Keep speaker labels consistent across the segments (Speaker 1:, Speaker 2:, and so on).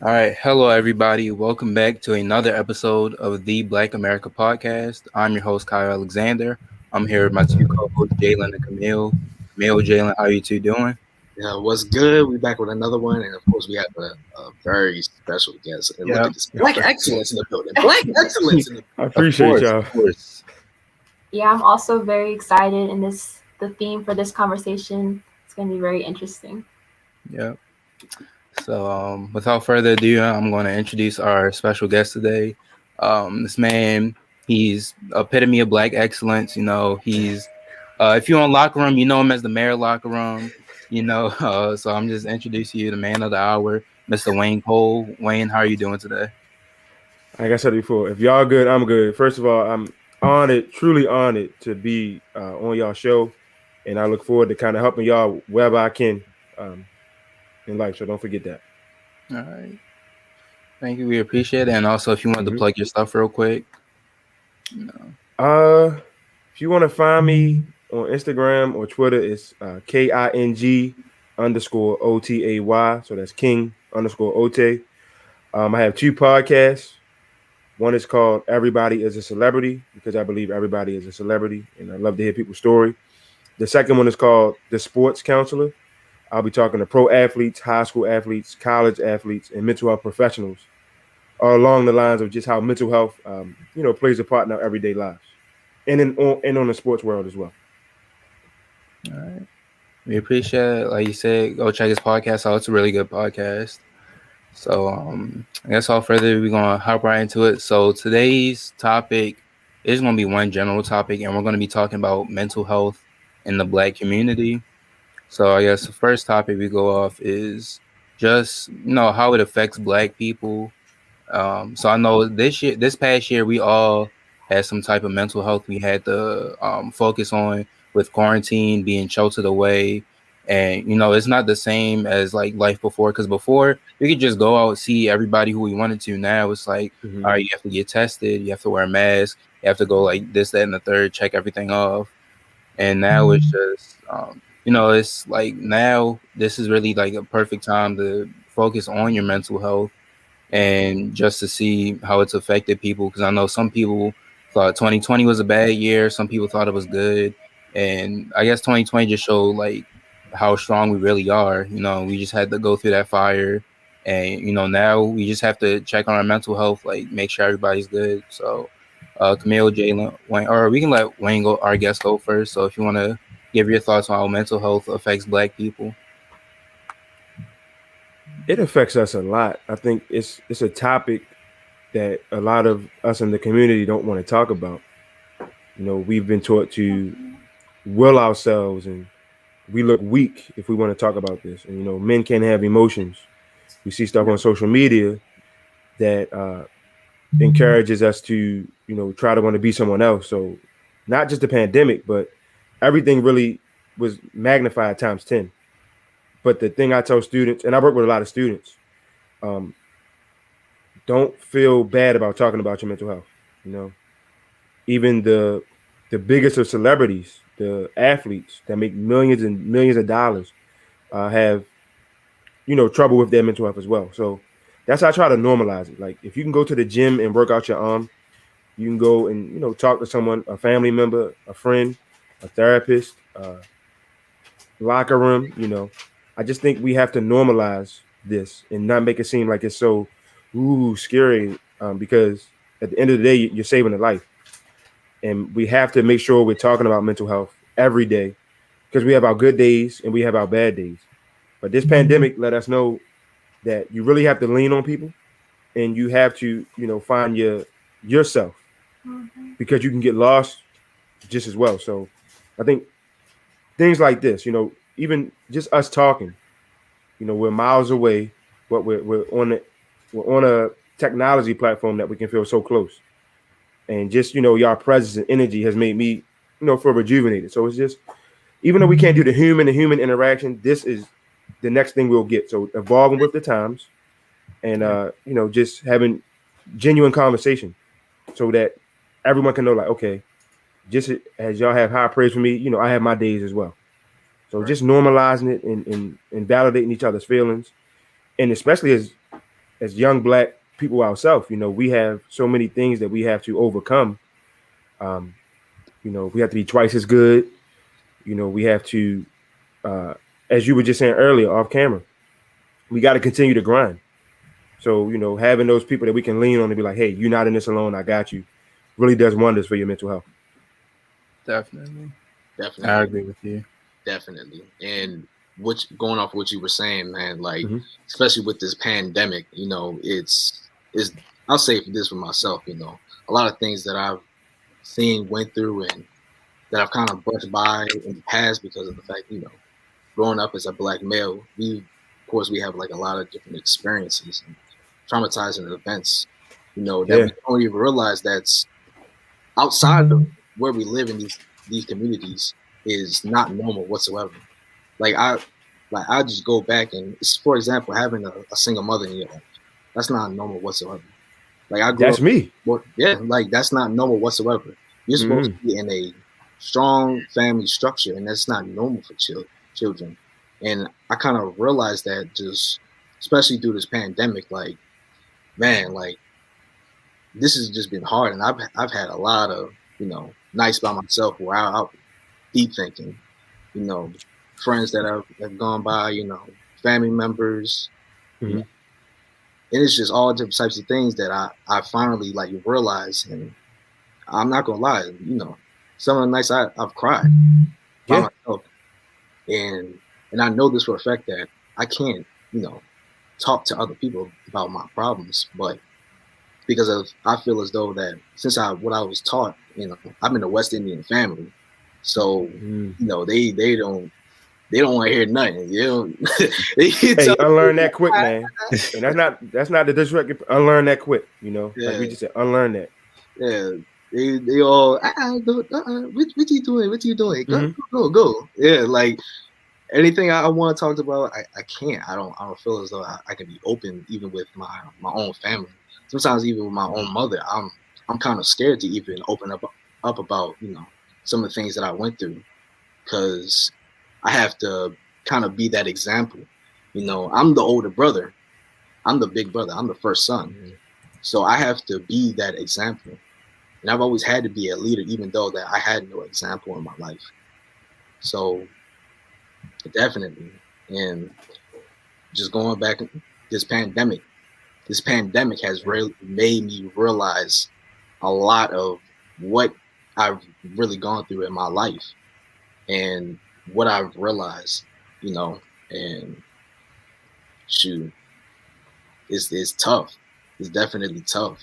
Speaker 1: All right. Hello, everybody. Welcome back to another episode of the Black America Podcast. I'm your host, Kyle Alexander. I'm here with my two co-hosts, Jalen and Camille. Camille, Jalen, how you two doing?
Speaker 2: Yeah, what's good? We back with another one, and of course, we have a very special guest. And look
Speaker 1: Yeah,
Speaker 2: at this, Black excellence in the building. Black excellence in the
Speaker 3: I
Speaker 1: of
Speaker 3: appreciate
Speaker 1: course,
Speaker 3: y'all.
Speaker 1: of course.
Speaker 4: Yeah, I'm also very excited, and the theme for this conversation is going to be very interesting.
Speaker 1: Yeah. So, without further ado, I'm going to introduce our special guest today. This man, he's epitome of black excellence. If you're on Locker Room, you know him as the mayor of Locker Room. So I'm just introducing you, the man of the hour, Mr. Wayne Cole. Wayne, how are you doing today?
Speaker 3: Like I said before, if y'all good, I'm good. First of all, I'm honored, truly honored to be on y'all show, and I look forward to kind of helping y'all wherever I can in life. So don't forget that.
Speaker 1: All right. Thank you. We appreciate it. And also, if you wanted to plug your stuff real quick.
Speaker 3: If you want to find me on Instagram or Twitter, it's KING_OTAY. So that's King_OTAY. I have two podcasts. One is called Everybody is a Celebrity, because I believe everybody is a celebrity, and I love to hear people's story. The second one is called The Sports Counselor. I'll be talking to pro athletes, high school athletes, college athletes, and mental health professionals, along the lines of just how mental health, plays a part in our everyday lives, and on the sports world as well.
Speaker 1: All right. We appreciate it. Like you said, go check his podcast out. It's a really good podcast. So I guess all further, we're gonna hop right into it. So today's topic is gonna be one general topic, and we're gonna be talking about mental health in the Black community. So I guess the first topic we go off is just how it affects Black people. So I know this past year, we all had some type of mental health we had to focus on with quarantine, being sheltered away. And, it's not the same as like life before, because before we could just go out, see everybody who we wanted to. Now it's like, all right, you have to get tested, you have to wear a mask, you have to go like this, that, and the third, check everything off. And now it's just, it's like now this is really like a perfect time to focus on your mental health and just to see how it's affected people. Because I know some people thought 2020 was a bad year. Some people thought it was good. And I guess 2020 just showed like how strong we really are. We just had to go through that fire. And, now we just have to check on our mental health, like make sure everybody's good. So, Camille, Jalen, Wayne, or we can let Wayne go, our guest, go first. So if you want to give your thoughts on how mental health affects Black people.
Speaker 3: It affects us a lot. I think it's a topic that a lot of us in the community don't want to talk about. We've been taught to will ourselves, and we look weak if we want to talk about this. And men can't have emotions. We see stuff on social media that encourages us to try to want to be someone else. So not just the pandemic, but everything really was magnified times 10. But the thing I tell students, and I work with a lot of students, don't feel bad about talking about your mental health. Even the biggest of celebrities, the athletes that make millions and millions of dollars, have trouble with their mental health as well. So that's how I try to normalize it. Like, if you can go to the gym and work out your arm, you can go and talk to someone, a family member, a friend, a therapist, locker room. I just think we have to normalize this and not make it seem like it's so scary, because at the end of the day, you're saving a life. And we have to make sure we're talking about mental health every day, because we have our good days and we have our bad days. But this pandemic let us know that you really have to lean on people, and you have to, find yourself, because you can get lost just as well. So I think things like this, even just us talking, we're miles away, but we're on a technology platform that we can feel so close. And just, y'all presence and energy has made me, feel rejuvenated. So it's just, even though we can't do the human to human interaction, this is the next thing we'll get. So evolving with the times, and just having genuine conversation, so that everyone can know, like, okay, just as y'all have high praise for me, I have my days as well. So just normalizing it and validating each other's feelings, and especially as as young Black people ourselves, we have so many things that we have to overcome. We have to be twice as good. We have to, as you were just saying earlier off camera, we got to continue to grind. So, having those people that we can lean on and be like, hey, you're not in this alone, I got you, really does wonders for your mental health.
Speaker 1: Definitely.
Speaker 2: Definitely.
Speaker 1: I agree with you.
Speaker 2: Definitely. And going off what you were saying, man, like,
Speaker 3: Mhm.
Speaker 2: especially with this pandemic, it's I'll say for this for myself, a lot of things that I've seen, went through, and that I've kind of brushed by in the past because of the fact, growing up as a Black male, of course, we have like a lot of different experiences and traumatizing events, that we don't even realize that's outside of where we live in these communities is not normal whatsoever. Like I just go back and, for example, having a single mother in your life, that's not normal whatsoever. Like I grew
Speaker 3: That's
Speaker 2: up,
Speaker 3: me.
Speaker 2: like that's not normal whatsoever. You're supposed to be in a strong family structure, and that's not normal for children. And I kind of realized that just, especially through this pandemic, like, man, like this has just been hard, and I've had a lot of nights by myself where I'll deep thinking, friends that have gone by, family members,
Speaker 3: Mhm.
Speaker 2: and it's just all different types of things that I finally like realize. And I'm not gonna lie, some of the nights I've cried by myself, and I know this for a fact that I can't talk to other people about my problems, but because I feel as though that since what I was taught, I'm in a West Indian family, so they don't want to hear nothing.
Speaker 3: Hey, unlearn that quick, man. And that's not the disrespect. Unlearn that quick. Like we just said, unlearn that.
Speaker 2: Yeah, they all what you doing? What you doing? Go. Yeah, like anything I want to talk about, I can't. I don't feel as though I can be open even with my own family. Sometimes even with my own mother, I'm kind of scared to even open up about some of the things that I went through, because I have to kind of be that example. I'm the older brother. I'm the big brother. I'm the first son. So I have to be that example. And I've always had to be a leader, even though that I had no example in my life. So definitely. And just going back, this pandemic has really made me realize a lot of what I've really gone through in my life and what I've realized, and shoot, it's tough. It's definitely tough.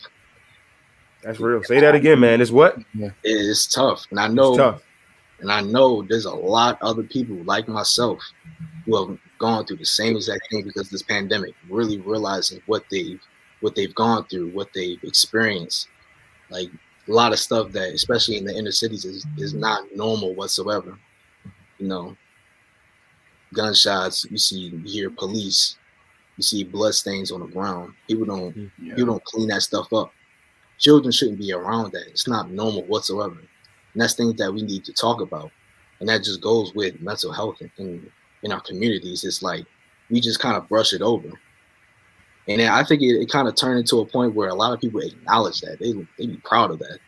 Speaker 3: That's real. Say that again, man. It's what?
Speaker 2: It's tough. And I know there's a lot of other people like myself who have gone through the same exact thing because of this pandemic, really realizing what they've gone through, what they've experienced. Like a lot of stuff that, especially in the inner cities, is not normal whatsoever. Gunshots, you hear police, you see blood stains on the ground. People don't clean that stuff up. Children shouldn't be around that. It's not normal whatsoever. And that's things that we need to talk about. And that just goes with mental health in our communities. It's like we just kind of brush it over. And then I think it kind of turned into a point where a lot of people acknowledge that. They be proud of that.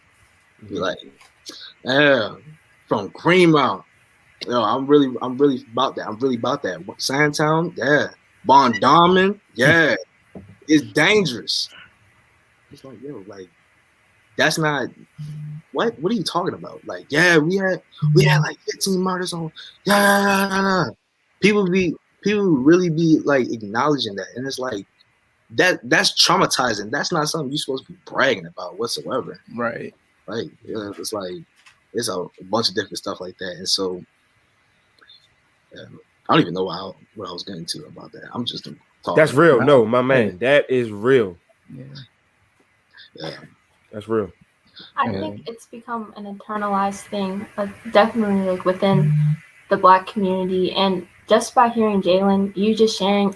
Speaker 2: Be like, yeah, from Greenmount. I'm really about that. I'm really about that. Sandtown, yeah. Bondaman, yeah. It's dangerous. It's like, like that's not what are you talking about? Like, yeah, we had like 15 murders on. Yeah. People really be like acknowledging that, and it's like that's traumatizing. That's not something you're supposed to be bragging about whatsoever.
Speaker 1: Right.
Speaker 2: Like, it's like it's a bunch of different stuff like that, and so I don't even know what I was getting to about that. I'm just talking.
Speaker 3: That's real. No, my man, that is real.
Speaker 2: Yeah.
Speaker 3: That's real.
Speaker 4: I think it's become an internalized thing, definitely like within the Black community. And just by hearing Jalen, you just sharing,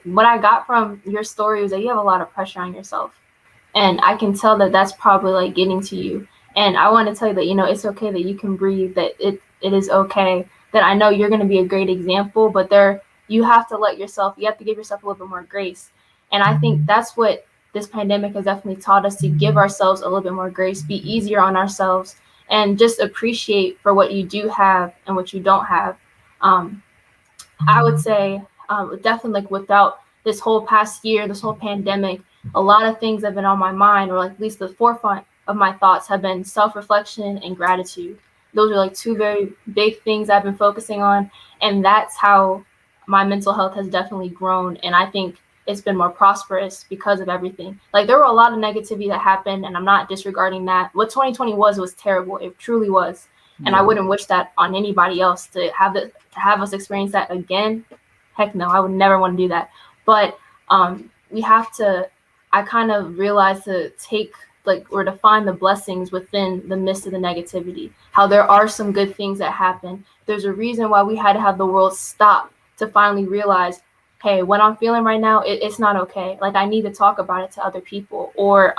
Speaker 4: what I got from your story was that you have a lot of pressure on yourself. And I can tell that that's probably like getting to you. And I want to tell you that, it's okay that you can breathe, that it is okay, that I know you're going to be a great example, but you have to give yourself a little bit more grace. And I think that's what this pandemic has definitely taught us, to give ourselves a little bit more grace, be easier on ourselves, and just appreciate for what you do have and what you don't have. Um, I would say definitely, like, without this whole past year, this whole pandemic, a lot of things have been on my mind, or like at least the forefront of my thoughts have been self-reflection and gratitude. Those are like two very big things I've been focusing on, and that's how my mental health has definitely grown. And I think it's been more prosperous because of everything. Like, there were a lot of negativity that happened, and I'm not disregarding that. What 2020 was terrible. It truly was. And I wouldn't wish that on anybody else, to have us experience that again. Heck no, I would never want to do that. But we have to, I kind of realized, to take, like, or to find the blessings within the midst of the negativity, how there are some good things that happen. There's a reason why we had to have the world stop to finally realize, hey, what I'm feeling right now, it's not okay. Like, I need to talk about it to other people. Or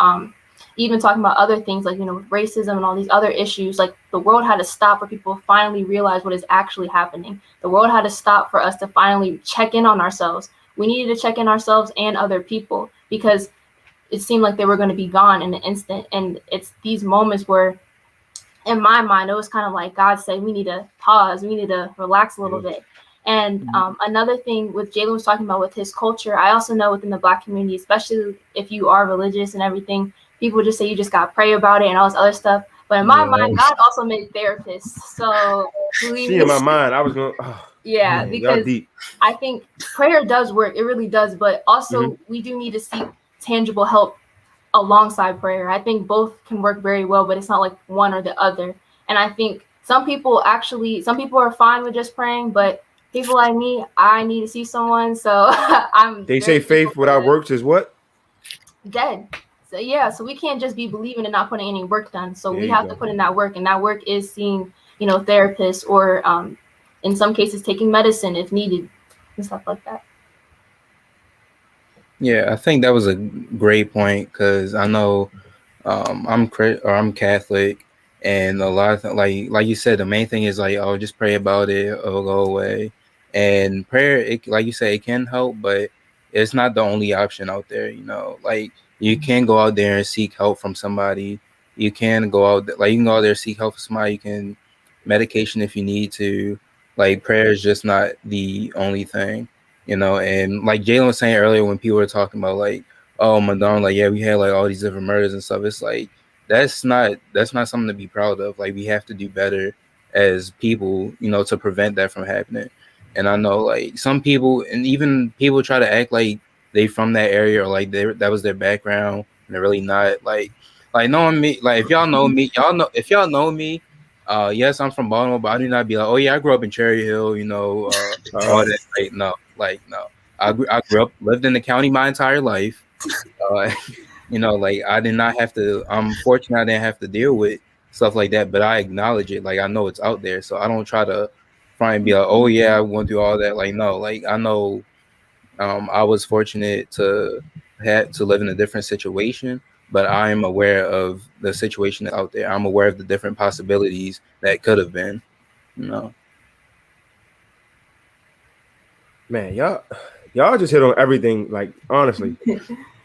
Speaker 4: even talking about other things, like, racism and all these other issues. Like, the world had to stop for people to finally realize what is actually happening. The world had to stop for us to finally check in on ourselves. We needed to check in ourselves and other people, because it seemed like they were going to be gone in an instant. And it's these moments where, in my mind, it was kind of like God said, we need to pause, we need to relax a little bit. And another thing with Jalen was talking about with his culture, I also know within the Black community, especially if you are religious and everything, people just say you just got to pray about it and all this other stuff. But in my mind, God also made therapists. So
Speaker 3: see, in my mind, I was going, man,
Speaker 4: because
Speaker 3: deep.
Speaker 4: I think prayer does work. It really does. But also we do need to seek tangible help alongside prayer. I think both can work very well, but it's not like one or the other. And I think some people are fine with just praying, but people like me, I need to see someone. So
Speaker 3: They say faith without works is what?
Speaker 4: Dead. So yeah, so we can't just be believing and not putting any work done. So
Speaker 3: There
Speaker 4: we
Speaker 3: you
Speaker 4: have
Speaker 3: go.
Speaker 4: to put in that work, and that work is seeing, therapists, or in some cases taking medicine if needed and stuff like that.
Speaker 1: Yeah, I think that was a great point, because I know I'm Catholic, and a lot of like you said, the main thing is like, oh, just pray about it, it'll go away. And prayer, like you say, it can help, but it's not the only option out there. Like, you can go out there and seek help from somebody. You can go out like you can go out there and seek help from somebody. You can medication if you need to. Like, prayer is just not the only thing. And like Jalen was saying earlier, when people were talking about like, oh, Madonna, like, yeah, we had like all these different murders and stuff. It's like, that's not something to be proud of. Like, we have to do better as people, to prevent that from happening. And I know, like, some people, and even people, try to act like they from that area, or like that was their background, and they're really not. Like knowing me, like, if y'all know me, if y'all know me, yes, I'm from Baltimore, but I do not be like, oh yeah, I grew up in Cherry Hill, all that. No. I grew up, lived in the county my entire life. Uh, like, I did not have to. I'm fortunate I didn't have to deal with stuff like that, but I acknowledge it. Like, I know it's out there, so I don't try to try and be like, oh yeah, I went through all that. Like, no, like, I know. I was fortunate to live in a different situation, but I'm aware of the situation that's out there. I'm aware of the different possibilities that could have been.
Speaker 3: Man, y'all just hit on everything. Like, honestly,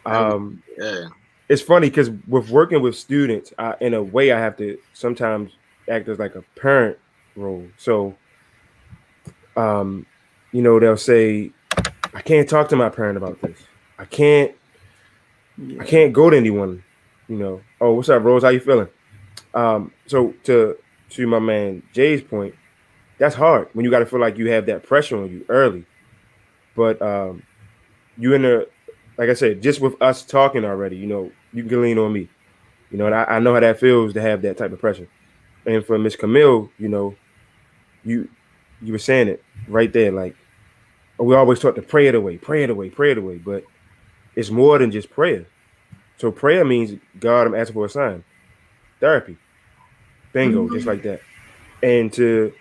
Speaker 2: Yeah.
Speaker 3: it's funny because with working with students, in a way, I have to sometimes act as like a parent role. So, they'll say, I can't talk to my parent about this. I can't go to anyone. Oh, what's up, Rose? How you feeling? So to my man Jay's point, that's hard when you got to feel like you have that pressure on you early. But you in the, like I said, just with us talking already, you can lean on me. And I know how that feels to have that type of pressure. And for Miss Camille, you were saying it right there, like, we always taught to pray it away, but it's more than just prayer. So prayer means, God, I'm asking for a sign. Therapy. Bingo, just like that. And to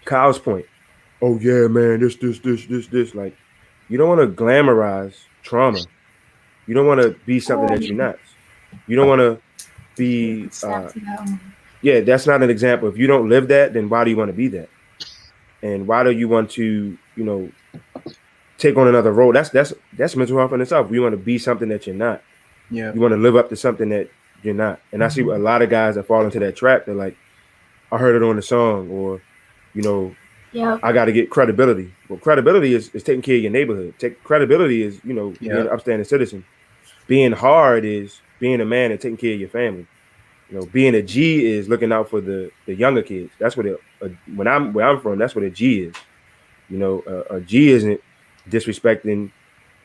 Speaker 3: Kyle's point, oh yeah, man, this. Like, you don't want to glamorize trauma. You don't want to be something that you're not. You don't want to be. Yeah, that's not an example. If you don't live that, then why do you want to be that? And why do you want to, take on another role. That's mental health in itself. You want to be something that you're not.
Speaker 1: Yeah.
Speaker 3: You want to live up to something that you're not. And I see a lot of guys that fall into that trap. They're like, I heard it on the song, or, you know, I got to get credibility. Well, credibility is taking care of your neighborhood. Credibility is, you know, being an upstanding citizen. Being hard is being a man and taking care of your family. You know, being a G is looking out for the younger kids. That's what where I'm from. That's what a G is. You know, a G isn't disrespecting,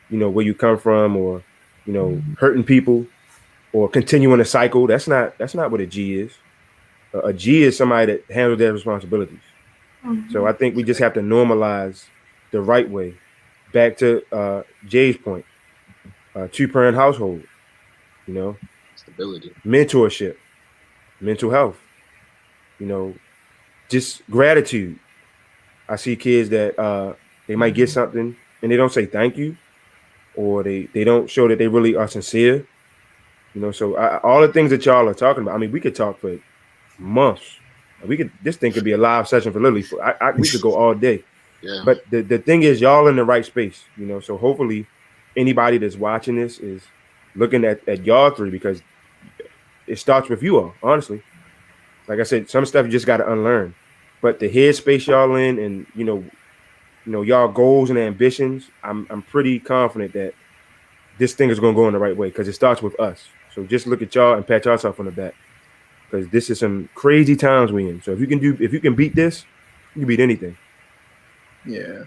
Speaker 3: you know, where you come from, or, you know, hurting people, or continuing a cycle. That's not what a G is. A G is somebody that handles their responsibilities. So I think we just have to normalize the right way. Back to Jay's point, two-parent household, you know,
Speaker 2: Stability,
Speaker 3: mentorship, mental health, you know, just gratitude. I see kids that they might get something and they don't say thank you, or they don't show that they really are sincere. You know, so all the things that y'all are talking about, I mean, we could talk for months. This thing could be a live session for literally, we could go all day.
Speaker 2: yeah.
Speaker 3: But the thing is, y'all in the right space, you know, so hopefully anybody that's watching this is looking at y'all three, because it starts with you all, honestly. Like I said, some stuff you just got to unlearn. But the headspace y'all in, and, you know, y'all goals and ambitions, I'm pretty confident that this thing is going to go in the right way, because it starts with us. So just look at y'all and pat yourself on the back, because this is some crazy times we in. So if you can beat this, you can beat anything.
Speaker 1: Yeah.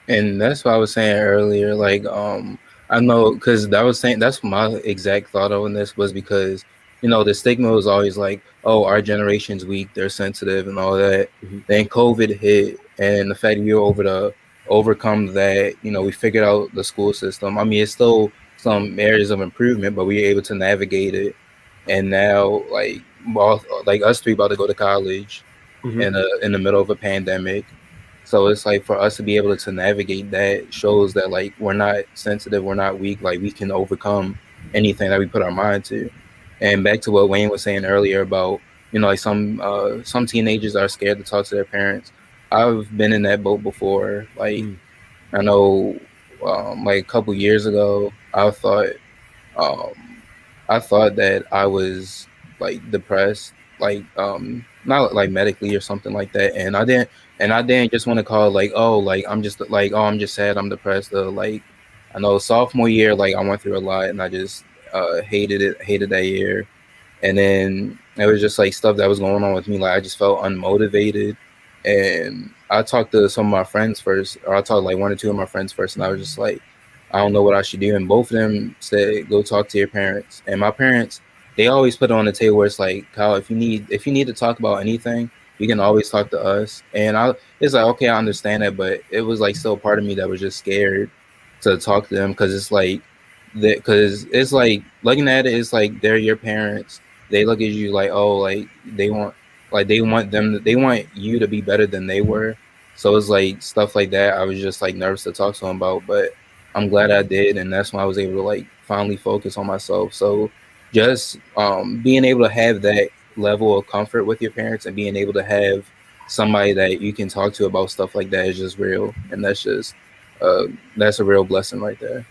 Speaker 1: And that's what I was saying earlier. Like, I know, because that's my exact thought on this, was because, you know, the stigma was always like, oh, our generation's weak, they're sensitive and all that. Then COVID hit, and the fact that we were able to overcome that, you know, we figured out the school system. I mean, it's still some areas of improvement, but we were able to navigate it. And now, like, like us three about to go to college in the middle of a pandemic. So it's like, for us to be able to navigate that shows that, like, we're not sensitive, we're not weak, like we can overcome anything that we put our mind to. And back to what Wayne was saying earlier about, you know, like some teenagers are scared to talk to their parents. I've been in that boat before. Like, I know, like a couple years ago, um, I thought that I was like depressed, like not like medically or something like that, and I didn't just want to call like, oh, like I'm just like, oh, I'm just sad, I'm depressed. Like, I know sophomore year, like I went through a lot, and I just hated that year. And then it was just like stuff that was going on with me. Like, I just felt unmotivated. And I talked to some of my friends first, or I talked like one or two of my friends first, and I was just like, I don't know what I should do. And both of them said, go talk to your parents. And my parents, they always put it on the table where it's like, Kyle, if you need to talk about anything, you can always talk to us. And it's like, okay, I understand that, but it was like still part of me that was just scared to talk to them, because it's like looking at it, it's like they're your parents. They look at you like, oh, like they want you to be better than they were. So it's like stuff like that. I was just like nervous to talk to them about, but I'm glad I did, and that's when I was able to like finally focus on myself. So just being able to have that level of comfort with your parents, and being able to have somebody that you can talk to about stuff like that is just real, and that's a real blessing right there.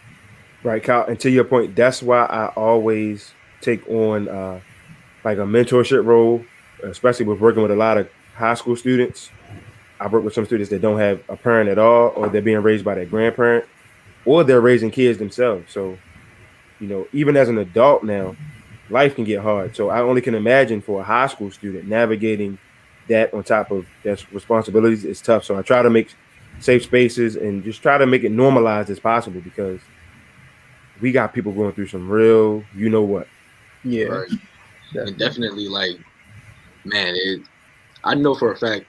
Speaker 3: Right, Kyle. And to your point, that's why I always take on like a mentorship role, especially with working with a lot of high school students. I work with some students that don't have a parent at all, or they're being raised by their grandparent, or they're raising kids themselves. So, you know, even as an adult now, life can get hard. So I only can imagine for a high school student navigating that on top of their responsibilities is tough. So I try to make safe spaces and just try to make it normalized as possible, because we got people going through some real, you know what.
Speaker 1: Yeah.
Speaker 2: Right. And definitely, like, man, I know for a fact,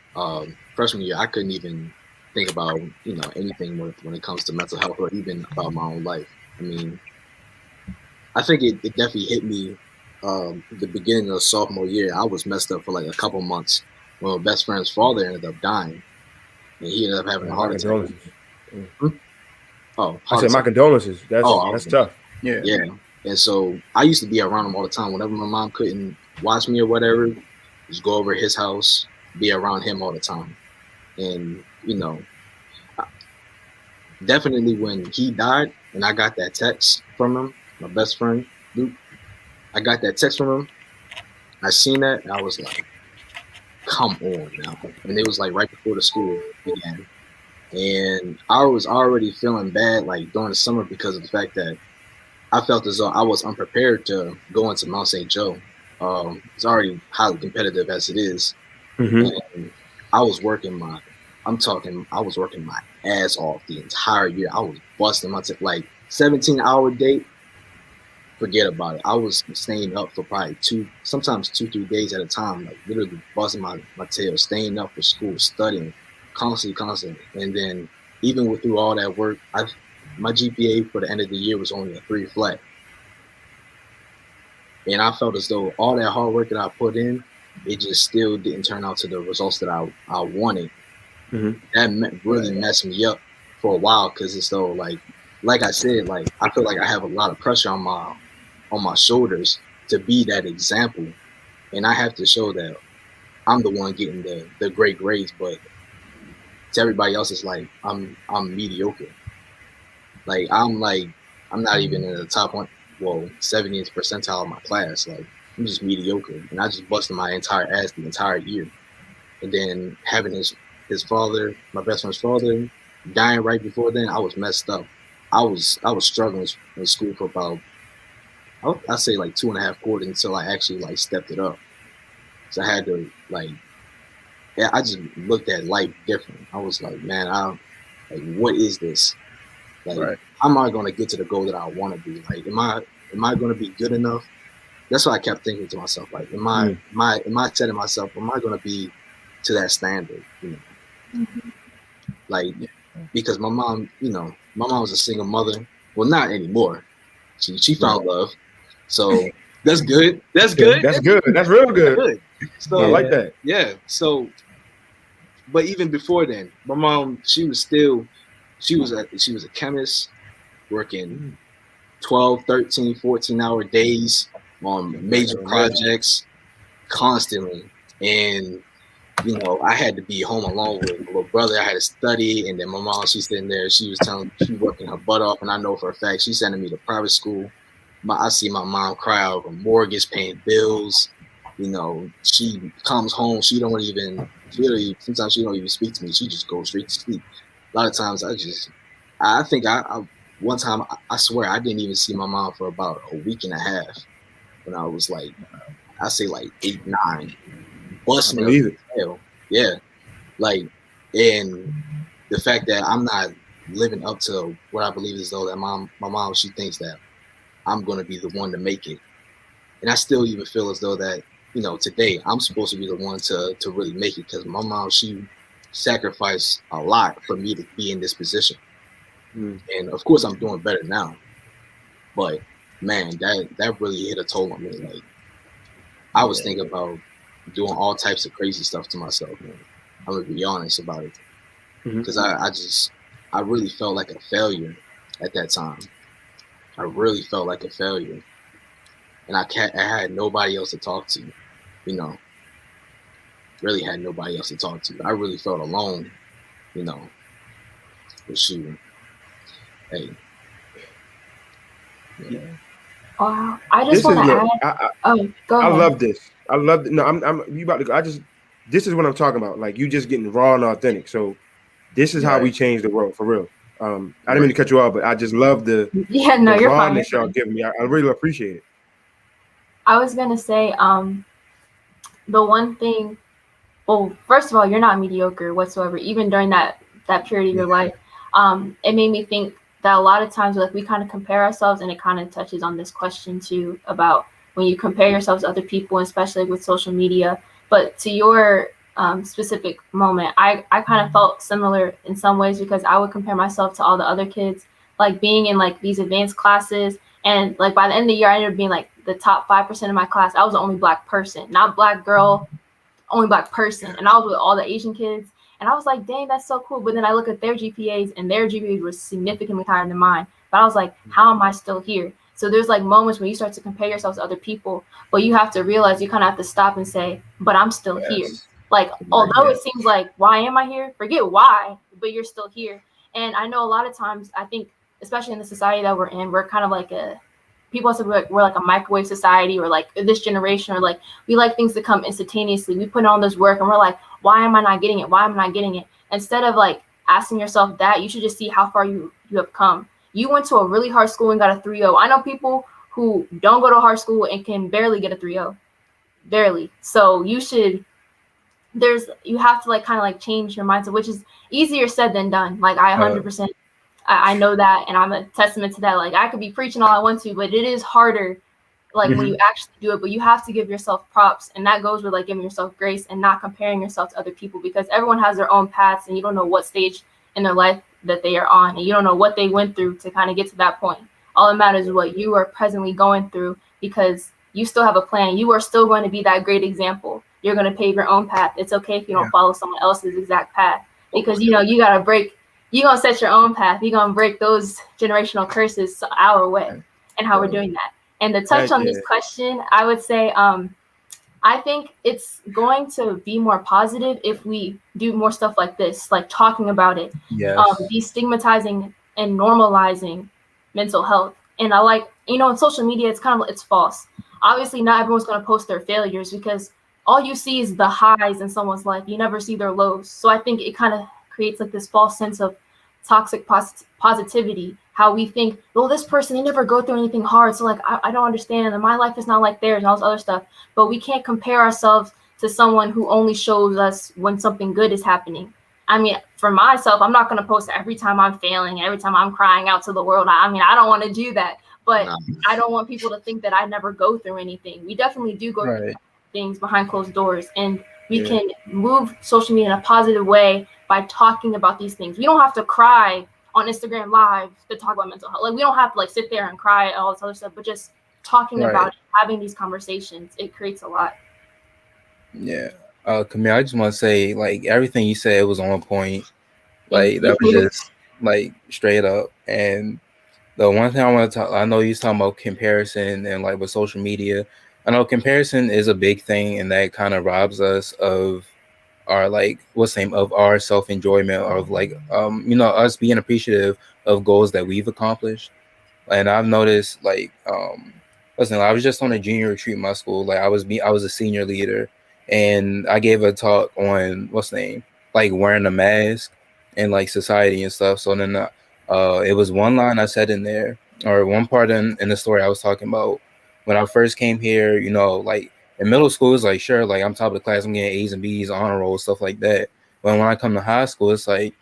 Speaker 2: freshman year, I couldn't even think about, you know, anything when it comes to mental health, or even about my own life. I mean, I think it definitely hit me the beginning of sophomore year. I was messed up for like a couple months when my best friend's father ended up dying, and he ended up having a heart attack. Oh,
Speaker 3: I said my condolences. That's tough.
Speaker 2: Yeah. And so I used to be around him all the time. Whenever my mom couldn't watch me or whatever, just go over his house, be around him all the time. And, you know, definitely when he died and I got that text from him, my best friend Luke, I got that text from him. I seen that and I was like, come on now. And it was like right before the school began. And I was already feeling bad like during the summer because of the fact that I felt as though I was unprepared to go into Mount St. Joe. It's already highly competitive as it is.
Speaker 3: Mm-hmm.
Speaker 2: And I was working I was working my ass off the entire year. I was busting my like 17-hour day. Forget about it. I was staying up for probably sometimes 2-3 days at a time, like literally busting my tail, staying up for school, studying, constantly. And then even through all that work, my GPA for the end of the year was only a 3 flat. And I felt as though all that hard work that I put in, it just still didn't turn out to the results that I wanted.
Speaker 3: Mm-hmm.
Speaker 2: That really messed me up for a while because it's so like I said, like I feel like I have a lot of pressure on my shoulders to be that example, and I have to show that I'm the one getting the great grades, but to everybody else, it's like I'm mediocre. Like I'm not even in the top 70th percentile of my class. Like I'm just mediocre, and I just busted my entire ass the entire year. And then having his father, my best friend's father, dying right before then, I was messed up. I was struggling in school for about I say like 2.5 quarters until I actually like stepped it up. So I had to I just looked at life different. I was like, man, what is this? Like,
Speaker 1: Right.
Speaker 2: how am I going to get to the goal that I want to be? Like, am I going to be good enough? That's what I kept thinking to myself. Like, am I setting myself? Am I going to be to that standard? You know,
Speaker 4: Mm-hmm.
Speaker 2: like because my mom was a single mother. Well, not anymore. She found love, so that's good. That's good.
Speaker 3: That's good. That's real good.
Speaker 2: So
Speaker 3: I like that.
Speaker 2: Yeah. So, but even before then, my mom she was a chemist working 12, 13, 14-hour days on major projects constantly. And, I had to be home alone with my little brother. I had to study. And then my mom, she's sitting there. She was she working her butt off. And I know for a fact she's sending me to private school. I see my mom cry over mortgage, paying bills. She comes home. Sometimes she don't even speak to me. She just goes straight to sleep. A lot of times I think one time, I swear I didn't even see my mom for about a week and a half when I was like, I say like 8, 9, busting
Speaker 3: I believe it.
Speaker 2: hell. Yeah. Like, and the fact that I'm not living up to what I believe is though that my mom, she thinks that I'm going to be the one to make it. And I still even feel as though that, today I'm supposed to be the one to really make it because my mom, she sacrificed a lot for me to be in this position. And of course I'm doing better now, but man, that really hit a toll on me. Like I was thinking about doing all types of crazy stuff to myself, man. I'm gonna be honest about it because I really felt like a failure at that time. I really felt like a failure, and I had nobody else to talk to, really had nobody else to talk to. I really felt alone, but shoot. Hey.
Speaker 1: Yeah.
Speaker 4: Wow. I just want to add. Go ahead.
Speaker 3: I love this. I love it. No, I'm you about to go. This is what I'm talking about. Like you just getting raw and authentic. So this is how we change the world for real. I didn't mean to cut you off, but I just love the
Speaker 4: you're
Speaker 3: rawness
Speaker 4: fine.
Speaker 3: y'all giving me. I really appreciate it.
Speaker 4: I was gonna say, the one thing. Well, first of all, you're not mediocre whatsoever. Even during that period of your life, it made me think that a lot of times, like we kind of compare ourselves, and it kind of touches on this question too about when you compare yourselves to other people, especially with social media. But to your specific moment, I kind of felt similar in some ways because I would compare myself to all the other kids, like being in like these advanced classes. And like by the end of the year, I ended up being like the top 5% of my class. I was the only Black person, not Black girl, only Black person. And I was with all the Asian kids. And I was like, dang, that's so cool. But then I look at their GPAs and their GPAs were significantly higher than mine. But I was like, how am I still here? So there's like moments when you start to compare yourself to other people, but you have to realize you kind of have to stop and say, but I'm still here. Like, although it seems like, why am I here? Forget why, but you're still here. And I know a lot of times, I think, especially in the society that we're in, we're kind of like people say we're like a microwave society, or like this generation, or like we like things to come instantaneously. We put on this work and we're like, why am I not getting it? Why am I not getting it? Instead of like asking yourself that, you should just see how far you have come. You went to a really hard school and got a 3.0. I know people who don't go to a hard school and can barely get a 3.0. Barely. So you have to like kind of like change your mindset, which is easier said than done. Like I 100%, I know that, and I'm a testament to that. Like I could be preaching all I want to, but it is harder like when you actually do it. But you have to give yourself props, and that goes with like giving yourself grace and not comparing yourself to other people, because everyone has their own paths, and you don't know what stage in their life that they are on, and you don't know what they went through to kind of get to that point. All that matters is what you are presently going through, because you still have a plan. You are still going to be that great example. You're going to pave your own path. It's okay if you don't follow someone else's exact path, because you got to break. You're going to set your own path. You're going to break those generational curses our way, and how we're doing that. And to touch on this question, I would say I think it's going to be more positive if we do more stuff like this, like talking about it, destigmatizing and normalizing mental health. And I like, in social media, it's false. Obviously, not everyone's going to post their failures, because all you see is the highs in someone's life. You never see their lows. So I think it kind of creates like this false sense of toxic positivity, how we think, well, this person, they never go through anything hard, so like I don't understand, and my life is not like theirs, and all this other stuff. But we can't compare ourselves to someone who only shows us when something good is happening. I mean, for myself, I'm not going to post every time I'm failing, every time I'm crying out to the world. I mean, I don't want to do that, but I don't want people to think that I never go through anything. We definitely do go through things behind closed doors, and we can move social media in a positive way by talking about these things. We don't have to cry on Instagram Live to talk about mental health. Like we don't have to like sit there and cry and all this other stuff, but just talking about it, having these conversations, it creates a lot.
Speaker 1: Yeah. Camille, I just want to say, like, everything you said was on point. Like that was just like straight up. And the one thing I want to talk, I know you're talking about comparison and like with social media. I know comparison is a big thing, and that kind of robs us of our like of our self-enjoyment, or of like us being appreciative of goals that we've accomplished. And I've noticed like listen, I was just on a junior retreat in my school. Like I was a senior leader, and I gave a talk on like wearing a mask and like society and stuff. So then it was one line I said in there, or one part in the story I was talking about. When I first came here, like in middle school, it's like, sure, like I'm top of the class, I'm getting A's and B's, honor roll, stuff like that. But when I come to high school, it's like,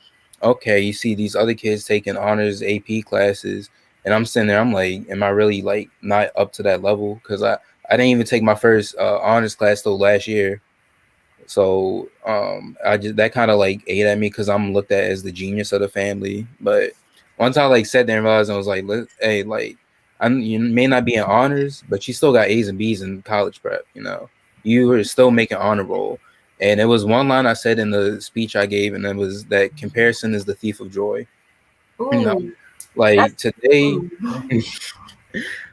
Speaker 1: okay, you see these other kids taking honors AP classes, and I'm sitting there, I'm like, am I really like not up to that level? Because I didn't even take my first honors class till last year. So I just, that kind of like ate at me, because I'm looked at as the genius of the family. But once I like sat there and realized, I was like, hey, like you may not be in honors, but you still got A's and B's in college prep. You were still making honor roll. And it was one line I said in the speech I gave, and it was that comparison is the thief of joy.
Speaker 4: Ooh,
Speaker 1: like today.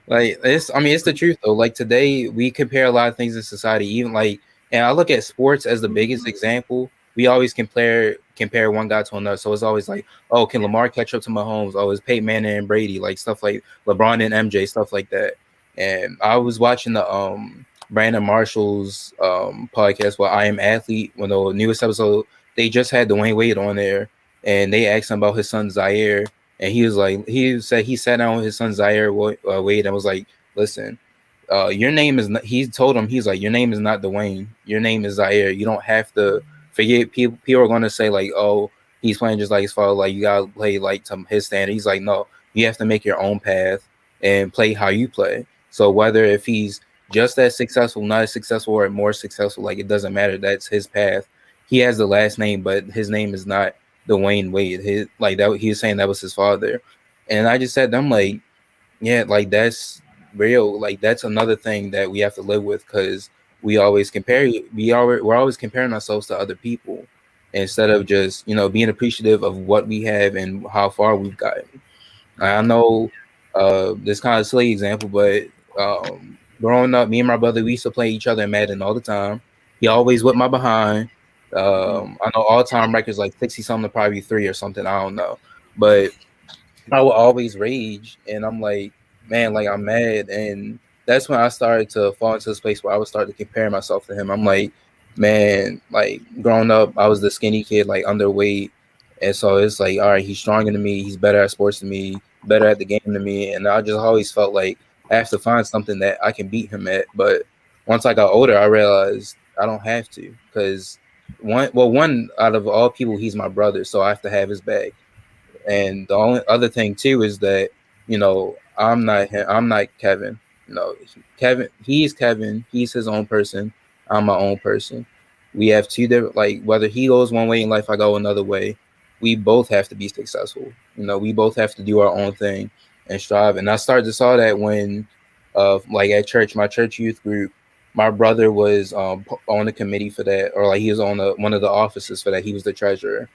Speaker 1: Like it's the truth though. Like today we compare a lot of things in society, even like, and I look at sports as the biggest example. We always compare one guy to another. So it's always like, oh, can Lamar catch up to Mahomes? Oh, it's Peyton Manning and Brady, like stuff like LeBron and MJ, stuff like that. And I was watching the Brandon Marshall's podcast, where I Am Athlete, when the newest episode, they just had Dwayne Wade on there, and they asked him about his son Zaire. And he was like, he said he sat down with his son Zaire Wade and was like, listen, your name is not, he told him, he's like, your name is not Dwayne, your name is Zaire. You don't have to forget. People are going to say like, oh, he's playing just like his father, like you got to play like to his standard. He's like, no, you have to make your own path and play how you play. So whether if he's just as successful, not as successful, or more successful, like it doesn't matter. That's his path. He has the last name, but his name is not Dwayne Wade. His, like that, he was saying that was his father. And I just said, I'm like, yeah, like that's real. Like that's another thing that we have to live with, because we always we're always comparing ourselves to other people, instead of just being appreciative of what we have and how far we've gotten. I know this kind of silly example, but growing up, me and my brother, we used to play each other in Madden all the time. He always whipped my behind. I know all time records like 60 something to probably 3 or something. I don't know. but I would always rage, and I'm like, man, like I'm mad, and that's when I started to fall into this place where I would start to compare myself to him. I'm like, man, like growing up, I was the skinny kid, like underweight, and so it's like, all right, he's stronger than me, he's better at sports than me, better at the game than me, and I just always felt like I have to find something that I can beat him at. But once I got older, I realized I don't have to, because one out of all people, he's my brother, so I have to have his back. And the only other thing too is that, I'm not him. I'm not Kevin. Kevin. He's Kevin. He's his own person. I'm my own person. We have two different. Like whether he goes one way in life, I go another way. We both have to be successful. We both have to do our own thing and strive. And I started to saw that when, like at church, my church youth group, my brother was on the committee for that, or like he was on one of the offices for that. He was the treasurer.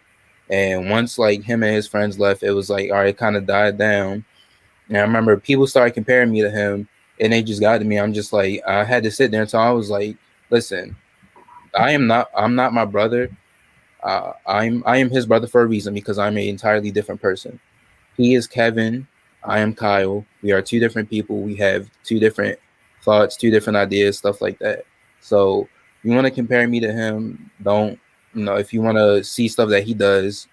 Speaker 1: And once like him and his friends left, it was like, all right, it kind of died down. And I remember people started comparing me to him, and they just got to me. I'm just like, I had to sit there until I was like, listen, I'm not my brother. I am his brother for a reason, because I'm an entirely different person. He is Kevin. I am Kyle. We are two different people. We have two different thoughts, two different ideas, stuff like that. So you want to compare me to him, don't. If you want to see stuff that he does,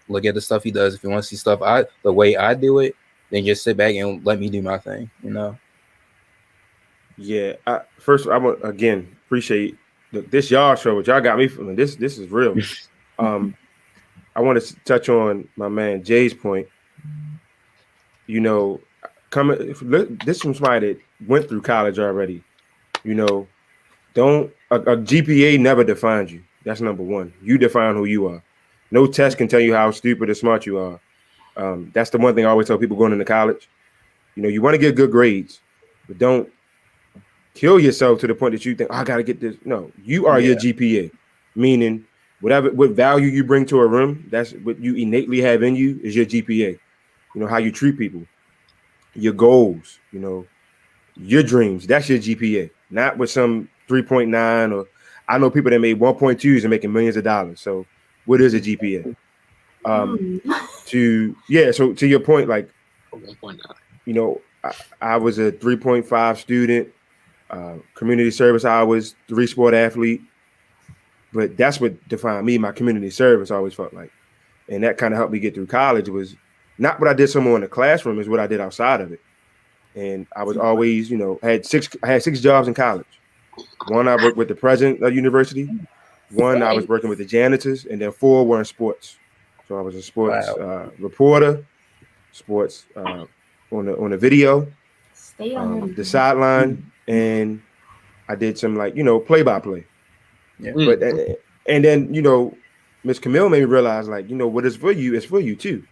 Speaker 1: look at the stuff he does. If you want to see stuff the way I do it, then just sit back and let me do my thing.
Speaker 3: Yeah. First, I want again appreciate this y'all show. What y'all got me feeling. This is real. I want to touch on my man Jay's point. This from somebody that went through college already. Don't a GPA never defines you. That's number one. You define who you are. No test can tell you how stupid or smart you are. That's the one thing I always tell people going into college. You want to get good grades, but don't kill yourself to the point that you think, I got to get this. No, you are your GPA, meaning what value you bring to a room, that's what you innately have in you is your GPA. How you treat people, your goals, your dreams, that's your GPA, not with some 3.9 or I know people that made 1.2s and making millions of dollars. So what is a GPA? So to your point, like, 1.9, I was a 3.5 student, community service hours, 3-sport athlete, but that's what defined me. My community service I always felt like, and that kind of helped me get through college was not what I did somewhere in the classroom, is what I did outside of it. And I was always, I had 6 jobs in college. One, I worked with the president of university. One, I was working with the janitors, and then 4 were in sports. So I was a sports reporter, sports on the video, the sideline, and I did some play-by-play.
Speaker 1: Yeah.
Speaker 3: But and then Miss Camille made me realize what is for you is for you too.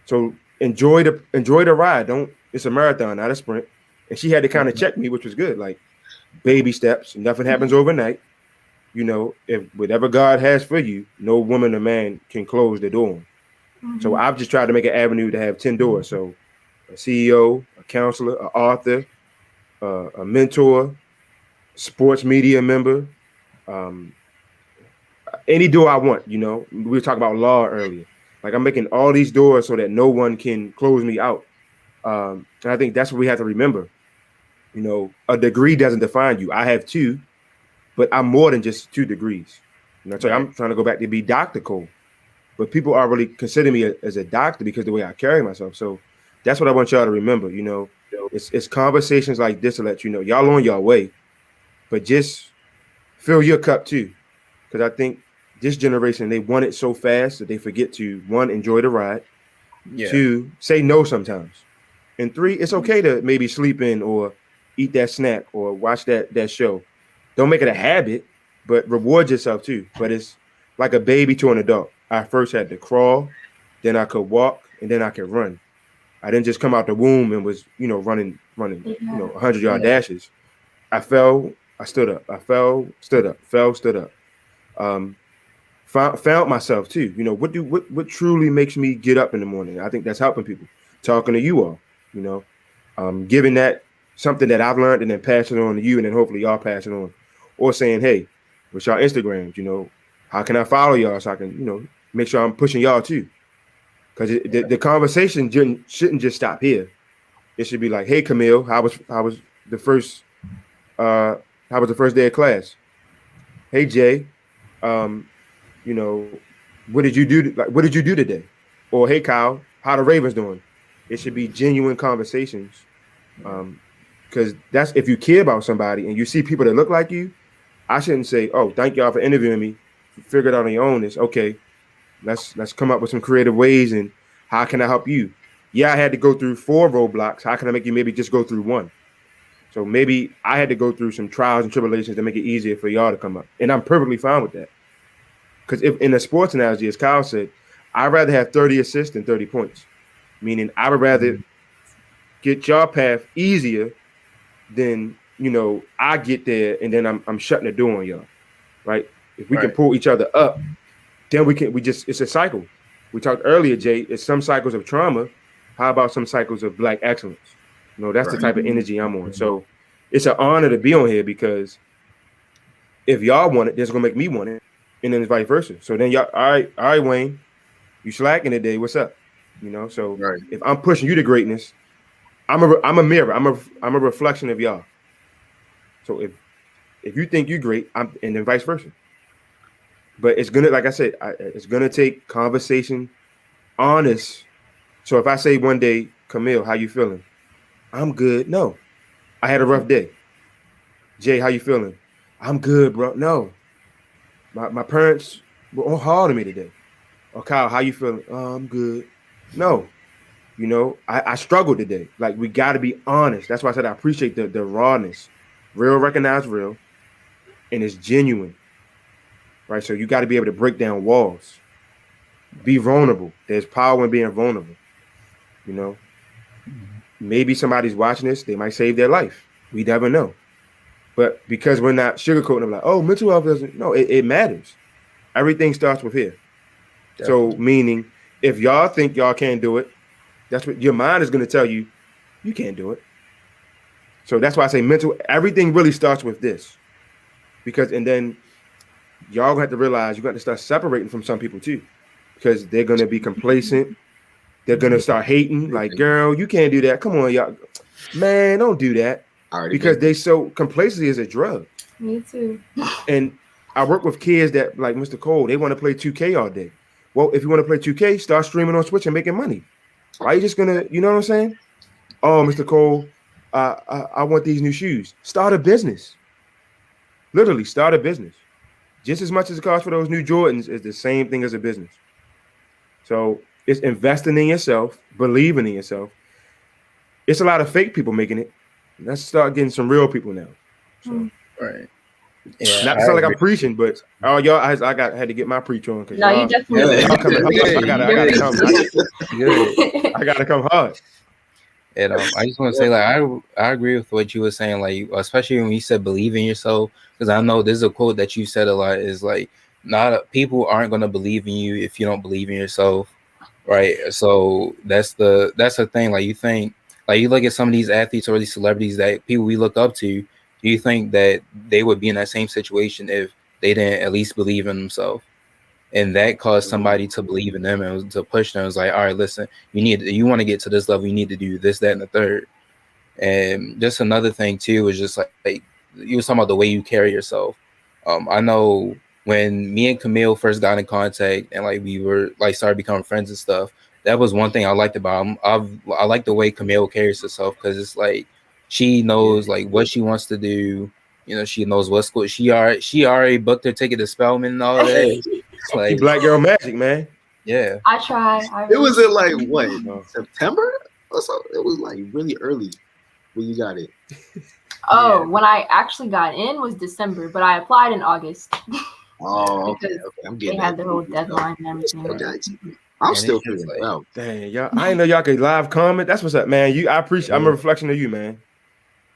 Speaker 3: So enjoy the ride. It's a marathon, not a sprint. And she had to kind of check me, which was good. Like baby steps. Nothing happens overnight. If whatever God has for you, no woman or man can close the door on. Mm-hmm. So I've just tried to make an avenue to have 10 doors. So a CEO, a counselor, an author, a mentor, sports media member, any door I want. We were talking about law earlier. Like I'm making all these doors so that no one can close me out. And I think that's what we have to remember. A degree doesn't define you. I have 2, but I'm more than just 2 degrees. So I'm trying to go back to be Dr. Cole, but people are really considering me as a doctor because of the way I carry myself. So that's what I want y'all to remember. It's conversations like this to let you know y'all on your way, but just fill your cup too. Because I think this generation, they want it so fast that they forget to, 1, enjoy the ride, 2, say no sometimes, and 3, it's okay to maybe sleep in or eat that snack or watch that show. Don't make it a habit, but reward yourself too. But it's like a baby to an adult. I first had to crawl, then I could walk, and then I could run. I didn't just come out the womb and was, running, 100-yard dashes. I fell, I stood up. I fell, stood up, fell, stood up. Found myself too. What truly makes me get up in the morning? I think that's helping people. Talking to you all, giving that something that I've learned and then passing it on to you, and then hopefully y'all pass it on, or saying, hey, what's y'all Instagrams? How can I follow y'all so I can, make sure I'm pushing y'all too. because the conversation shouldn't just stop here. It should be like, hey, Camille, how was the first day of class? Hey, Jay, you know, what did you do? What did you do today? Or hey, Kyle, how the Ravens doing? It should be genuine conversations. Because that's if you care about somebody and you see people that look like you, I shouldn't say, oh, thank y'all for interviewing me. Figure it out on your own. It's okay. Let's come up with some creative ways and how can I help you? Yeah, I had to go through 4 roadblocks. How can I make you maybe just go through 1? So maybe I had to go through some trials and tribulations to make it easier for y'all to come up. And I'm perfectly fine with that. Because if in a sports analogy, as Kyle said, I'd rather have 30 assists than 30 points. Meaning I would rather get your path easier than, I get there and then I'm shutting the door on y'all. Right? If we can pull each other up, then it's a cycle. We talked earlier, Jay, it's some cycles of trauma. How about some cycles of Black excellence? That's the type of energy I'm on. So it's an honor to be on here because if y'all want it, that's gonna make me want it, and then it's vice versa. So then y'all, all right, Wayne, you slacking today? What's up? So if I'm pushing you to greatness, I'm a mirror. I'm a reflection of y'all. So if you think you're great, and then vice versa. But it's gonna, like I said, it's gonna take conversation, honest. So if I say one day, Camille, how you feeling? I'm good. No, I had a rough day. Jay, how you feeling? I'm good, bro. No, my parents were all hard on me today. Or Kyle, how you feeling? Oh, I'm good. No, I struggled today. Like we got to be honest. That's why I said I appreciate the rawness. Real recognize real, and it's genuine. Right, so you got to be able to break down walls. Be vulnerable. There's power in being vulnerable. Maybe somebody's watching this, they might save their life. We never know. But because we're not sugarcoating them like, oh, mental health doesn't, no, it matters. Everything starts with here. Definitely. So meaning if y'all think y'all can't do it, that's what your mind is going to tell you, you can't do it. So that's why I say everything really starts with this. And then y'all gonna have to realize you're going to start separating from some people too, because they're going to be complacent. They're going to start hating like, girl, you can't do that. Come on, y'all. Man, don't do that. Because complacency is a drug.
Speaker 4: Me too.
Speaker 3: And I work with kids that like Mr. Cole, they want to play 2K all day. Well, if you want to play 2K, start streaming on Twitch and making money. Why are you just going to, you know what I'm saying? Oh, Mr. Cole, I want these new shoes. Start a business. Literally start a business. Just as much as it costs for those new Jordans is the same thing as a business. So it's investing in yourself, believing in yourself. It's a lot of fake people making it. Let's start getting some real people now. So,
Speaker 1: right. Yeah,
Speaker 3: not to sound like I'm preaching, but y'all, I had to get my preach on.
Speaker 4: No, you definitely.
Speaker 3: Y'all coming I gotta come hard.
Speaker 1: And I just want to say, like, I agree with what you were saying, like, especially when you said believe in yourself, because I know there's a quote that you said a lot is like, people aren't gonna believe in you if you don't believe in yourself, right? So that's the thing. Like, you think, like, you look at some of these athletes or these celebrities that people we look up to, do you think that they would be in that same situation if they didn't at least believe in themselves? And that caused somebody to believe in them and to push them. It was like, all right, listen, you want to get to this level, you need to do this, that, and the third. And just another thing too is just like you were talking about the way you carry yourself. I know when me and Camille first got in contact and like we were like started becoming friends and stuff, that was one thing I liked about him. I like the way Camille carries herself because it's like she knows like what she wants to do. She knows what school she already booked her ticket to Spelman and all that. Like
Speaker 3: Black girl magic, man.
Speaker 1: Yeah,
Speaker 4: I try.
Speaker 2: It was in like what September or something. It was like really early when you got it.
Speaker 4: Oh, when I actually got in was December, but I applied in August.
Speaker 2: Oh, okay. I'm getting.
Speaker 4: They had the whole deadline and everything.
Speaker 2: Okay. I'm still feeling it out.
Speaker 3: Dang, y'all! I didn't know y'all could live comment. That's what's up, man. I appreciate. I'm a reflection of you, man.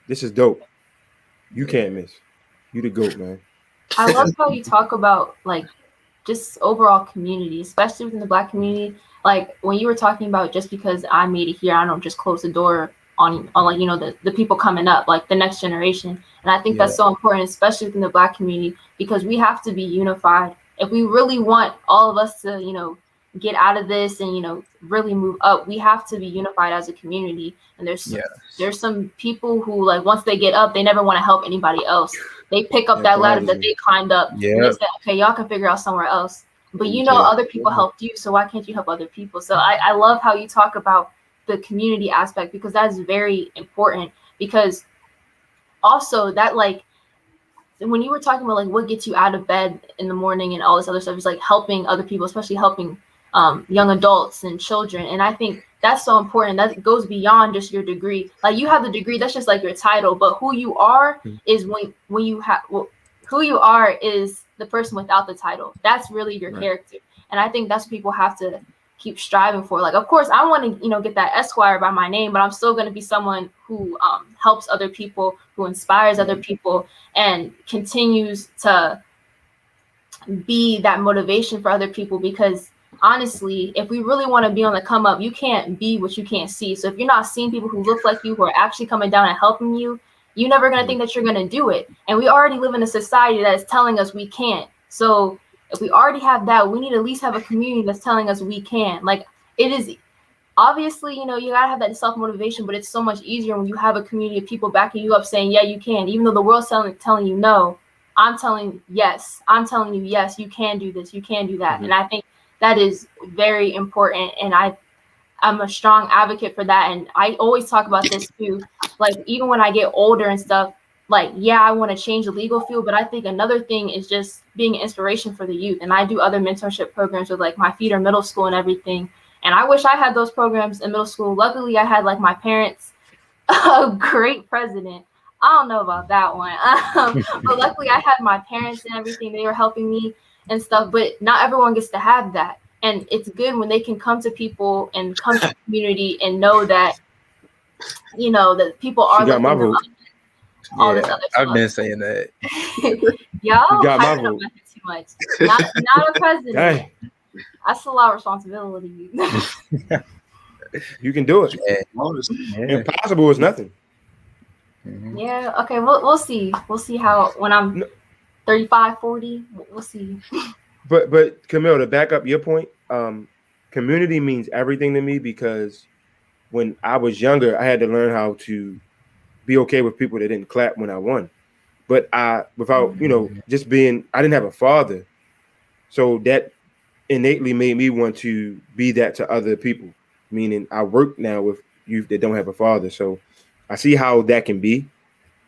Speaker 3: This is dope. You can't miss. You the GOAT, man.
Speaker 4: I love how you talk about like just overall community, especially within the Black community. Like when you were talking about just because I made it here, I don't just close the door on like the people coming up, like the next generation. And I think that's so important, especially within the Black community, because we have to be unified if we really want all of us to get out of this and, really move up, we have to be unified as a community. And there's some people who, like, once they get up, they never want to help anybody else. They pick up that ladder that they climbed up, and they say, okay, y'all can figure out somewhere else. But other people helped you, so why can't you help other people? So I love how you talk about the community aspect, because that is very important. Because also that, like, when you were talking about, like, what gets you out of bed in the morning and all this other stuff, is like helping other people, especially helping young adults and children. And I think that's so important. That goes beyond just your degree. Like, you have the degree, that's just like your title, but who you are is when you have, who you are is the person without the title. That's really your character. And I think that's what people have to keep striving for. Like, of course, I want to, get that Esquire by my name, but I'm still going to be someone who helps other people, who inspires other people, and continues to be that motivation for other people. Because honestly, if we really want to be on the come up, you can't be what you can't see. So if you're not seeing people who look like you, who are actually coming down and helping you, you're never going to think that you're going to do it. And we already live in a society that is telling us we can't. So if we already have that, we need to at least have a community that's telling us we can. Like, it is obviously, you gotta have that self-motivation, but it's so much easier when you have a community of people backing you up, saying, yeah, you can. Even though the world's telling you no, I'm telling you yes, you can do this, you can do that. And I think that is very important. And I'm a strong advocate for that. And I always talk about this too. Like, even when I get older and stuff, like, yeah, I want to change the legal field, but I think another thing is just being an inspiration for the youth. And I do other mentorship programs with, like, my feeder middle school and everything. And I wish I had those programs in middle school. Luckily, I had, like, my parents, a great president. I don't know about that one. But luckily, I had my parents and everything. They were helping me and stuff. But not everyone gets to have that. And it's good when they can come to people and come to the community and know that, that people are looking them up. All this other stuff.
Speaker 1: I've been saying that.
Speaker 4: Y'all
Speaker 3: got my
Speaker 4: hyping
Speaker 3: vote.
Speaker 4: up too much. Not a president. Dang. That's a lot of responsibility.
Speaker 3: You can do it.
Speaker 1: Yeah.
Speaker 3: Impossible is nothing.
Speaker 4: Yeah. Okay. We'll see. We'll see how, when I'm 35, 40. We'll see.
Speaker 3: But Camille, to back up your point, community means everything to me, because when I was younger, I had to learn how to be okay with people that didn't clap when I won. But without, just being, I didn't have a father. So that innately made me want to be that to other people. Meaning, I work now with youth that don't have a father. So I see how that can be.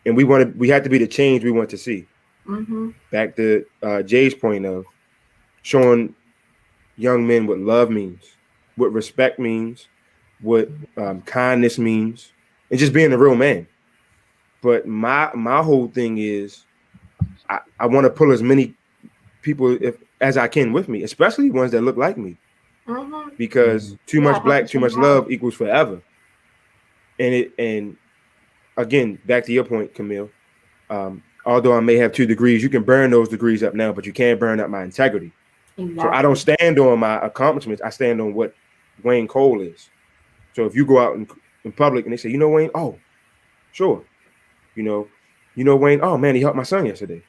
Speaker 3: And we have to be the change we want to see. Back to Jay's point of showing young men what love means, what respect means, what kindness means, and just being a real man. But my whole thing is I want to pull as many people as I can with me, especially ones that look like me, because too much black, too much love equals forever. And again, back to your point, Camille, although I may have 2 degrees, you can burn those degrees up now, but you can't burn up my integrity. Exactly. So I don't stand on my accomplishments. I stand on what Wayne Cole is. So if you go out in public and they say, Wayne, oh, sure. Wayne, oh man, he helped my son yesterday.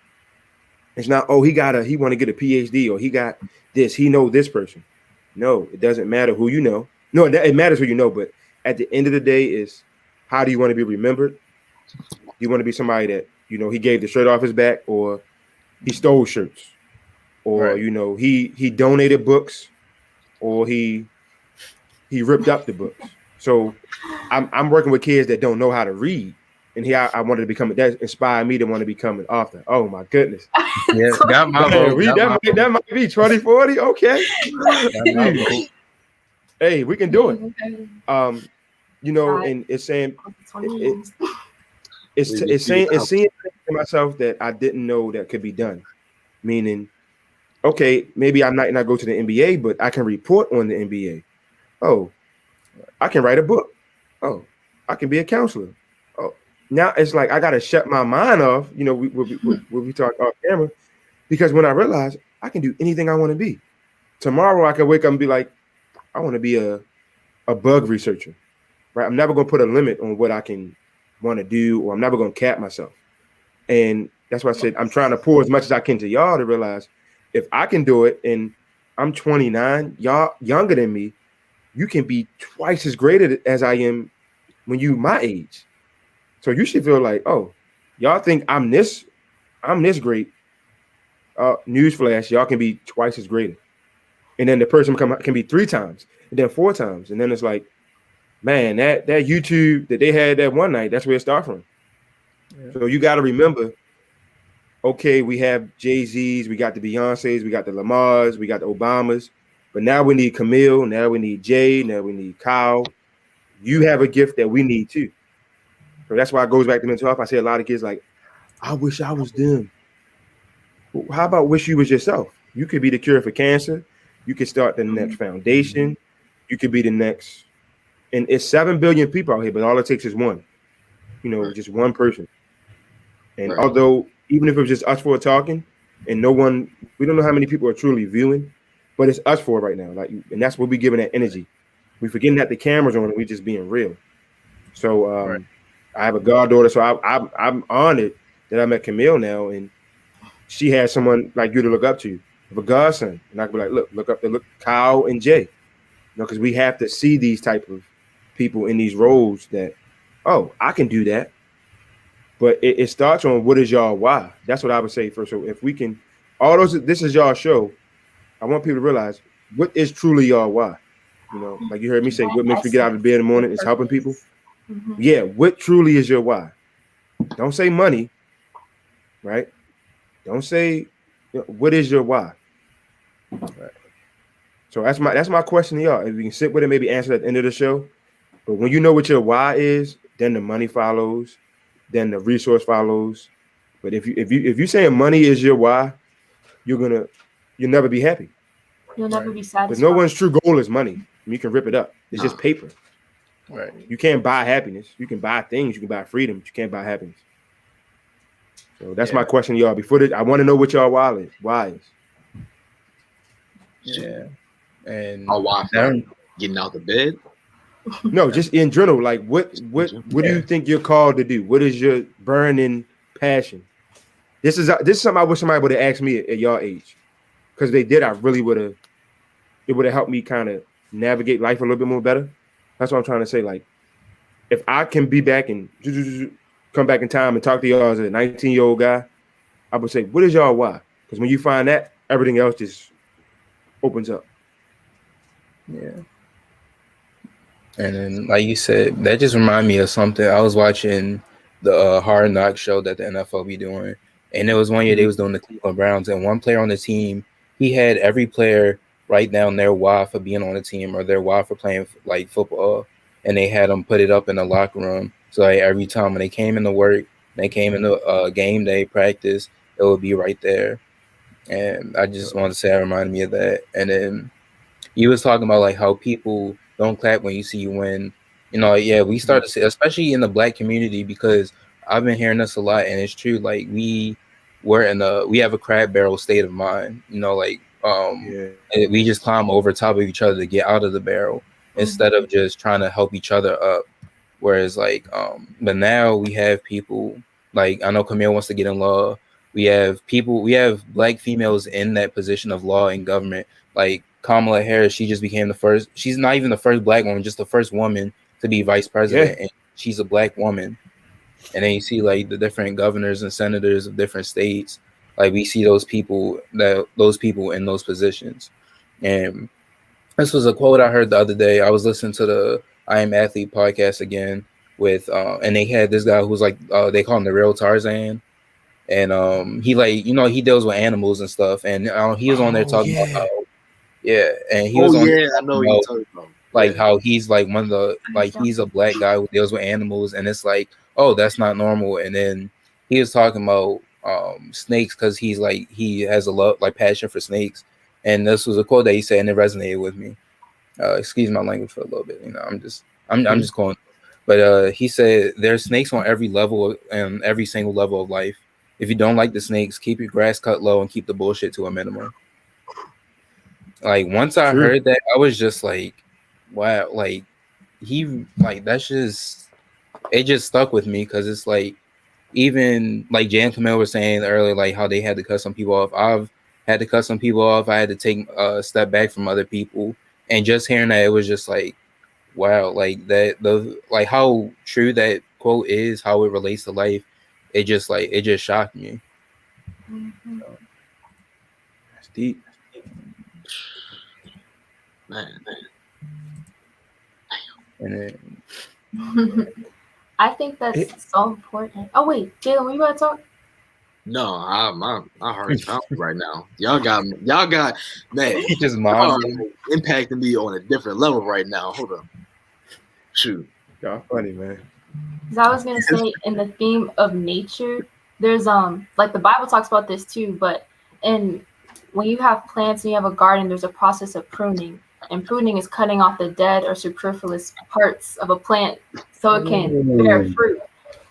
Speaker 3: It's not, oh, he want to get a PhD, or he got this, he know this person. No, it doesn't matter who you know. No, it matters who you know, but at the end of the day is, how do you want to be remembered? Do you want to be somebody that, he gave the shirt off his back, or he stole shirts, or, he donated books, or he ripped up the books. So I'm working with kids that don't know how to read. And here I wanted to become, that inspired me to want to become an author. Oh my goodness.
Speaker 1: Yeah, got my vote.
Speaker 3: That might be 2040. Okay. Hey, we can do it. And it's saying it's seeing to myself that I didn't know that could be done. Meaning, okay, maybe I might not go to the NBA, but I can report on the NBA. Oh, I can write a book. Oh, I can be a counselor. Oh, now it's like I gotta shut my mind off. We talk off camera, because when I realize I can do anything I want to be. Tomorrow I can wake up and be like, I want to be a bug researcher. Right? I'm never gonna put a limit on what I can want to do, or I'm never gonna cap myself. And that's why I said I'm trying to pour as much as I can to y'all to realize if I can do it, and I'm 29. Y'all younger than me. You can be twice as great as I am when you my age. So you should feel like, oh, y'all think I'm this great. Newsflash, y'all can be twice as greater. And then the person can be 3 times, and then 4 times. And then it's like, man, that YouTube that they had that one night, that's where it started from.
Speaker 1: Yeah.
Speaker 3: So you got to remember, okay, we have Jay-Z's, we got the Beyoncé's, we got the Lamars, we got the Obamas, but now we need Camille, now we need Jay, now we need Kyle. You have a gift that we need too. So that's why it goes back to mental health. I say a lot of kids like, I wish I was them. Well, how about wish you was yourself? You could be the cure for cancer. You could start the next foundation. You could be the next. And it's 7 billion people out here, but all it takes is one. Just one person. And although even if it was just us four talking, and no one, we don't know how many people are truly viewing, but it's us four right now. Like, and that's what we giving that energy. We forgetting that the cameras on, and we just being real. So
Speaker 1: Right.
Speaker 3: I have a goddaughter, so I'm honored that I met Camille now, and she has someone like you to look up to, of a godson, and I can be like, look up to Kyle and Jay, because we have to see these type of people in these roles that, oh, I can do that. But it starts on what is y'all why. That's what I would say first. So if we can, this is y'all show. I want people to realize what is truly y'all why. Like you heard me say, what makes me get out of bed in the morning is helping people.
Speaker 4: Mm-hmm.
Speaker 3: Yeah, what truly is your why? Don't say money, right? Don't say what is your why. Right. So that's my question to y'all. If you can sit with it, maybe answer at the end of the show. But when you know what your why is, then the money follows, then the resource follows. But if you saying money is your why, you'll never be happy.
Speaker 4: You'll never be
Speaker 3: Because
Speaker 4: satisfied.
Speaker 3: no one's true goal is money. You can rip it up. It's just paper.
Speaker 1: Right.
Speaker 3: You can't buy happiness. You can buy things. You can buy freedom, but you can't buy happiness. So that's my question to y'all. Before this, I want to know what y'all why is.
Speaker 1: Yeah. And
Speaker 2: why getting out the bed?
Speaker 3: No, just in general. Like what do you think you're called to do? What is your burning passion? This is something I wish somebody would have asked me at y'all age. Because they did, it would have helped me kind of navigate life a little bit more better. That's what I'm trying to say. Like, if I can be back and come back in time and talk to y'all as a 19-year-old guy, I would say, what is y'all why? Because when you find that, everything else just opens up.
Speaker 1: Yeah. And then, like you said, that just reminded me of something. I was watching the Hard Knock show that the NFL be doing, and it was one year they was doing the Cleveland Browns, and one player on the team, he had every player write down their why for being on the team or their why for playing like football, and they had them put it up in the locker room. So like, every time when they came into work, they came into game day practice, it would be right there. And I just wanted to say it reminded me of that. And then you was talking about like how people don't clap when you see you win. We start to see, especially in the Black community, because I've been hearing this a lot, and it's true. Like we have a crab barrel state of mind. We just climb over top of each other to get out of the barrel instead of just trying to help each other up. Whereas but now we have people like, I know Camille wants to get in law. We have Black females in that position of law and government. Like Kamala Harris, she just became the first. She's not even the first Black woman, just the first woman to be vice president, and she's a Black woman. And then you see like the different governors and senators of different states. Like we see those people in those positions. And this was a quote I heard the other day. I was listening to the I Am Athlete podcast again and they had this guy who's like they call him the real Tarzan. And he he deals with animals and stuff. And he was on there talking about how and he was on
Speaker 2: I know what you're talking about.
Speaker 1: Like how he's like one of the he's a Black guy who deals with animals, and it's like, oh, that's not normal. And then he was talking about snakes because he has a love passion for snakes. And this was a quote that he said, and it resonated with me. Excuse my language for a little bit. I'm just calling. But he said there's snakes on every level and every single level of life. If you don't like the snakes, keep your grass cut low and keep the bullshit to a minimum. Like once I heard that, I was just like, wow, that's just, it just stuck with me, because it's like, even like Jan Camille was saying earlier, like how they had to cut some people off. had to cut some people off. I had to take a step back from other people, and just hearing that, it was just like, wow, like that like how true that quote is, how it relates to life. It just shocked me.
Speaker 4: Mhm.
Speaker 3: That's deep.
Speaker 2: Man.
Speaker 1: And
Speaker 4: I think that's so important. Oh wait, Jalen, were you about to talk?
Speaker 2: No, my heart's pounding right now. Y'all got man.
Speaker 1: he just
Speaker 2: Y'all are
Speaker 1: minded.
Speaker 2: impacting me on a different level right now. Hold on. Shoot.
Speaker 3: Y'all funny, man.
Speaker 4: Because I was gonna say, in the theme of nature, there's like the Bible talks about this too, but when you have plants and you have a garden, there's a process of pruning. And pruning is cutting off the dead or superfluous parts of a plant so it can bear fruit.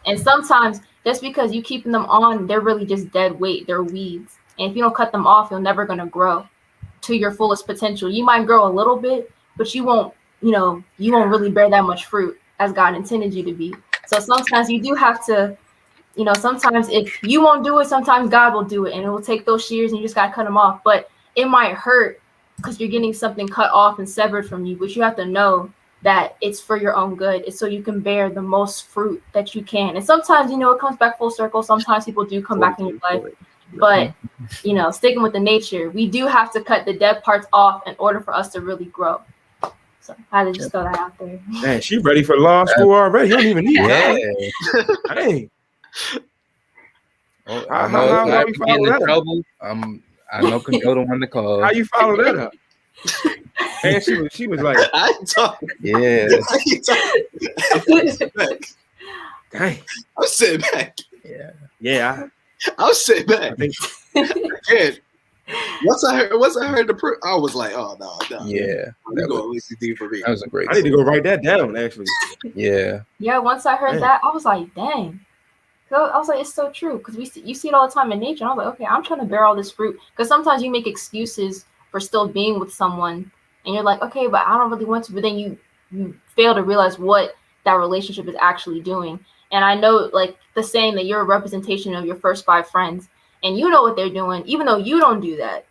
Speaker 4: And sometimes just because you keeping them on, they're really just dead weight. They're weeds. And if you don't cut them off, you're never gonna grow to your fullest potential. You might grow a little bit, but you won't really bear that much fruit as God intended you to be. So sometimes you do have to, sometimes if you won't do it, sometimes God will do it, and it will take those shears and you just got to cut them off. But it might hurt because you're getting something cut off and severed from you, but you have to know that it's for your own good. It's so you can bear the most fruit that you can. And sometimes, it comes back full circle. Sometimes people do come back in your life, but sticking with the nature, we do have to cut the dead parts off in order for us to really grow. So I had to just throw that out there.
Speaker 3: Man, she ready for law school already. You don't even need
Speaker 1: Yeah.
Speaker 3: Hey.
Speaker 1: Oh,
Speaker 3: How
Speaker 1: I
Speaker 3: you
Speaker 1: be
Speaker 3: follow
Speaker 1: getting in
Speaker 3: that up?
Speaker 1: trouble. I know control the one to call.
Speaker 3: How you follow that up? And she was like,
Speaker 2: I ain't talking.
Speaker 1: Yeah.
Speaker 2: I ain't talking.
Speaker 3: dang.
Speaker 2: I'm sitting back.
Speaker 3: Yeah.
Speaker 2: I'm sitting back.
Speaker 3: I think
Speaker 2: Again, once I heard the proof, I was like, oh no.
Speaker 1: Yeah.
Speaker 2: We go OCD for me.
Speaker 1: That was a great
Speaker 3: I need to go write that down, actually.
Speaker 1: Yeah.
Speaker 4: Yeah, once I heard
Speaker 3: Dang.
Speaker 4: that, I was like, dang. So I was like, it's so true, because you see it all the time in nature. And I was like, okay, I'm trying to bear all this fruit, because sometimes you make excuses for still being with someone, and you're like, okay, but I don't really want to. But then you fail to realize what that relationship is actually doing. And I know, like the saying that you're a representation of your first 5 friends, and you know what they're doing, even though you don't do that.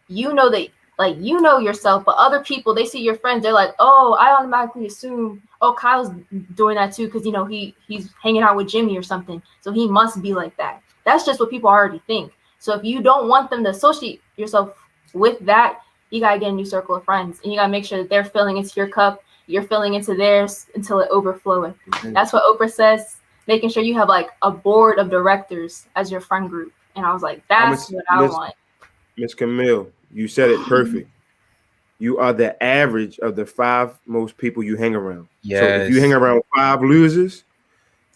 Speaker 4: You know that, like, you know yourself, but other people, they see your friends, they're like, oh, I automatically assume, oh, Kyle's doing that too, because he's hanging out with Jimmy or something, so he must be like that. That's just what people already think. So if you don't want them to associate yourself with that, you gotta get a new circle of friends, and you gotta make sure that they're filling into your cup, you're filling into theirs until it overflows. That's what Oprah says, making sure you have like a board of directors as your friend group. And I was like, that's what I want.
Speaker 3: Miss Camille, you said it perfect. You are the average of the 5 most people you hang around.
Speaker 1: Yes.
Speaker 3: So if you hang around 5 losers,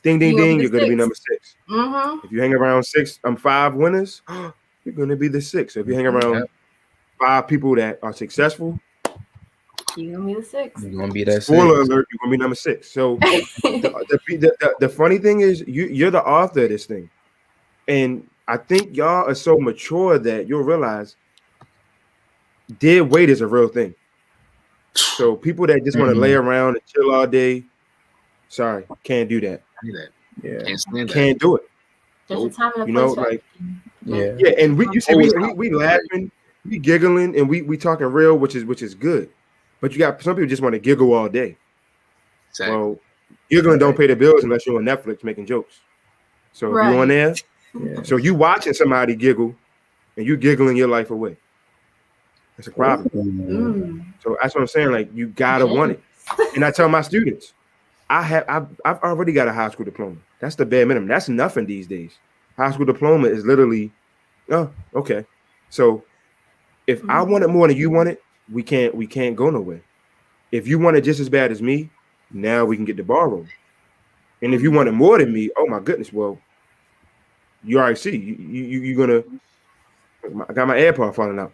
Speaker 3: ding, ding, ding, you're going to be number 6.
Speaker 4: Mm-hmm.
Speaker 3: If you hang around 5 winners, you're going to be the 6. So if you hang around 5 people that are successful,
Speaker 4: you're going to be the 6.
Speaker 1: You're going to be that 6.
Speaker 3: Spoiler alert, you're going to be number 6. So the funny thing is, you're the author of this thing. And I think y'all are so mature that you'll realize dead weight is a real thing. So people that just want to lay around and chill all day, sorry, can't do that.
Speaker 1: Yeah,
Speaker 3: can't do it.
Speaker 4: There's a time and a place,
Speaker 3: like,
Speaker 1: yeah.
Speaker 3: And we laughing, we giggling, and we talking real, which is good. But you got some people just want to giggle all day.
Speaker 2: Exactly.
Speaker 3: Well, giggling don't pay the bills unless you're on Netflix making jokes. So if you're on there, so you watching somebody giggle, and you giggling your life away. That's a problem. So that's what I'm saying. Like, you gotta want it. And I tell my students, I've already got a high school diploma. That's the bare minimum. That's nothing these days. High school diploma is literally, oh, okay. So if I want it more than you want it, we can't go nowhere. If you want it just as bad as me, now we can get the ball rolling. And if you want it more than me, oh my goodness, well, you already see you're gonna. I got my AirPod falling out.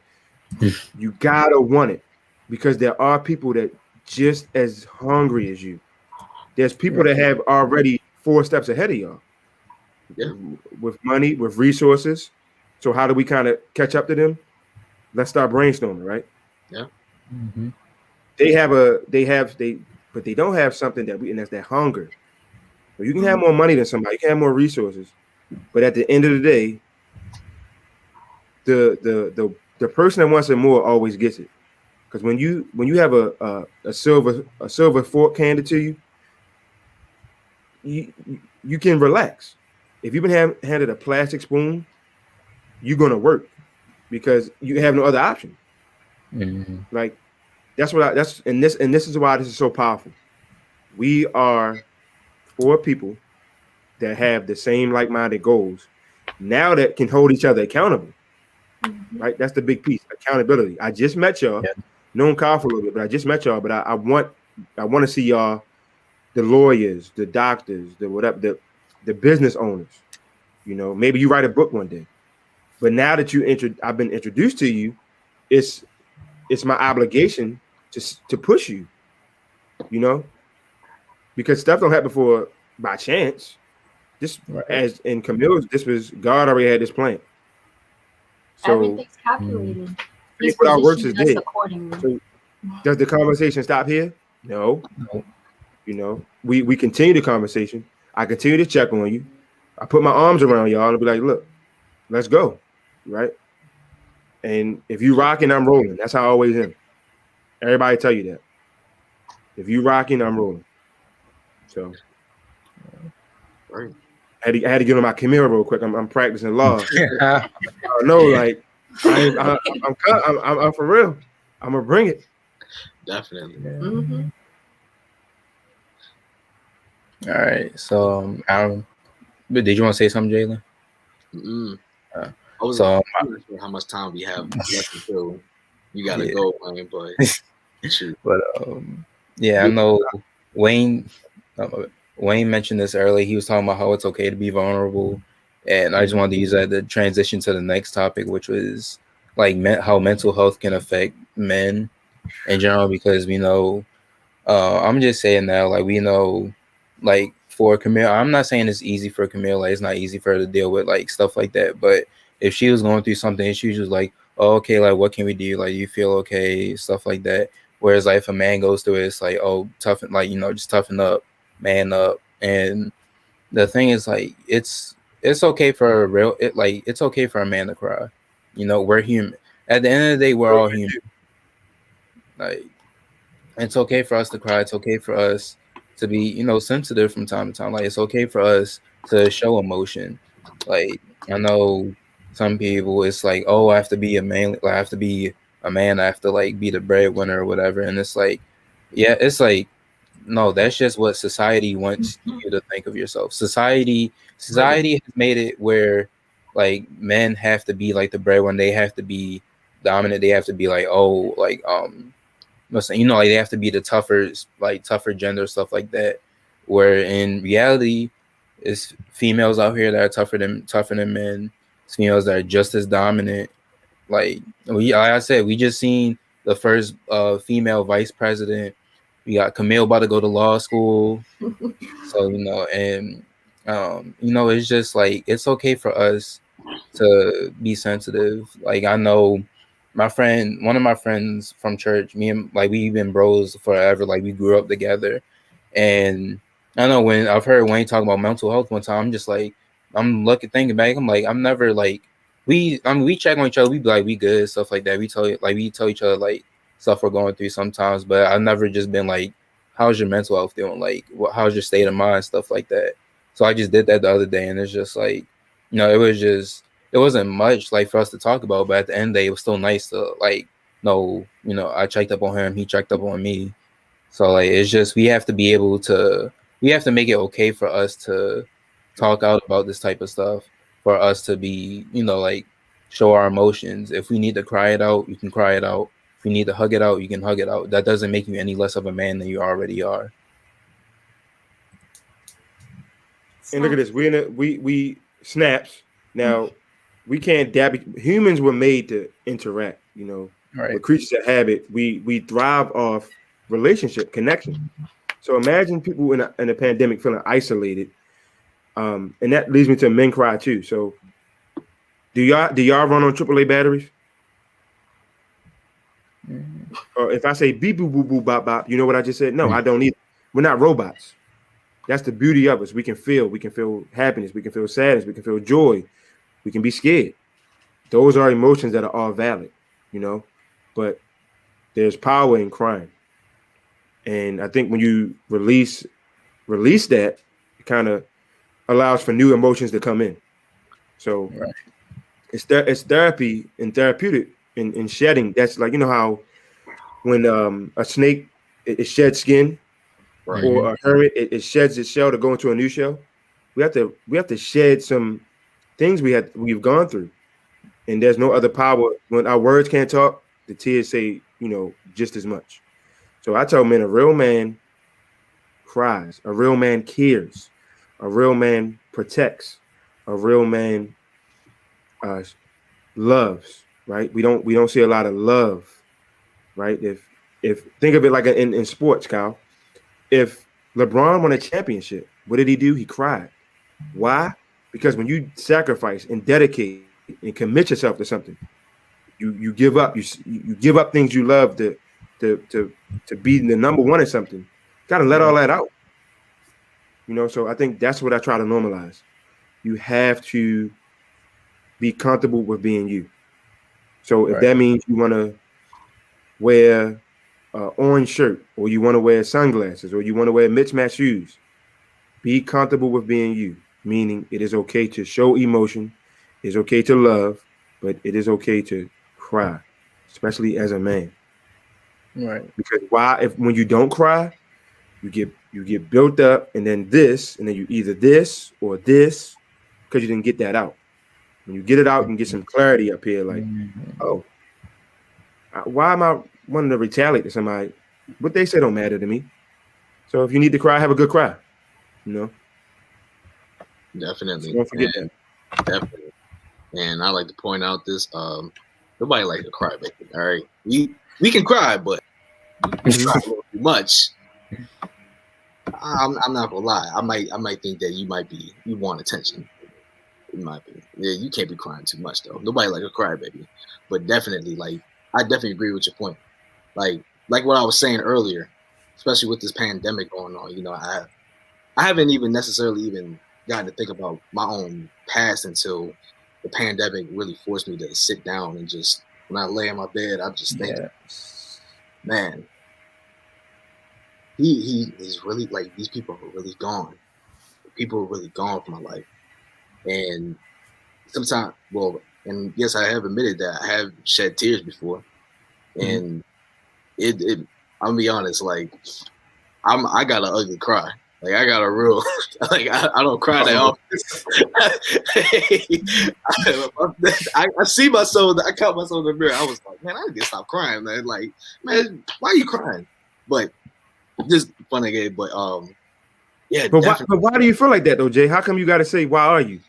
Speaker 3: You gotta want it, because there are people that just as hungry as you. There's people that have already 4 steps ahead of y'all.
Speaker 2: Yeah.
Speaker 3: With money, with resources. So how do we kind of catch up to them? Let's start brainstorming, right?
Speaker 2: Yeah.
Speaker 1: Mm-hmm.
Speaker 3: But they don't have something and that's that hunger. So you can have more money than somebody, you can have more resources, but at the end of the day, the person that wants it more always gets it. Because when you have a silver fork handed to you, you can relax. If you've been handed a plastic spoon, you're gonna work because you have no other option.
Speaker 1: Mhm.
Speaker 3: Like that's and this is why this is so powerful. We are four people that have the same like-minded goals now that can hold each other accountable. Right? That's the big piece. Accountability. I just met y'all,
Speaker 1: Yeah.
Speaker 3: known Kyle for a little bit, but I just met y'all. But I want to see y'all, the lawyers, the doctors, the whatever, the business owners. You know, maybe you write a book one day. But now that I've been introduced to you, it's my obligation to push you. You know, because stuff don't happen by chance. This
Speaker 1: Right.
Speaker 3: as in Camille's, this was God already had this plan. So
Speaker 4: Everything's calculated. He's
Speaker 3: faith without works is
Speaker 4: positioned us
Speaker 3: dead.
Speaker 4: accordingly.
Speaker 3: So does the conversation stop here? No.
Speaker 1: No.
Speaker 3: You know, we continue the conversation. I continue to check on you. I put my arms around y'all and be like, look, let's go. Right. And if you rocking, I'm rolling. That's how I always am. Everybody tell you that. If you rocking, I'm rolling. So
Speaker 2: Right.
Speaker 3: I had to get on my Camille real quick. I'm practicing law. I know, like I'm for real. I'm gonna bring it.
Speaker 2: Definitely.
Speaker 4: Mm-hmm.
Speaker 1: All right. So but did you want to say something, Jalen?
Speaker 2: I was
Speaker 1: So
Speaker 2: not sure how much time we have left until you gotta go, man. But shoot.
Speaker 1: but yeah, I know Wayne. Wayne mentioned this earlier. He was talking about how it's okay to be vulnerable, and I just wanted to use that to transition to the next topic, which was like how mental health can affect men in general. Because we know, I'm just saying now, like we know, like for Camille, I'm not saying it's easy for Camille. Like it's not easy for her to deal with like stuff like that. But if she was going through something, she was just like, oh, okay, like what can we do? Like you feel okay, stuff like that. Whereas like if a man goes through it, it's like, oh, toughen, like just toughen up, man up. And the thing is, like it's okay for it's okay for a man to cry. We're human. At the end of the day, we're all human. Like it's okay for us to cry. It's okay for us to be, sensitive from time to time. Like it's okay for us to show emotion. Like I know some people, it's like, oh, I have to be a man. Like, I have to be a man. I have to like be the breadwinner or whatever. And it's like, yeah, it's like, no, that's just what society wants you to think of yourself. Society has made it where like men have to be like the breadwinner. They have to be dominant. They have to be like, oh, like like they have to be the tougher gender, stuff like that. Where in reality, it's females out here that are tougher than men. It's females that are just as dominant. Like I said, we just seen the first female vice president. We got Camille about to go to law school. So and it's just like it's okay for us to be sensitive. Like I know one of my friends from church, me and like we've been bros forever. Like we grew up together, and I know when I've heard Wayne talk about mental health one time, I'm just like thinking back. I'm like I'm never like we check on each other. We be like we good, stuff like that. We tell each other like stuff we're going through sometimes, but I've never just been like, how's your mental health doing? Like how's your state of mind, stuff like that. So I just did that the other day, and it's just like it wasn't much like for us to talk about, but at the end of the day, it was still nice to like know, I checked up on him, he checked up on me. So like it's just we have to make it okay for us to talk out about this type of stuff, for us to be, like show our emotions. If we need to cry it out, you can cry it out. If you need to hug it out, you can hug it out. That doesn't make you any less of a man than you already are.
Speaker 3: And look at this. We snaps. Now we can't dab. Humans were made to interact.
Speaker 1: Right.
Speaker 3: We're creatures of habit. We thrive off relationship connection. So imagine people in a pandemic feeling isolated. And that leads me to men cry too. So do y'all run on AAA batteries? Or if I say beep boop boop boop bop bop, you know what I just said? No, I don't either. We're not robots. That's the beauty of us. We can feel happiness. We can feel sadness. We can feel joy. We can be scared. those are emotions that are all valid, but there's power in crying. And I think when you release that, it kind of allows for new emotions to come in. So
Speaker 1: Right.
Speaker 3: it's therapy and therapeutic in shedding. That's like, how when a snake it sheds skin,
Speaker 2: Right.
Speaker 3: or a hermit it sheds its shell to go into a new shell. We have to shed some things we've gone through. And there's no other power. When our words can't talk, the tears say, just as much. So I tell men, a real man cries, a real man cares, a real man protects, a real man loves, right? We don't see a lot of love, right? If think of it like in sports, Kyle. If LeBron won a championship, what did he do? He cried. Why? Because when you sacrifice and dedicate and commit yourself to something, you give up. You give up things you love to be the number one in something. You gotta let all that out. So I think that's what I try to normalize. You have to be comfortable with being you. So if that means you want to wear an orange shirt, or you want to wear sunglasses, or you want to wear mismatched shoes, be comfortable with being you. Meaning, it is okay to show emotion, it's okay to love, but it is okay to cry, especially as a man.
Speaker 1: Right.
Speaker 3: Because when you don't cry, you get built up, and then you either this or this, because you didn't get that out. When you get it out and get some clarity up here, like, oh, why am I wanting to retaliate to somebody? What they say don't matter to me. So if you need to cry, have a good cry.
Speaker 2: Definitely.
Speaker 3: So don't forget that.
Speaker 2: Definitely. And I like to point out this. Nobody likes to cry, baby. All right, we can cry, but we cry a little too much. I'm not gonna lie. I might think that you want attention. It might be. Yeah, you can't be crying too much though. Nobody like a cry, baby. But definitely, I definitely agree with your point. Like what I was saying earlier, especially with this pandemic going on. I haven't even necessarily even gotten to think about my own past until the pandemic really forced me to sit down and just, when I lay in my bed, I just think, man, he's really, like, these people are really gone. People are really gone from my life. And sometimes, and yes, I have admitted that I have shed tears before. And I'm gonna be honest, like, I got an ugly cry. Like, I got a real, like, I don't cry that often. I see myself, I caught myself in the mirror. I was like, man, I need to stop crying, man. Like, man, why are you crying? But just fun again. But yeah.
Speaker 3: But why do you feel like that though, Jay? How come you got to say, why are you?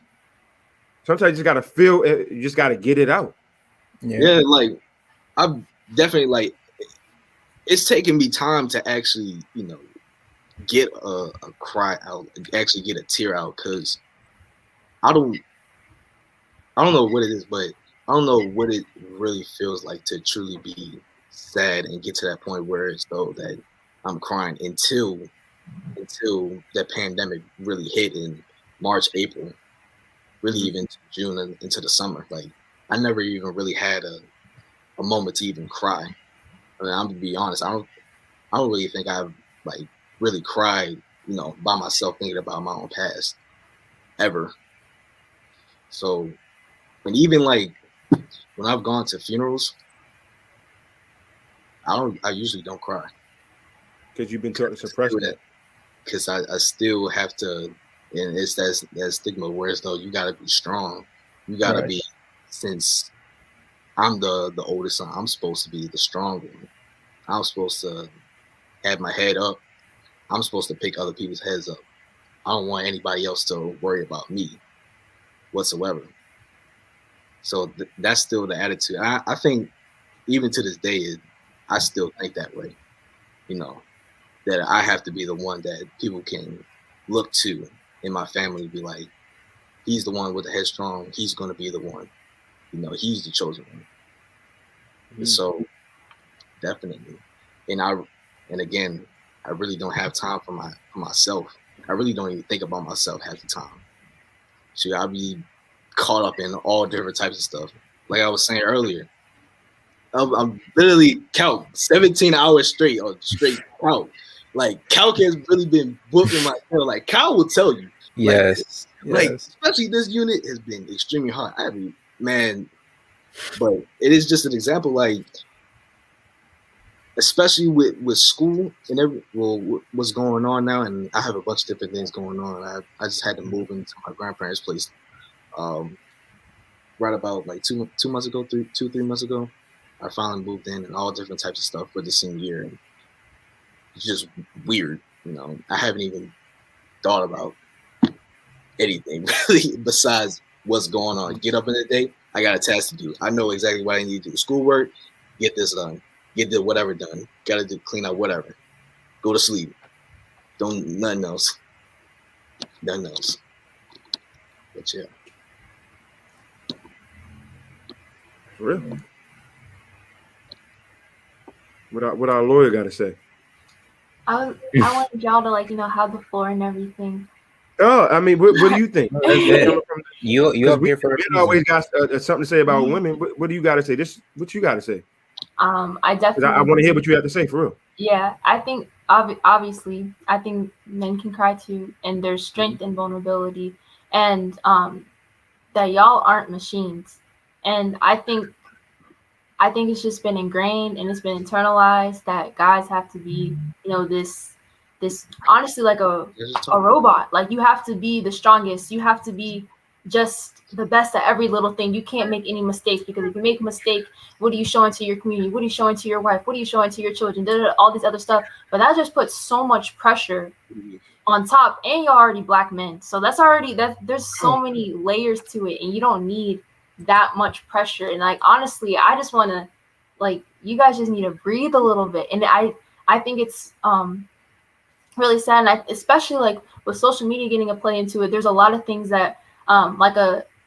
Speaker 3: Sometimes you just got to feel it. You just got to get it out.
Speaker 2: Yeah, like, I'm definitely, like, it's taking me time to actually, get a cry out, actually get a tear out, because I don't know what it is, but I don't know what it really feels like to truly be sad and get to that point where it's though that I'm crying until that pandemic really hit in March, April, really even June and into the summer. Like, I never even really had a moment to even cry. I mean, I'm gonna be honest, I don't really think I've, like, really cried, by myself thinking about my own past ever. So, and even, like, when I've gone to funerals, I usually don't cry.
Speaker 3: Because you've been taught to suppress that.
Speaker 2: Because I still have to, and it's that stigma where it's though you gotta be strong. You gotta be, since I'm the oldest son, I'm supposed to be the strong one. I'm supposed to have my head up. I'm supposed to pick other people's heads up. I don't want anybody else to worry about me whatsoever. So that's still the attitude. I think even to this day, I still think that way. That I have to be the one that people can look to in my family and be like, he's the one with the headstrong. He's going to be the one. He's the chosen one. So definitely. And again, I really don't have time for myself. I really don't even think about myself half the time. So I'll be caught up in all different types of stuff. like I was saying earlier, I'm literally calc 17 hours straight or straight calc. Like calc has really been whooping my tail. Like Kyle will tell you.
Speaker 1: Yes.
Speaker 2: Like
Speaker 1: Yes.
Speaker 2: especially this unit has been extremely hard. I mean, man, but it is just an example. Like especially with school and what's going on now, and I have a bunch of different things going on. I just had to move into my grandparents' place. Right about like 2 months ago, 3 months ago, I finally moved in and all different types of stuff for the senior year. And it's just weird, you know. I haven't even thought about anything really besides what's going on. Get up in the day, I got a task to do. I know exactly what I need to do. Schoolwork, get this done. Get the whatever done. Got to do clean out whatever. Go to sleep. Don't nothing else. Nothing else. But yeah.
Speaker 3: For real. What our lawyer got to say?
Speaker 4: I wanted y'all to like have the floor and everything.
Speaker 3: Oh, I mean, what do you think?
Speaker 1: You up here for
Speaker 3: we always got something to say about women. What do you got to say? What you got to say?
Speaker 4: I definitely.
Speaker 3: I want to hear what you have to say for real.
Speaker 4: Yeah, I think obviously, I think men can cry too, and there's strength and vulnerability, and that y'all aren't machines, and I think it's just been ingrained and it's been internalized that guys have to be, this honestly like a robot. Like you have to be the strongest. You have to be just the best at every little thing. You can't make any mistakes, because if you make a mistake, what are you showing to your community? What are you showing to your wife? What are you showing to your children? All this other stuff. But that just puts so much pressure on top, and you're already black men. So there's so many layers to it, and you don't need that much pressure. And like honestly, I just want to, like, you guys just need to breathe a little bit. And I think it's really sad, and especially like with social media getting a play into it, there's a lot of things that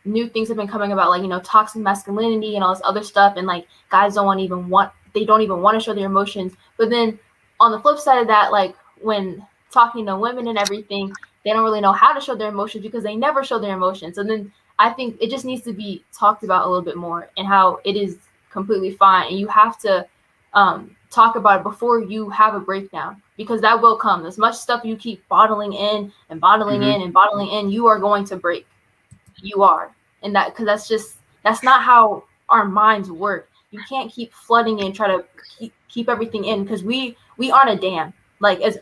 Speaker 4: new things have been coming about, like toxic masculinity and all this other stuff, and like guys don't even want to show their emotions. But then on the flip side of that, like when talking to women and everything, they don't really know how to show their emotions because they never show their emotions. And then I think it just needs to be talked about a little bit more, and how it is completely fine. And you have to talk about it before you have a breakdown, because that will come. As much stuff you keep bottling in and bottling in and bottling in, you are going to break. You are. And because that's not how our minds work. You can't keep flooding in, try to keep everything in, because we aren't a dam.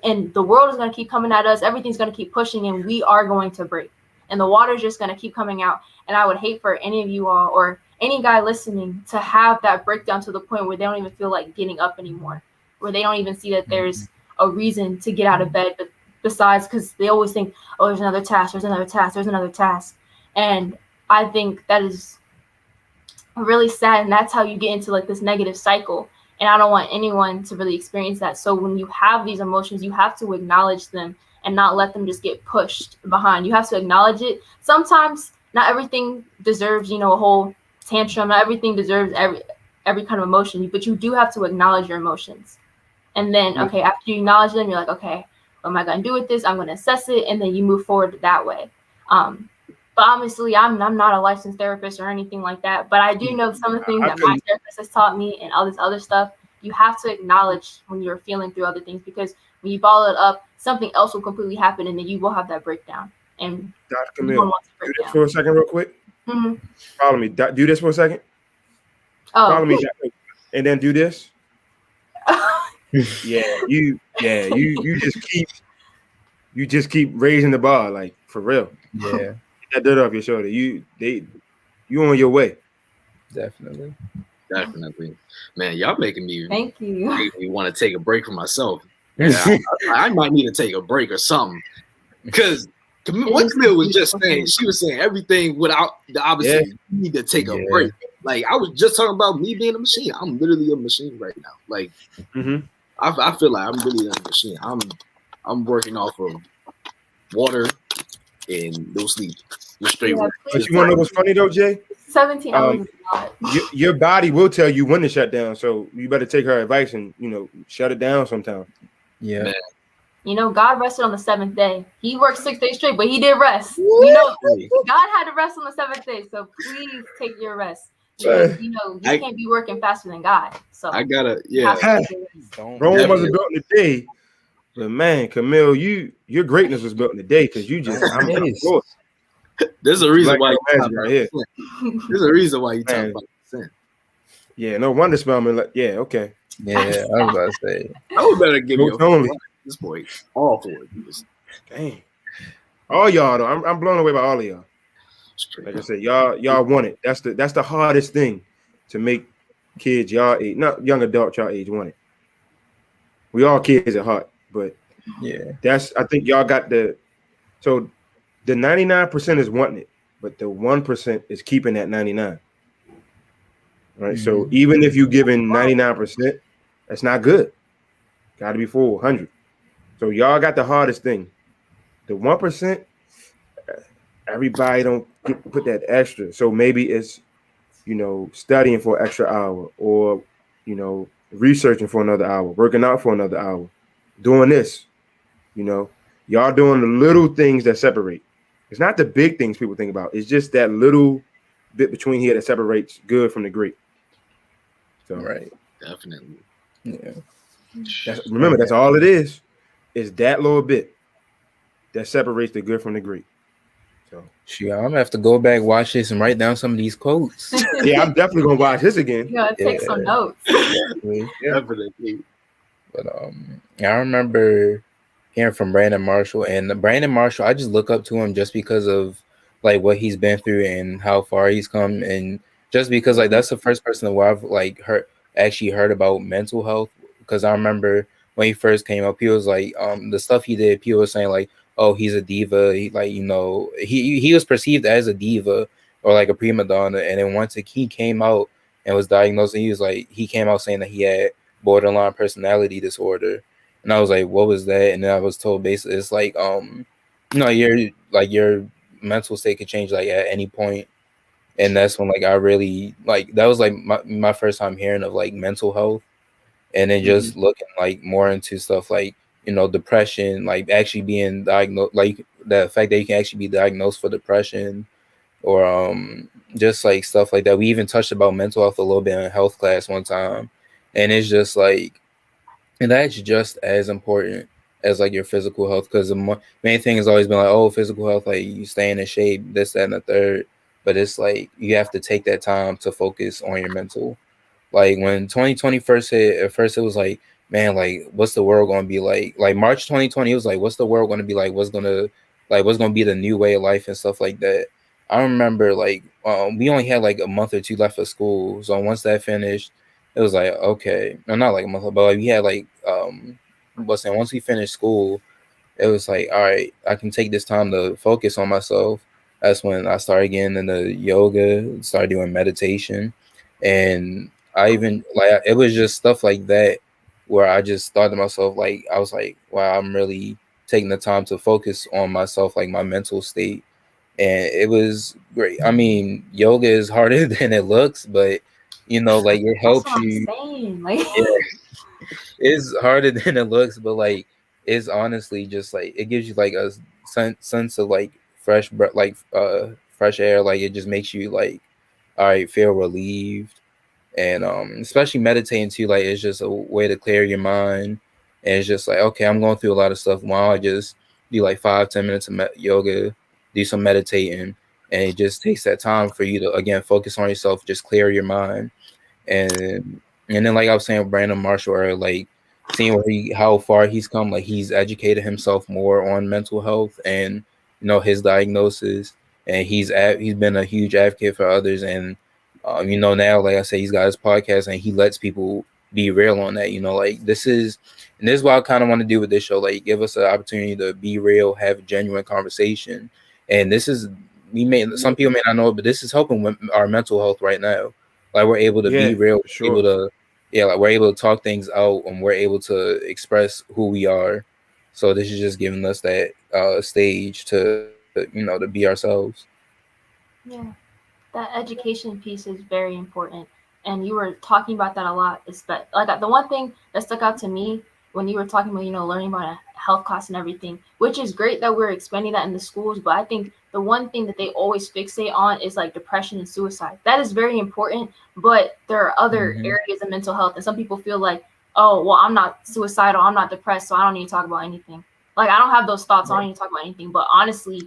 Speaker 4: And the world is going to keep coming at us. Everything's going to keep pushing, and we are going to break. And the water's just going to keep coming out. And I would hate for any of you all or any guy listening to have that breakdown to the point where they don't even feel like getting up anymore, where they don't even see that there's a reason to get out of bed, but besides, because they always think, oh, there's another task, there's another task, there's another task. And I think that is really sad. And that's how you get into like this negative cycle. And I don't want anyone to really experience that. So when you have these emotions, you have to acknowledge them and not let them just get pushed behind. You have to acknowledge it. Sometimes not everything deserves, a whole tantrum. Not everything deserves every kind of emotion, but you do have to acknowledge your emotions. And then, okay, after you acknowledge them, you're like, okay, what am I going to do with this? I'm going to assess it. And then you move forward that way. But obviously, I'm not a licensed therapist or anything like that. But I do know some of the things that my therapist has taught me and all this other stuff. You have to acknowledge when you're feeling through other things, because when you bottle it up, something else will completely happen, and then you will have that breakdown. And
Speaker 3: Dr. Camille, do this for a second real quick.
Speaker 4: Mm-hmm.
Speaker 3: Follow me. Do this for a second.
Speaker 4: Oh,
Speaker 3: follow me, and then do this. You just keep raising the bar, like, for real.
Speaker 1: Yeah.
Speaker 3: Get that dirt off your shoulder. You on your way.
Speaker 1: Definitely.
Speaker 2: Man, y'all making me want to take a break for myself. Yeah, I might need to take a break or something, because what Camille was just saying, she was saying everything without the opposite. You need to take a break. Like, I was just talking about me being a machine. I'm literally a machine right now. Like, I feel like I'm really a machine. I'm working off of water and no sleep. Just straight work.
Speaker 3: But you want to know what's funny though, Jay?
Speaker 4: 17 hours is a lot.
Speaker 3: Your body will tell you when to shut down, so you better take her advice and shut it down sometime.
Speaker 1: Yeah.
Speaker 2: Man.
Speaker 4: God rested on the 7th day. He worked 6 days straight, but he did rest. God had to rest on the 7th day, so please take your rest. because
Speaker 3: Man,
Speaker 4: you
Speaker 2: I
Speaker 4: can't be working faster than God. So
Speaker 2: I gotta
Speaker 4: you have to
Speaker 3: ha,
Speaker 4: take a risk.
Speaker 1: Don't
Speaker 3: Rome
Speaker 1: do
Speaker 3: wasn't
Speaker 2: definitely.
Speaker 3: built in a day, but man, Camille, your greatness was built in a day because
Speaker 1: don't
Speaker 3: I'm
Speaker 1: miss.
Speaker 3: Lord,
Speaker 2: There's a
Speaker 3: it's
Speaker 2: reason
Speaker 3: black
Speaker 2: why
Speaker 3: girl
Speaker 2: you
Speaker 3: magic
Speaker 2: top
Speaker 3: right
Speaker 2: five
Speaker 3: here,
Speaker 2: percent. There's a reason why you top
Speaker 3: man.
Speaker 2: 5%.
Speaker 3: Yeah, no wonder Spellman. Like, yeah, okay.
Speaker 1: Yeah, I was about to say.
Speaker 2: I would better give me a
Speaker 3: Notes
Speaker 2: full
Speaker 3: only.
Speaker 2: line at this point. All for it. Just
Speaker 3: Dang, all y'all though, I'm blown away by all of y'all.
Speaker 2: straight
Speaker 3: Like I
Speaker 2: up.
Speaker 3: said, y'all want it. That's the hardest thing to make kids y'all age, not young adults y'all age want it. We all kids at heart, but
Speaker 1: Yeah.
Speaker 3: I think y'all got so the 99% is wanting it, but the 1% is keeping that 99. Right. So
Speaker 1: Mhm.
Speaker 3: even if you giving 99%, that's not good. Got to be full 100. So y'all got the hardest thing. The 1%, everybody don't put that extra. So maybe it's studying for an extra hour, or researching for another hour, working out for another hour, doing this. You know, y'all doing the little things that separate. It's not the big things people think about. It's just that little bit between here that separates good from the great. So
Speaker 1: Right.
Speaker 2: Definitely.
Speaker 1: Yeah.
Speaker 3: remember, that's all it is. Is that little bit that separates the good from the great. So
Speaker 1: Shoot, I'm gonna have to go back, watch this, and write down some of these quotes.
Speaker 3: yeah, I'm definitely gonna watch this again.
Speaker 4: You gotta take some
Speaker 1: Yeah,
Speaker 4: notes.
Speaker 1: definitely.
Speaker 3: Yeah.
Speaker 2: Definitely.
Speaker 1: But I remember hearing from Brandon Marshall, and Brandon Marshall, I just look up to him just because of like what he's been through and how far he's come, and just because like that's the first person where I've like heard about mental health. Because I remember when he first came up, he was like the stuff he did. People were saying like, oh, he's a diva. He like he was perceived as a diva or like a prima donna, and then once he came out and was diagnosed, and he came out saying that he had borderline personality disorder. And I was like, what was that? And then I was told basically it's like your mental state could change like at any point. And that's when like I really like that was like my first time hearing of like mental health, and then
Speaker 2: Hmm.
Speaker 1: just looking like more into stuff like depression, like actually being diagnosed, like the fact that you can actually be diagnosed for depression, or just like stuff like that. We even touched about mental health a little bit in health class one time, and it's just like, and that's just as important as like your physical health, because the main thing has always been like, oh, physical health, like you staying in shape, this, that, and the third. But it's like you have to take that time to focus on your mental. Like when 2020 first hit, at first it was like, man, like what's the world gonna be like? Like March 2020, it was like, what's the world gonna be like? What's gonna be the new way of life and stuff like that. I remember like we only had like a month or two left of school, so once that finished, it was like okay, no, not like a month, but like we had like what's that? Once we finished school, it was like, all right, I can take this time to focus on myself. That's when I started getting into yoga, started doing meditation, and I even like it was just stuff like that where I just thought to myself, like I was like, wow, I'm really taking the time to focus on myself, like my mental state, and it was great. I mean, yoga is harder than it looks, but like it
Speaker 4: That's
Speaker 1: helps
Speaker 4: what I'm
Speaker 1: you.
Speaker 4: saying. Like,
Speaker 1: Yeah, it's harder than it looks, but like it's honestly just like it gives you like a sense of like fresh breath, like fresh air. Like it just makes you like all right, feel relieved, and especially meditating too. Like it's just a way to clear your mind, and it's just like okay, I'm going through a lot of stuff. Why don't I just do like 5-10 minutes of yoga, do some meditating, and it just takes that time for you to again focus on yourself, just clear your mind, and then like I was saying, Brandon Marshall, or like seeing how far he's come, like he's educated himself more on mental health and his diagnosis, and he's been a huge advocate for others, and now like I said, he's got his podcast and he lets people be real on that. Like this is what I kind of want to do with this show, like give us an opportunity to be real, have genuine conversation, and this is some people may not know it, but this is helping with our mental health right now. Like we're able to be
Speaker 3: Yeah,
Speaker 1: real,
Speaker 3: for
Speaker 1: able
Speaker 3: sure.
Speaker 1: to like we're able to talk things out, and we're able to express who we are. So this is just giving us that stage to to be ourselves.
Speaker 4: yeah, that education piece is very important. And you were talking about that a lot. Like the one thing that stuck out to me when you were talking about, learning about a health class and everything, which is great that we're expanding that in the schools. But I think the one thing that they always fixate on is like depression and suicide. That is very important, but there are other areas of mental health. And some people feel like, oh, well, I'm not suicidal, I'm not depressed, so I don't need to talk about anything. Like, I don't have those thoughts, I don't need to talk about anything. But honestly,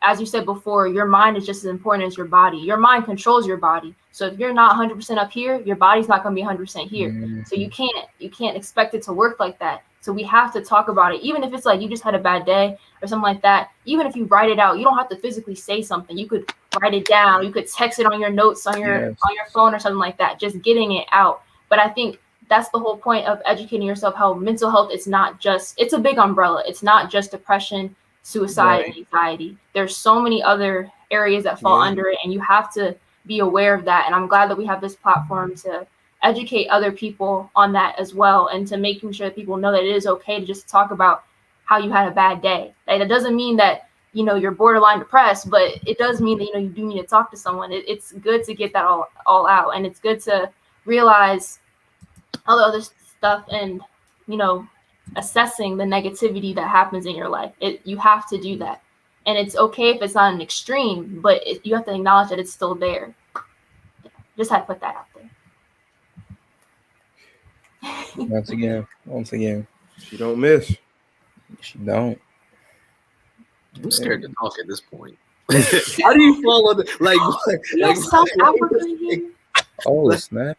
Speaker 4: as you said before, your mind is just as important as your body. Your mind controls your body. So if you're not 100% up here, your body's not going to be 100% here. So you can't expect it to work like that. So we have to talk about it. Even if it's like you just had a bad day or something like that, even if you write it out, you don't have to physically say something. You could write it down. You could text it on your notes on your phone or something like that, just getting it out. But I think that's the whole point of educating yourself, how mental health is not just, it's a big umbrella. It's not just depression, suicide, and anxiety. There's so many other areas that fall under it, and you have to be aware of that. And I'm glad that we have this platform to educate other people on that as well, and to making sure that people know that it is okay to just talk about how you had a bad day. Like, that doesn't mean that you're borderline depressed, but it does mean that you do need to talk to someone. It's good to get that all out, and it's good to realize all the other stuff, and assessing the negativity that happens in your life. You have to do that, and it's okay if it's not an extreme, but you have to acknowledge that it's still there. Just had to put that out there.
Speaker 1: Once again,
Speaker 3: she don't miss.
Speaker 1: She don't.
Speaker 2: I'm scared to talk at this point. How do you follow the
Speaker 4: South Africa here?
Speaker 1: Oh, snap!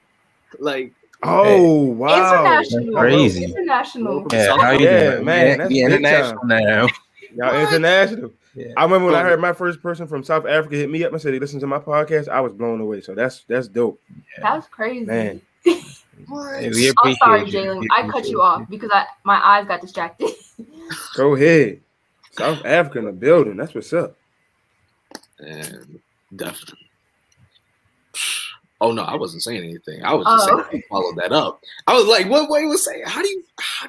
Speaker 2: Like,
Speaker 3: oh wow,
Speaker 4: international,
Speaker 1: crazy.
Speaker 4: International.
Speaker 1: Yeah, how you doing?
Speaker 3: Man, that's big
Speaker 1: international
Speaker 3: time.
Speaker 1: now.
Speaker 3: Y'all international.
Speaker 1: Yeah.
Speaker 3: I remember when I heard my first person from South Africa hit me up and said he listened to my podcast. I was blown away. So that's dope.
Speaker 4: That was crazy.
Speaker 3: Man.
Speaker 2: what?
Speaker 1: We
Speaker 4: I'm
Speaker 1: appreciate
Speaker 4: sorry,
Speaker 1: you.
Speaker 4: Jalen. I cut you off because my eyes got distracted.
Speaker 3: Go ahead. South Africa in the building. That's what's up.
Speaker 2: And definitely. Oh no, I wasn't saying anything. I was just saying you followed that up. I was like, what Wayne was saying? How do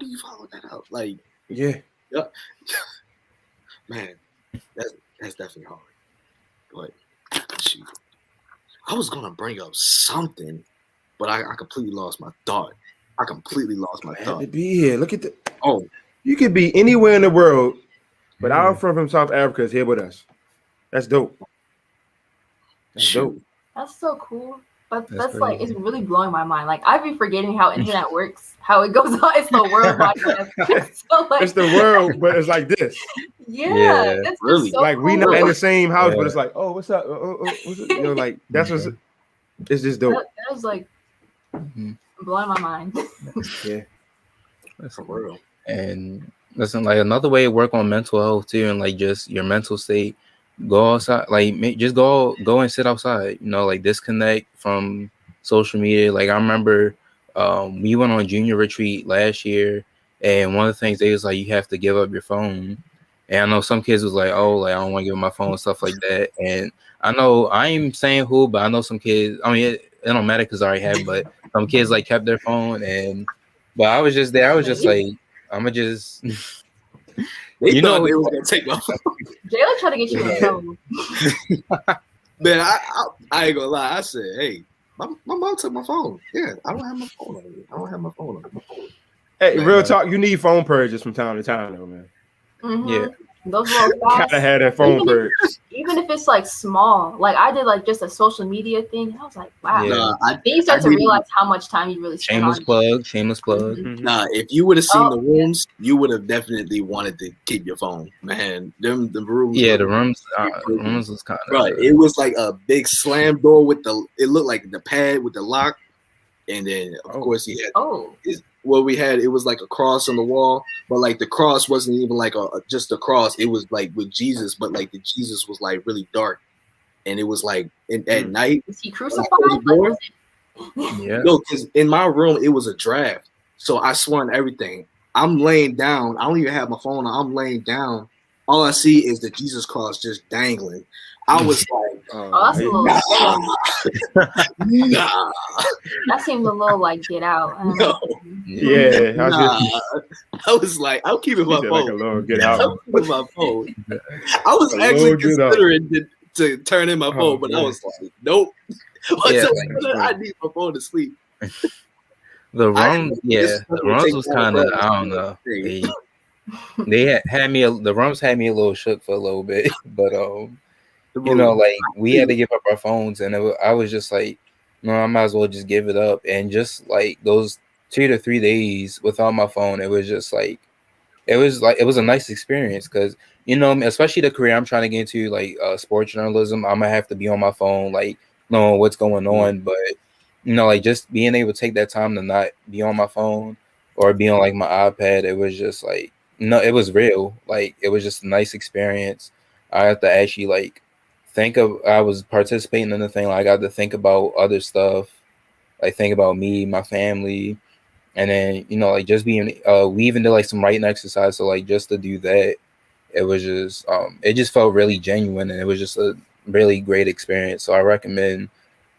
Speaker 2: you follow that up? Like,
Speaker 3: yeah.
Speaker 2: Man, that's definitely hard. But shoot, I was gonna bring up something, but I completely lost my thought. I had to
Speaker 3: be here. Look at the.
Speaker 2: Oh,
Speaker 3: you could be anywhere in the world, but our friend from South Africa is here with us. That's dope. That's dope.
Speaker 4: That's so cool. But that's like, it's really blowing my mind. Like, I'd be forgetting how internet works, how it goes on. It's the worldwide web. So, like,
Speaker 3: it's the world, but it's like this.
Speaker 4: Yeah, that's
Speaker 2: really
Speaker 4: so
Speaker 3: like
Speaker 4: cool.
Speaker 3: we not in the same house, but it's like, oh, what's up? What's up? Like that's what's. It's just dope.
Speaker 4: That was like blowing my mind.
Speaker 3: Yeah,
Speaker 1: that's for real. And listen, like another way to work on mental health too, and like just your mental state. Go outside, like just go and sit outside. Like disconnect from social media. Like I remember, we went on a junior retreat last year, and one of the things they was like, you have to give up your phone. And I know some kids was like, oh, like I don't want to give up my phone and stuff like that. And I know I ain't saying who, but I know some kids. I mean, it don't matter because I already have. But some kids like kept their phone, but I was just there. I was just like, I'ma just.
Speaker 2: They thought they was gonna take my phone.
Speaker 4: Jayla tried to get you in trouble.
Speaker 2: Man, I ain't gonna lie. I said, hey, my mom took my phone. Yeah, I don't have my phone on me.
Speaker 3: Hey, man, real talk. You need phone purges from time to time, though, man.
Speaker 4: Mm-hmm.
Speaker 3: Yeah.
Speaker 4: Those little
Speaker 3: gotta have that phone purge.
Speaker 4: Even if it's like small, like I did like just a social media thing. I was like, wow.
Speaker 1: Yeah.
Speaker 4: Then you start to realize how much time you really spend on it.
Speaker 1: Shameless plug.
Speaker 3: Mm-hmm.
Speaker 2: Nah, if you would have seen the rooms, you would have definitely wanted to keep your phone, man. The rooms.
Speaker 1: Yeah, the rooms was kind of.
Speaker 2: Right, it was like a big slam door with it looked like the pad with the lock, and then of course he had. What we had, it was like a cross on the wall, but like the cross wasn't even like just a cross. It was like with Jesus, but like the Jesus was like really dark, and it was like at night.
Speaker 4: Was he crucified?
Speaker 1: Yeah.
Speaker 2: No, because in my room it was a draft, so I sworn everything. I'm laying down. I don't even have my phone on. I'm laying down. All I see is the Jesus cross just dangling. I was like,
Speaker 4: that's a little
Speaker 2: nah.
Speaker 4: That seemed a little like get out.
Speaker 2: No.
Speaker 3: Yeah.
Speaker 2: I was like, I'm keeping my phone.
Speaker 3: Like a little get out.
Speaker 2: I'm keeping my phone. I was actually considering to turn in my phone, but I was like, nope. I need my phone to sleep.
Speaker 1: The
Speaker 2: I
Speaker 1: Rums, yeah, the Rums was kind of, I don't know. They had me. The Rums had me a little shook for a little bit, but you know, like we had to give up our phones, and I was just like, no, I might as well just give it up. And just like those 2 to 3 days without my phone, it was just like it was a nice experience because you know, especially the career I'm trying to get into, like sports journalism, I'm gonna have to be on my phone, like knowing what's going on. But you know, like just being able to take that time to not be on my phone or be on like my iPad, it was just like no, it was real. Like it was just a nice experience. I had to actually like think of I was participating in the thing. Like I got to think about other stuff, like think about me, my family, and then you know like just being we even did like some writing exercise. So like just to do that, it just felt really genuine, and it was just a really great experience. So I recommend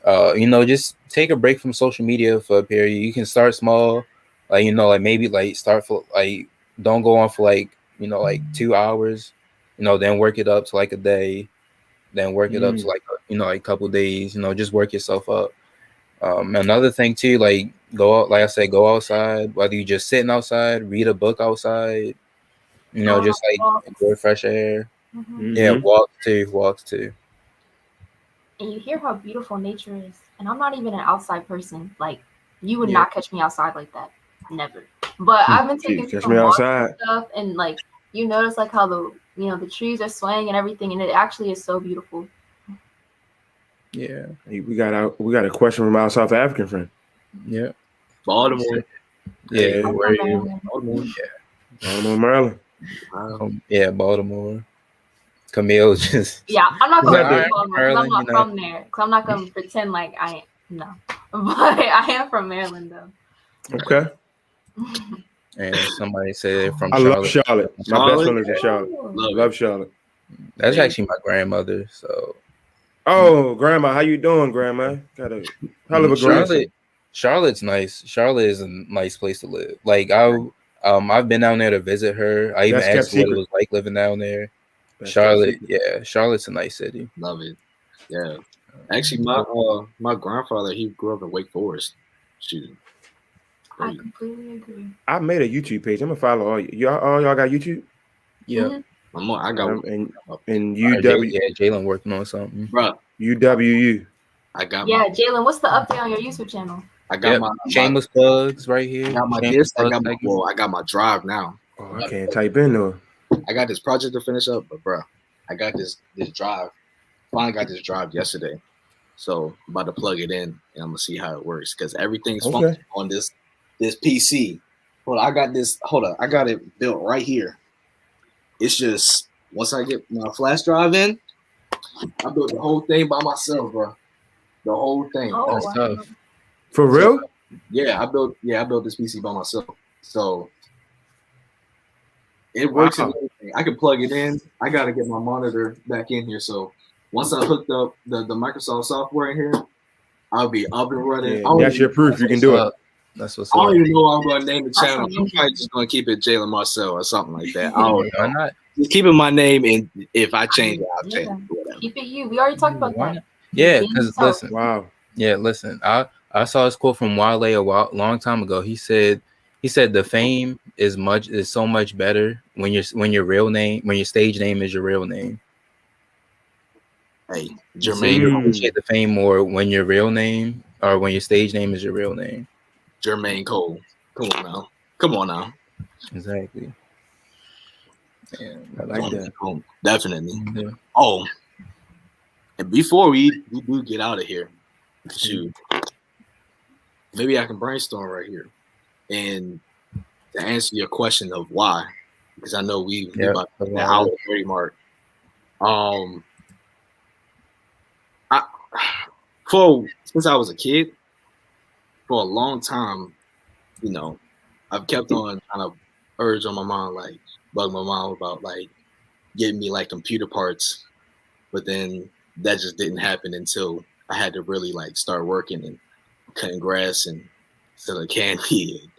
Speaker 1: you know, just take a break from social media for a period. You can start small, like you know, like maybe like start for like don't go on for like you know like 2 hours, you know, then work it up to like a day, then work it up to like you know like a couple days. You know, just work yourself up. Another thing too, like go out, like I said, go outside. Whether you just sitting outside, read a book outside, you know, just like enjoy fresh air. Yeah, walks too.
Speaker 4: And you hear how beautiful nature is. And I'm not even an outside person. Like you would not catch me outside like that. Never. But I've been taking some walks and stuff, and like you notice like how the trees are swaying and everything, and it actually is so beautiful.
Speaker 1: Yeah.
Speaker 3: Hey, we got a question from our South African friend.
Speaker 1: Yeah.
Speaker 2: Baltimore.
Speaker 1: Yeah.
Speaker 2: Where are you? Baltimore.
Speaker 1: Yeah.
Speaker 3: Baltimore, Maryland.
Speaker 1: Yeah, Baltimore. Camille just.
Speaker 4: Yeah, I'm not going to say
Speaker 1: Baltimore
Speaker 4: because I'm not from there. Because I'm not going to pretend like I ain't. No. But I am from Maryland, though.
Speaker 3: Okay.
Speaker 1: And somebody said from
Speaker 3: I
Speaker 1: Charlotte.
Speaker 3: love Charlotte. My best friend lives in Charlotte. Love Charlotte.
Speaker 1: That's actually my grandmother. So.
Speaker 3: Oh, grandma, how you doing, grandma? Got a hell of a grandson.
Speaker 1: Charlotte's nice. Charlotte is a nice place to live. Like I've been down there to visit her. I even asked her what it was like living down there. Charlotte, yeah, Charlotte's a nice city.
Speaker 2: Love it. Yeah. Actually, my grandfather, he grew up in Wake Forest. Shooting.
Speaker 4: I completely agree.
Speaker 3: I made a YouTube page. I'm gonna follow all y'all. All y'all got YouTube?
Speaker 1: Yeah.
Speaker 2: I got
Speaker 3: and UW.
Speaker 1: Yeah, Jalen working on something.
Speaker 2: Bro.
Speaker 3: UWU.
Speaker 2: I got
Speaker 4: Jalen, what's the update on your YouTube channel?
Speaker 2: I got my
Speaker 1: shameless plugs right here.
Speaker 2: I got my disc. I got my drive now.
Speaker 3: Oh, I can't type in though.
Speaker 2: I got this project to finish up, but bro, I got this drive. Finally got this drive yesterday, so I'm about to plug it in and I'm gonna see how it works because everything's functioning on this PC. Hold on, I got this. Hold on, I got it built right here. It's just once I get my flash drive in, I built the whole thing by myself, bro. The whole thing.
Speaker 4: Oh,
Speaker 1: that's tough.
Speaker 3: For real?
Speaker 2: Yeah, I built this PC by myself. So it works and everything. I can plug it in. I gotta get my monitor back in here. So once I hooked up the Microsoft software in here, I'll be up and running.
Speaker 3: Yeah, that's your proof you can do it.
Speaker 1: That's what's
Speaker 2: I don't even know what I'm gonna name the channel. I'm probably just gonna keep it Jalen Marcel or something like that. I don't know.
Speaker 1: Not?
Speaker 2: Just keeping my name, and if I change it, I'll change it. Whatever.
Speaker 4: Keep it you. We already talked about that.
Speaker 1: Yeah, because listen.
Speaker 3: Wow.
Speaker 1: Yeah, listen. I saw this quote from Wale a long time ago. He said the fame is so much better when your stage name is your real name.
Speaker 2: Hey,
Speaker 1: Jermaine, you appreciate the fame more when your real name or when your stage name is your real name.
Speaker 2: Jermaine Cole. Come on now.
Speaker 1: Exactly.
Speaker 3: Yeah, I like that.
Speaker 2: Cole. Definitely.
Speaker 1: Yeah.
Speaker 2: Oh, and before we do get out of here, shoot, maybe I can brainstorm right here. And to answer your question of why, because I know we about the hour 30 mark. Since I was a kid, for a long time, you know, I've kept on kind of urge on my mom, like bug my mom about like getting me like computer parts, but then that just didn't happen until I had to really like start working and cutting grass and selling candy and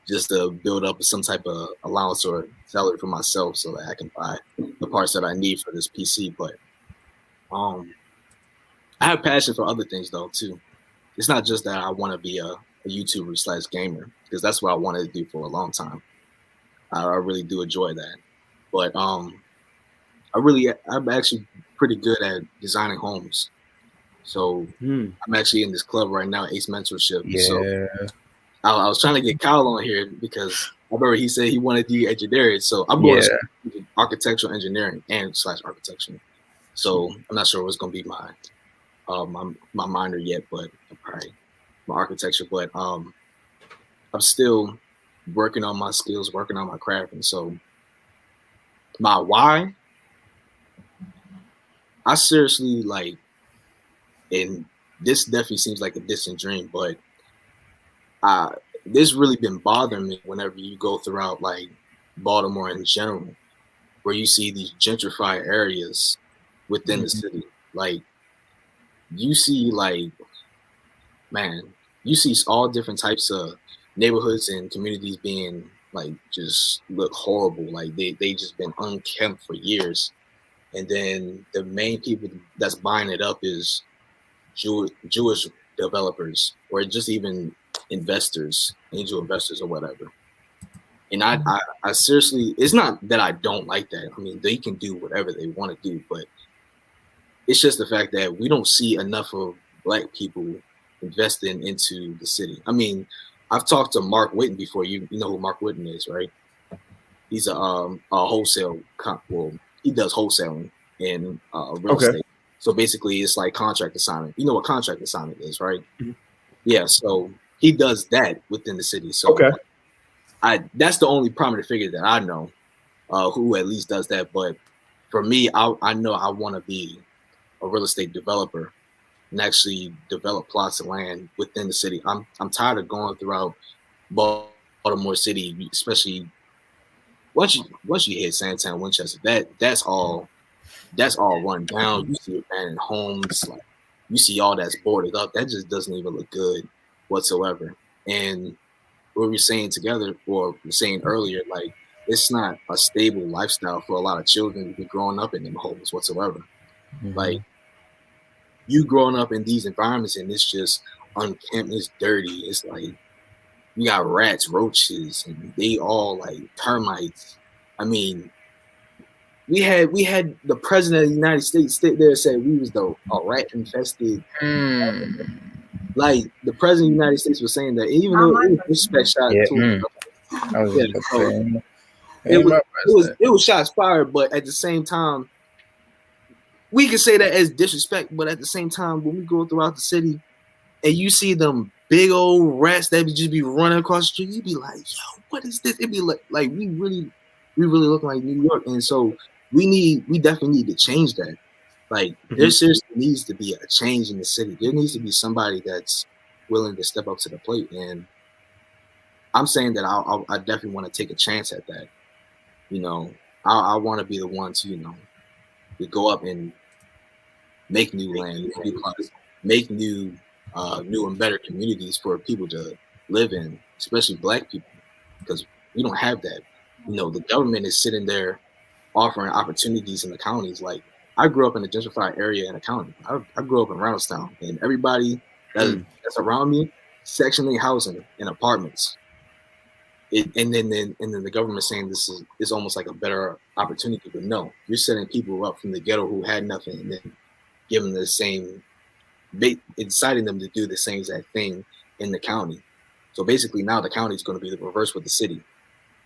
Speaker 2: just to build up some type of allowance or salary for myself so that I can buy the parts that I need for this PC. But I have passion for other things though too. It's not just that I want to be a YouTuber / gamer, because that's what I wanted to do for a long time. I really do enjoy that. But I'm actually pretty good at designing homes. So I'm actually in this club right now, Ace Mentorship. So
Speaker 1: Yeah.
Speaker 2: I was trying to get Kyle on here because I remember he said he wanted to do engineering. So I'm going
Speaker 1: Yeah.
Speaker 2: to architectural engineering and / architecture. So I'm not sure what's going to be my minor yet, but probably my architecture. But I'm still working on my skills, working on my craft, and so my why, I seriously like, and this definitely seems like a distant dream, but this really been bothering me whenever you go throughout like Baltimore in general, where you see these gentrified areas within the city. Like you see like, man, you see all different types of neighborhoods and communities being like just look horrible. Like they just been unkempt for years. And then the main people that's buying it up is Jewish developers, or just even investors, angel investors or whatever. And I seriously, it's not that I don't like that. I mean, they can do whatever they want to do, but it's just the fact that we don't see enough of Black people investing into the city. I mean, I've talked to Mark Whitten before. You know who Mark Whitten is, right? He's a wholesale. Well, he does wholesaling in real estate. So basically, it's like contract assignment. You know what contract assignment is, right?
Speaker 3: Mm-hmm.
Speaker 2: Yeah. So he does that within the city. So that's the only prominent figure that I know who at least does that. But for me, I know I want to be a real estate developer and actually develop plots of land within the city. I'm tired of going throughout Baltimore City, especially once you hit Sandtown, Winchester. That's all run down. You see abandoned homes, like you see all that's boarded up. That just doesn't even look good whatsoever. And what we were saying together, or we were saying earlier, like it's not a stable lifestyle for a lot of children to be growing up in them homes whatsoever. Like you growing up in these environments and it's just unkempt, it's dirty. It's like you got rats, roaches, and they all like termites. I mean, we had the president of the United States sit there and say we was the rat infested. Like the president of the United States was saying that, even though it was disrespect shot to
Speaker 1: I was just saying.
Speaker 2: It was shots fired, but at the same time, we can say that as disrespect. But at the same time, when we go throughout the city and you see them big old rats that would just be running across the street, you'd be like, "Yo, what is this?" It'd be like we really look like New York, and so we definitely need to change that. Like there seriously needs to be a change in the city. There needs to be somebody that's willing to step up to the plate, and I'm saying that I definitely want to take a chance at that. You know, I want to be the one to to go up and make new land, make new and better communities for people to live in, especially Black people, because we don't have that. The government is sitting there offering opportunities in the counties. Like I grew up in a gentrified area in a county. I grew up in Reynoldstown, and everybody that's around me, Section 8 housing and apartments. And then the government saying this is almost like a better opportunity, but no, you're setting people up from the ghetto who had nothing, and then giving the same, inciting them to do the same exact thing in the county. So basically, now the county is going to be the reverse with the city.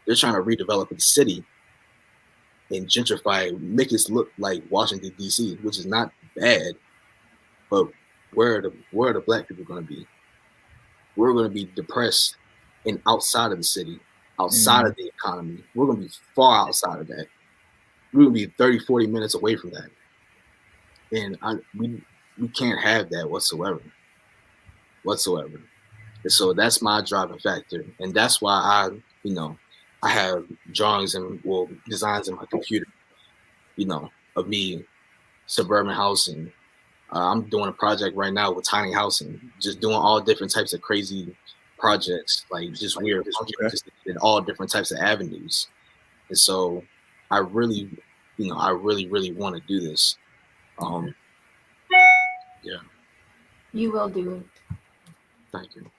Speaker 2: They're trying to redevelop the city and gentrify, make it look like Washington D.C., which is not bad. But where are the Black people going to be? We're going to be depressed and outside of the city, outside of the economy. We're going to be far outside of that. We're going to be 30, 40 minutes away from that. And we can't have that whatsoever. And so that's my driving factor. And that's why I have drawings and designs in my computer, of me, suburban housing. I'm doing a project right now with tiny housing, just doing all different types of crazy projects, like just weird, just in all different types of avenues. And so I really want to do this.
Speaker 4: You will do it.
Speaker 2: Thank you.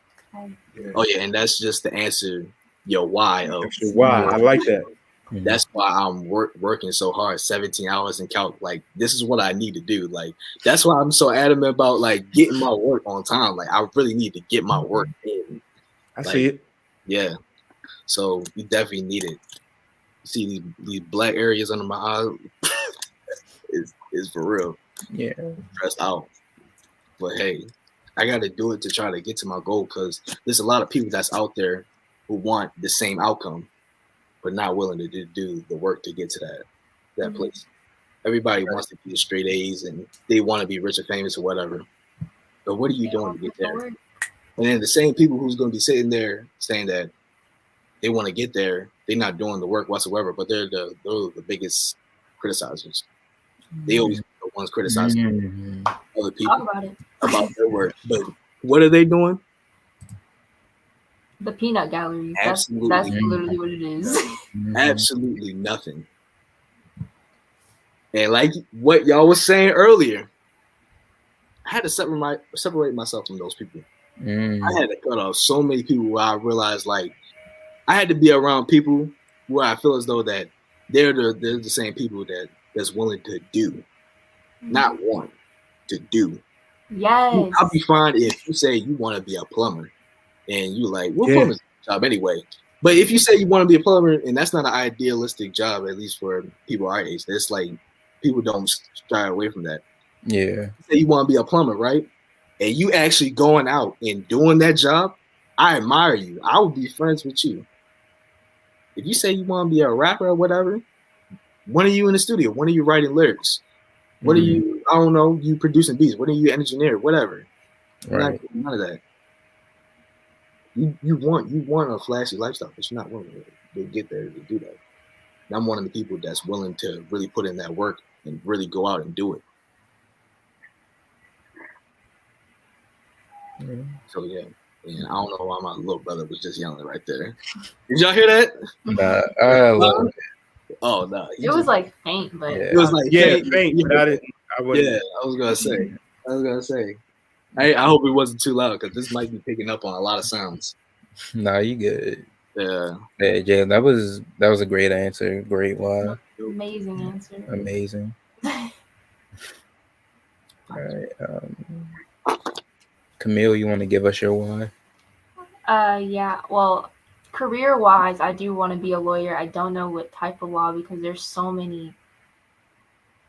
Speaker 2: Oh yeah, and that's just to answer your why of
Speaker 3: That's your why. I like that.
Speaker 2: That's why I'm working so hard, 17 hours and count. Like, this is what I need to do. Like, that's why I'm so adamant about like getting my work on time. Like, I really need to get my work in.
Speaker 3: I
Speaker 2: Like,
Speaker 3: see it.
Speaker 2: yeah. So we definitely need it. You see these black areas under my eyes is for real.
Speaker 1: Yeah.
Speaker 2: Stressed out. But hey, I got to do it to try to get to my goal, because there's a lot of people that's out there who want the same outcome, but not willing to do the work to get to that place. Everybody wants to get straight A's and they want to be rich or famous or whatever. But what are you doing to get there? And then the same people who's going to be sitting there saying that they want to get there, they're not doing the work whatsoever, but they're the biggest criticizers. They always be the ones criticizing other people about their work. But what are they doing?
Speaker 4: The peanut gallery.
Speaker 2: Absolutely.
Speaker 4: That's literally what it is.
Speaker 2: Absolutely nothing. And like what y'all was saying earlier, I had to separate myself from those people. I had to cut off so many people where I realized, like, I had to be around people where I feel as though that they're the same people that's willing to do, not want to do.
Speaker 4: Yes.
Speaker 2: I'll be fine if you say you want to be a plumber and you like, what plumber's job anyway? But if you say you want to be a plumber and that's not an idealistic job, at least for people our age, it's like people don't shy away from that.
Speaker 1: Yeah.
Speaker 2: You say you want to be a plumber, right? And you actually going out and doing that job, I admire you. I would be friends with you. If you say you want to be a rapper or whatever, when are you in the studio? When are you writing lyrics? What are you, I don't know, you producing beats? When are you engineer? Whatever.
Speaker 1: Right.
Speaker 2: None of that. You want a flashy lifestyle, but you're not willing to get there to do that. And I'm one of the people that's willing to really put in that work and really go out and do it. So yeah. And I don't know why my little brother was just yelling right there. Did y'all hear that?
Speaker 1: Nah, I love it.
Speaker 2: Oh no,
Speaker 4: it was like faint, but
Speaker 2: it was like
Speaker 3: faint.
Speaker 2: But
Speaker 3: I wouldn't.
Speaker 2: Yeah, I was gonna say. I hope it wasn't too loud because this might be picking up on a lot of sounds.
Speaker 1: Nah, you good.
Speaker 2: Yeah.
Speaker 1: Hey, Jay, that was a great answer. Great why.
Speaker 4: Amazing answer.
Speaker 1: Amazing. All right. Camille, you want to give us your why?
Speaker 4: Yeah. Well, career-wise, I do want to be a lawyer. I don't know what type of law because there's so many.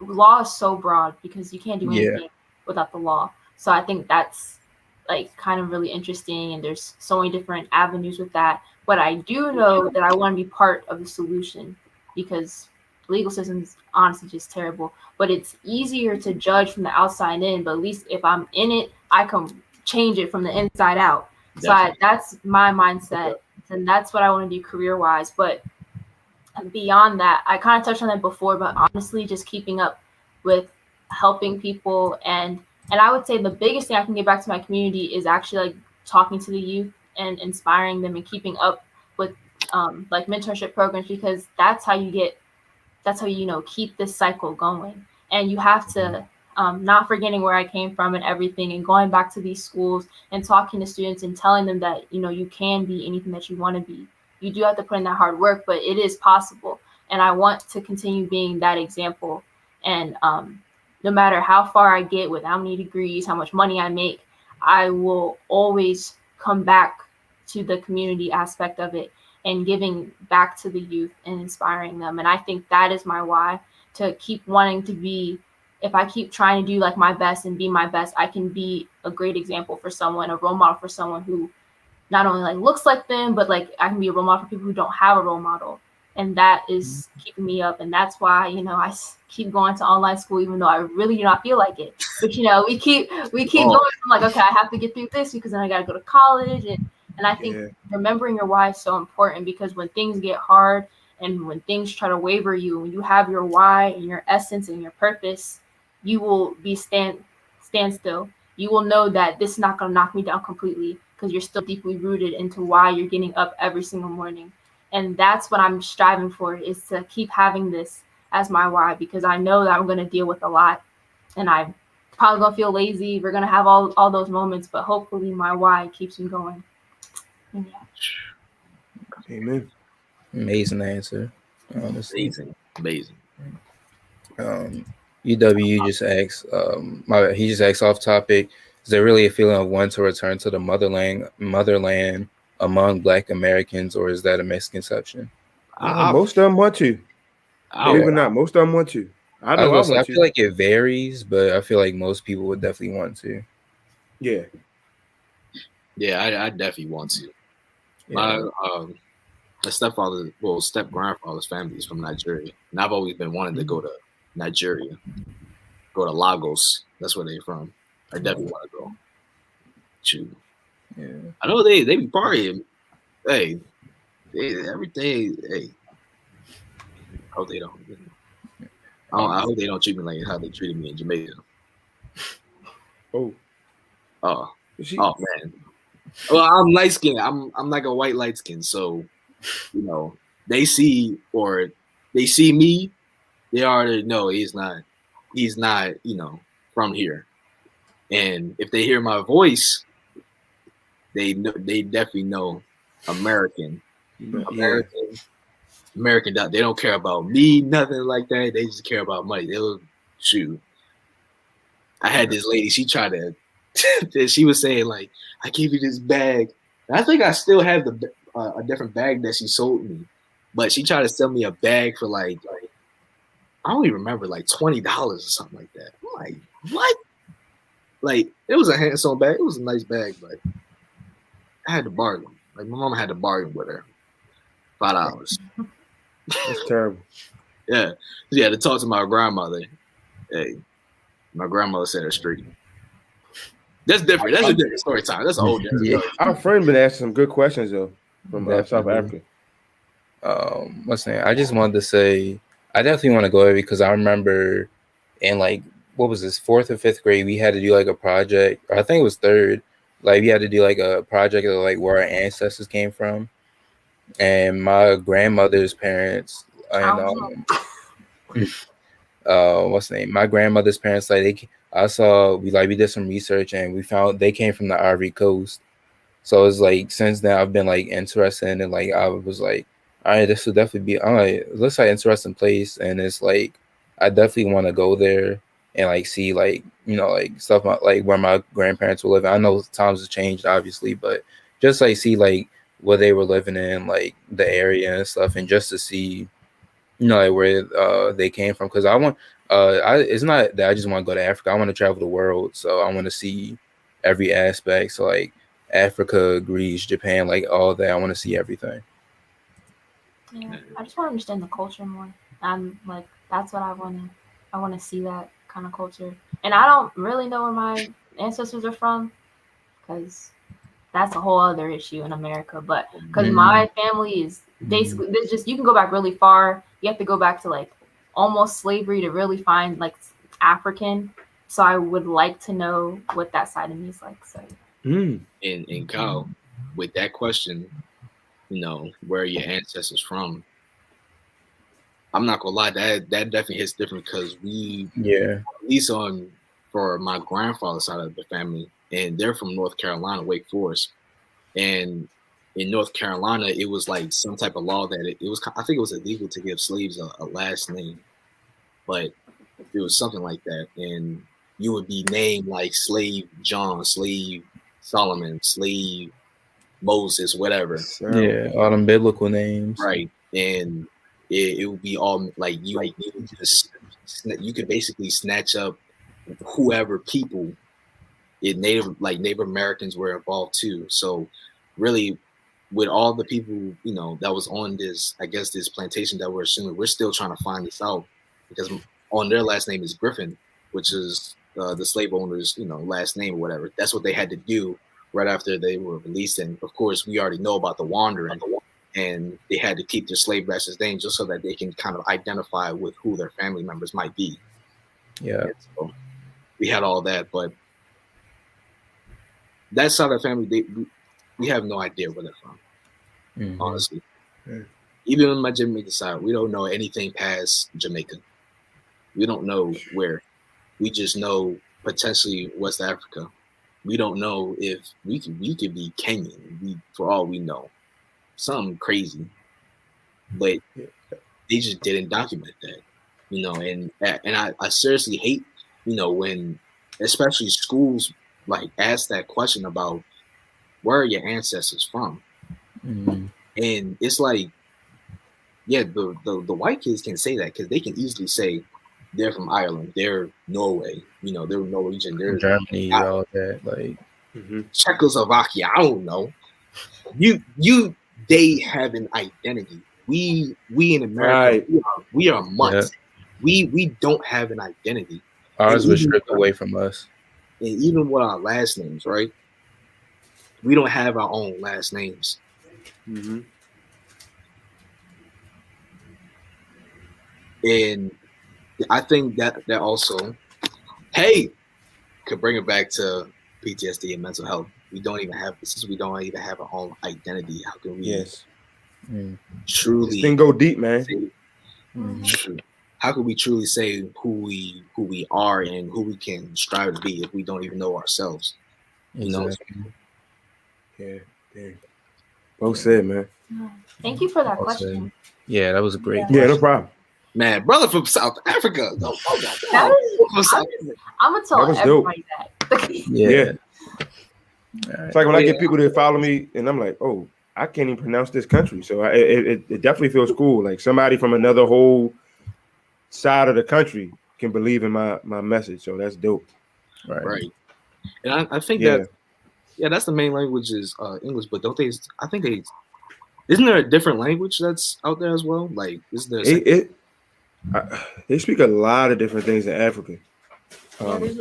Speaker 4: Law is so broad because you can't do anything without the law. So I think that's like kind of really interesting, and there's so many different avenues with that. But I do know that I want to be part of the solution because the legal system is honestly just terrible. But it's easier to judge from the outside in. But at least if I'm in it, I can change it from the inside out. Definitely. So that's my mindset, and that's what I want to do career-wise. But beyond that, I kind of touched on that before, but honestly, just keeping up with helping people. And I would say the biggest thing I can get back to my community is actually like talking to the youth and inspiring them and keeping up with like mentorship programs, because that's how you keep this cycle going. And you have to not forgetting where I came from and everything, and going back to these schools and talking to students and telling them that, you can be anything that you want to be. You do have to put in that hard work, but it is possible. And I want to continue being that example. And no matter how far I get with how many degrees, how much money I make, I will always come back to the community aspect of it and giving back to the youth and inspiring them. And I think that is my why, to keep wanting to be, if I keep trying to do like my best and be my best, I can be a great example for someone, a role model for someone who not only like looks like them, but like I can be a role model for people who don't have a role model. And that is keeping me up. And that's why, I keep going to online school, even though I really do not feel like it. But, we keep going. I'm like, okay, I have to get through this because then I got to go to college. And I think remembering your why is so important, because when things get hard and when things try to waver you, when you have your why and your essence and your purpose, you will be stand still. You will know that this is not going to knock me down completely, because you're still deeply rooted into why you're getting up every single morning. And that's what I'm striving for, is to keep having this as my why, because I know that I'm going to deal with a lot, and I'm probably going to feel lazy. We're going to have all those moments, but hopefully my why keeps me going. And yeah.
Speaker 3: Amen.
Speaker 1: Amazing answer. Honestly.
Speaker 2: Amazing.
Speaker 1: UW just asked. He just asked off topic. Is there really a feeling of wanting to return to the motherland among Black Americans, or is that a misconception?
Speaker 3: Most of them want to. Believe it or not, most of them want to. I
Speaker 1: I was
Speaker 3: know I
Speaker 1: gonna say,
Speaker 3: want
Speaker 1: I
Speaker 3: to.
Speaker 1: feel like it varies, but I feel like most people would definitely want to.
Speaker 3: Yeah.
Speaker 2: Yeah, I definitely want to.
Speaker 1: Yeah.
Speaker 2: My step grandfather's family is from Nigeria, and I've always been wanting to go to Nigeria, go to Lagos. That's where they're from. I definitely want to go. Shoot,
Speaker 1: Yeah.
Speaker 2: I know they be partying. Hey, everything. Hey, I hope they don't. I hope they don't treat me like how they treated me in Jamaica.
Speaker 3: Oh.
Speaker 2: Oh,
Speaker 3: She,
Speaker 2: oh man. Well, I'm light skinned. I'm like a white light skin. So, you know, they see me, they already know he's not, you know, from here. And if they hear my voice, they definitely know American.
Speaker 3: yeah.
Speaker 2: American. They don't care about me, nothing like that. They just care about money. They'll shoot. I had this lady. She tried to. She was saying like, "I gave you this bag." And I think I still have a different bag that she sold me, but she tried to sell me a bag for like I don't even remember, like $20 or something like that. I'm like, what? Like it was a handsome bag. It was a nice bag, but I had to bargain. Like my mom had to bargain with her. $5.
Speaker 3: That's terrible.
Speaker 2: Yeah. She had to talk to my grandmother. Hey, my grandmother set her straight. That's different. That's a different story time. That's a whole different story.
Speaker 3: Our friend been asking some good questions though from South
Speaker 1: Definitely.
Speaker 3: Africa.
Speaker 1: What's name? I just wanted to say I definitely want to go there because I remember in like what was this 4th or 5th grade we had to do like a project, or I think it was 3rd. Like we had to do like a project of like where our ancestors came from, and my grandmother's parents and what's the name? My grandmother's parents we did some research and we found they came from the Ivory Coast. So it's like since then I've been like interested in it. Like I was like, all right, this would definitely be all right. It looks like an interesting place, and it's like I definitely want to go there and like see like like stuff like where my grandparents were living. I know times have changed obviously, but just like see like where they were living in, like the area and stuff, and just to see like where they came from. Because I want it's not that I just want to go to Africa. I want to travel the world, so I want to see every aspect. So like Africa, Greece, Japan, like all that. I want to see everything.
Speaker 4: Yeah, I just want to understand the culture more. I'm like, that's what I want to. I want to see that kind of culture, and I don't really know where my ancestors are from, because that's a whole other issue in America. But because my family is basically, there's just, you can go back really far. You have to go back to like almost slavery to really find like African. So I would like to know what that side of me is like. So.
Speaker 2: And Kyle, with that question, where are your ancestors from? I'm not gonna lie, that definitely hits different because at least for my grandfather's side of the family, and they're from North Carolina, Wake Forest, and in North Carolina, it was like some type of law that it was. I think it was illegal to give slaves a last name, but it was something like that, and you would be named like Slave John, Slave Solomon, Slave Moses, whatever.
Speaker 1: Yeah, all them biblical names.
Speaker 2: Right, and it would be all like you could basically snatch up whoever people. Native Americans were involved too. So really, with all the people that was on this, I guess this plantation that we're assuming, we're still trying to find this out because on their last name is Griffin, which is the slave owners last name or whatever. That's what they had to do right after they were released. And of course, we already know about the wandering, and they had to keep their slave masters' names just so that they can kind of identify with who their family members might be.
Speaker 1: Yeah.
Speaker 2: So we had all that, but that side of the family, we have no idea where they're from, honestly. Even on my Jamaican side, we don't know anything past Jamaica. We don't know where. We just know potentially West Africa. we don't know if we could be Kenyan. For all we know, something crazy, but they just didn't document that, and I seriously hate, when especially schools like ask that question about where are your ancestors from,
Speaker 1: Mm-hmm.
Speaker 2: and it's like, yeah, the white kids can say that because they can easily say they're from Ireland, they're Norway, they're Norwegian, they're
Speaker 1: Germany, all that, like
Speaker 2: Czechoslovakia. I don't know. They have an identity. We in America,
Speaker 3: Right.
Speaker 2: we are mutts.
Speaker 1: Yeah.
Speaker 2: We don't have an identity.
Speaker 1: Ours was stripped away from us.
Speaker 2: And even with our last names, right? We don't have our own last names.
Speaker 3: Mm-hmm.
Speaker 2: And I think that also, hey, could bring it back to PTSD and mental health. We don't even have our own identity. How can we truly
Speaker 3: this thing go deep, man?
Speaker 2: How can we truly say who we are and who we can strive to be if we don't even know ourselves?
Speaker 1: Exactly.
Speaker 3: Yeah. Well said, man.
Speaker 4: Thank you for that question.
Speaker 1: Yeah, that was a great
Speaker 3: question. Yeah, no problem.
Speaker 2: Man, brother from South Africa.
Speaker 4: I'm gonna tell everybody that.
Speaker 3: Yeah. It's like when I get people that follow me, and I'm like, oh, I can't even pronounce this country. So it definitely feels cool. Like somebody from another whole side of the country can believe in my message. So that's dope.
Speaker 2: Right. And I think that's the main language is English. But don't they? I think isn't there a different language that's out there as well? Like, is there?
Speaker 3: They speak a lot of different things in Africa.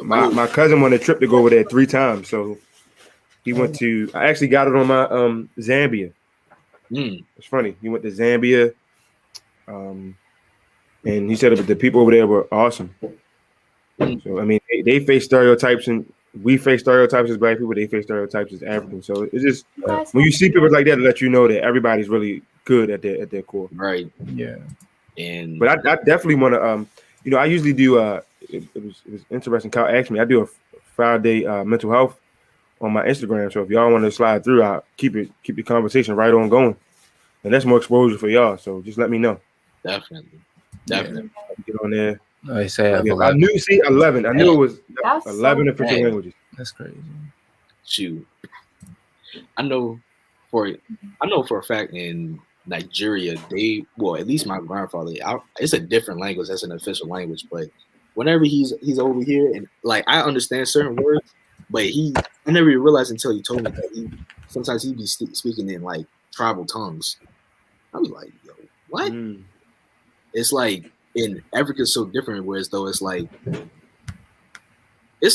Speaker 3: My cousin went on a trip to go over there 3 times. So he went to. I actually got it on my Zambia. It's funny. He went to Zambia, and he said the people over there were awesome. So I mean, they face stereotypes, and we face stereotypes as Black people. They face stereotypes as Africans. So it's just when you see people like that, to let you know that everybody's really good at their core.
Speaker 2: Right.
Speaker 1: Yeah.
Speaker 2: But
Speaker 3: I definitely want to. I usually do. It was interesting. Kyle asked me. I do a Friday mental health on my Instagram. So if y'all want to slide through, I'll keep the conversation right on going, and that's more exposure for y'all. So just let me know.
Speaker 2: Definitely.
Speaker 3: Get on there.
Speaker 1: I say
Speaker 3: I knew 11. I knew it was 11 official languages.
Speaker 1: That's crazy.
Speaker 2: Shoot. I know for a fact in Nigeria, at least my grandfather, it's a different language. That's an official language. But whenever he's over here, and like I understand certain words, but I never even realized until he told me that sometimes he'd be speaking in like tribal tongues. I was like, yo, what? It's like in Africa, so different. Whereas though it's like I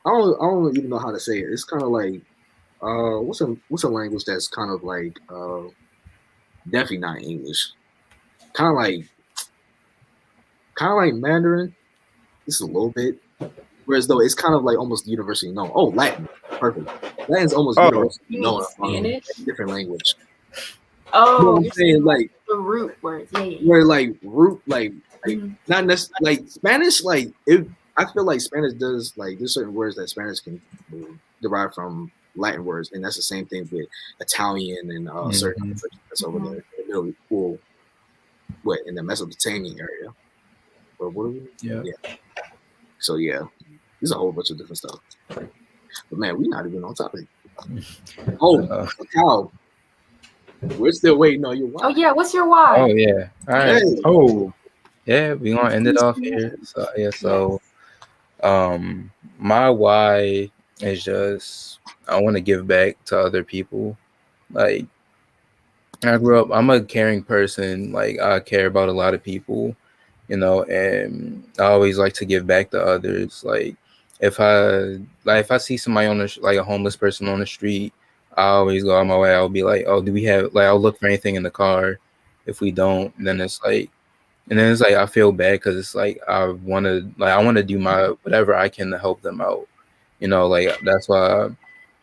Speaker 2: don't even know how to say it. It's kind of like what's a language that's kind of like definitely not English. Kind of like Mandarin. Just a little bit. Whereas though it's kind of like almost universally known. Oh, Latin. Perfect. Latin's almost universally known. Different language.
Speaker 4: Oh,
Speaker 2: you know what I'm saying? Like
Speaker 4: the root words. Yeah.
Speaker 2: Where like root not necessarily like Spanish, like I feel like Spanish does like there's certain words that Spanish can derive from Latin words, and that's the same thing with Italian and certain that's over there. Really cool. What in the Mesopotamian area? But what are we?
Speaker 1: Yeah.
Speaker 2: So yeah, there's a whole bunch of different stuff. But man, we're not even on topic. Oh, Kyle, we're still waiting on your why.
Speaker 4: Oh yeah, what's your why?
Speaker 1: Oh yeah. All right.
Speaker 2: Hey.
Speaker 3: Oh.
Speaker 1: Yeah, we're gonna end it off here. So my why is just I want to give back to other people. Like I grew up, I'm a caring person. Like I care about a lot of people, and I always like to give back to others. Like if I see somebody on like a homeless person on the street, I always go out my way. I'll be like, oh, do we have I'll look for anything in the car. If we don't, then it's like. And then it's like I feel bad because it's like I want to do my whatever I can to help them out, like that's why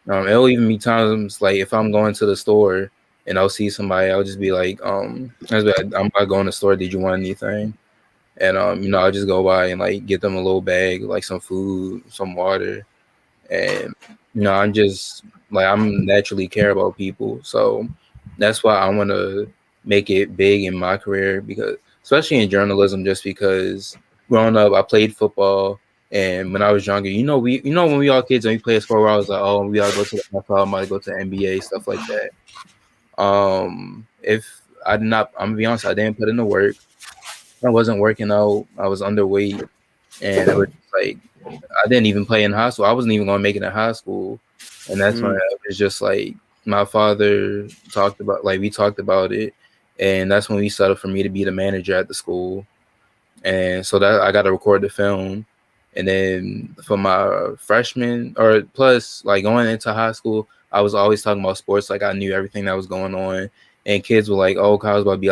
Speaker 1: it'll even be times like if I'm going to the store and I'll see somebody, I'll just be like I'm about to go in the store. Did you want anything? And I'll just go by and like get them a little bag, like some food, some water, and I'm just like I'm naturally care about people, so that's why I want to make it big in my career, because especially in journalism, just because growing up I played football. And when I was younger, when we all kids and we play a sport, where I was like, oh, we gotta go to the NFL, I might go to the NBA, stuff like that. If I did not, I'm gonna be honest, I didn't put in the work. I wasn't working out. I was underweight, and it was just like I didn't even play in high school. I wasn't even gonna make it in high school, and that's when it was just like my father we talked about it, and that's when we settled for me to be the manager at the school. And so that I got to record the film. And then for my freshman, or plus like going into high school, I was always talking about sports. Like I knew everything that was going on, and kids were like, "Oh, Kyle's about to be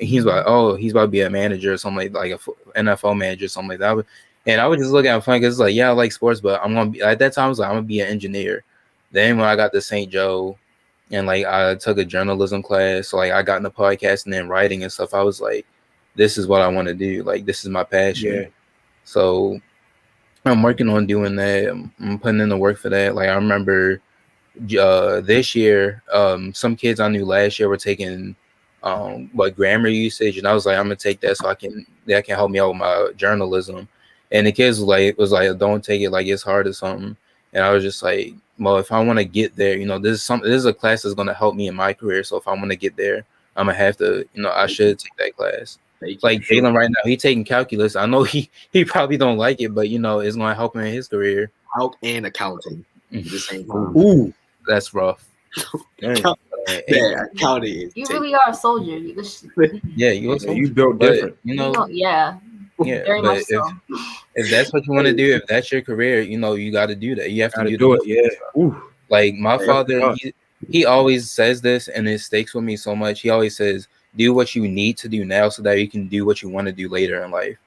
Speaker 1: he's about to be a manager or something, like a NFL manager or something like that." And I was just looking at it funny because it's like, yeah, I like sports, but I'm gonna be at that time. I was like, I'm gonna be an engineer. Then when I got to St. Joe, and like I took a journalism class, so like I got into podcasting and writing and stuff, I was like, this is what I want to do. Like this is my passion.
Speaker 3: Yeah.
Speaker 1: So I'm working on doing that. I'm putting in the work for that. Like I remember this year, some kids I knew last year were taking grammar usage, and I was like, I'm gonna take that so that can help me out with my journalism. And the kids was like, don't take it, like it's hard or something. And I was just like, well, if I want to get there, this is a class that's gonna help me in my career. So if I want to get there, I'm gonna have to, I should take that class. Like Jalen right now, he taking calculus. I know he probably don't like it, but it's gonna help him in his career.
Speaker 2: Calc and accounting at the same time.
Speaker 1: Ooh, that's rough.
Speaker 2: Accounting.
Speaker 4: You really are a soldier.
Speaker 1: Yeah, you're a soldier.
Speaker 3: You built different.
Speaker 4: Yeah. Very much so.
Speaker 1: If that's what you want to do, if that's your career, you got to do that. You have to
Speaker 3: do it. Yeah. Ooh.
Speaker 1: Like my father, he always says this, and it sticks with me so much. He always says, do what you need to do now so that you can do what you want to do later in life.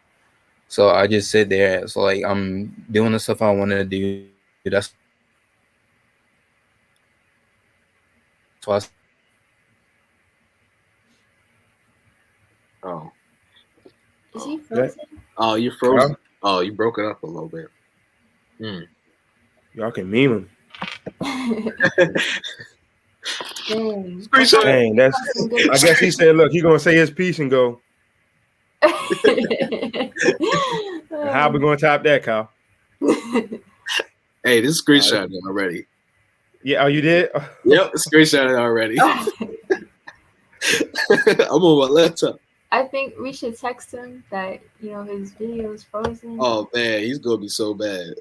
Speaker 1: So I just sit there. So like I'm doing the stuff I want to do. That's why.
Speaker 2: Oh.
Speaker 4: Is he frozen?
Speaker 2: Oh, you're frozen. Oh, you broke it up a little bit.
Speaker 3: Y'all can meme him.
Speaker 2: Dang,
Speaker 3: that's. I guess he said, "Look, he gonna say his piece and go." How we gonna top that, Kyle?
Speaker 2: Hey, this screenshot already.
Speaker 3: Yeah, you did?
Speaker 2: Yep, screenshot it already. I'm on my laptop.
Speaker 4: I think we should text him that his video is frozen.
Speaker 2: Oh man, he's gonna be so bad.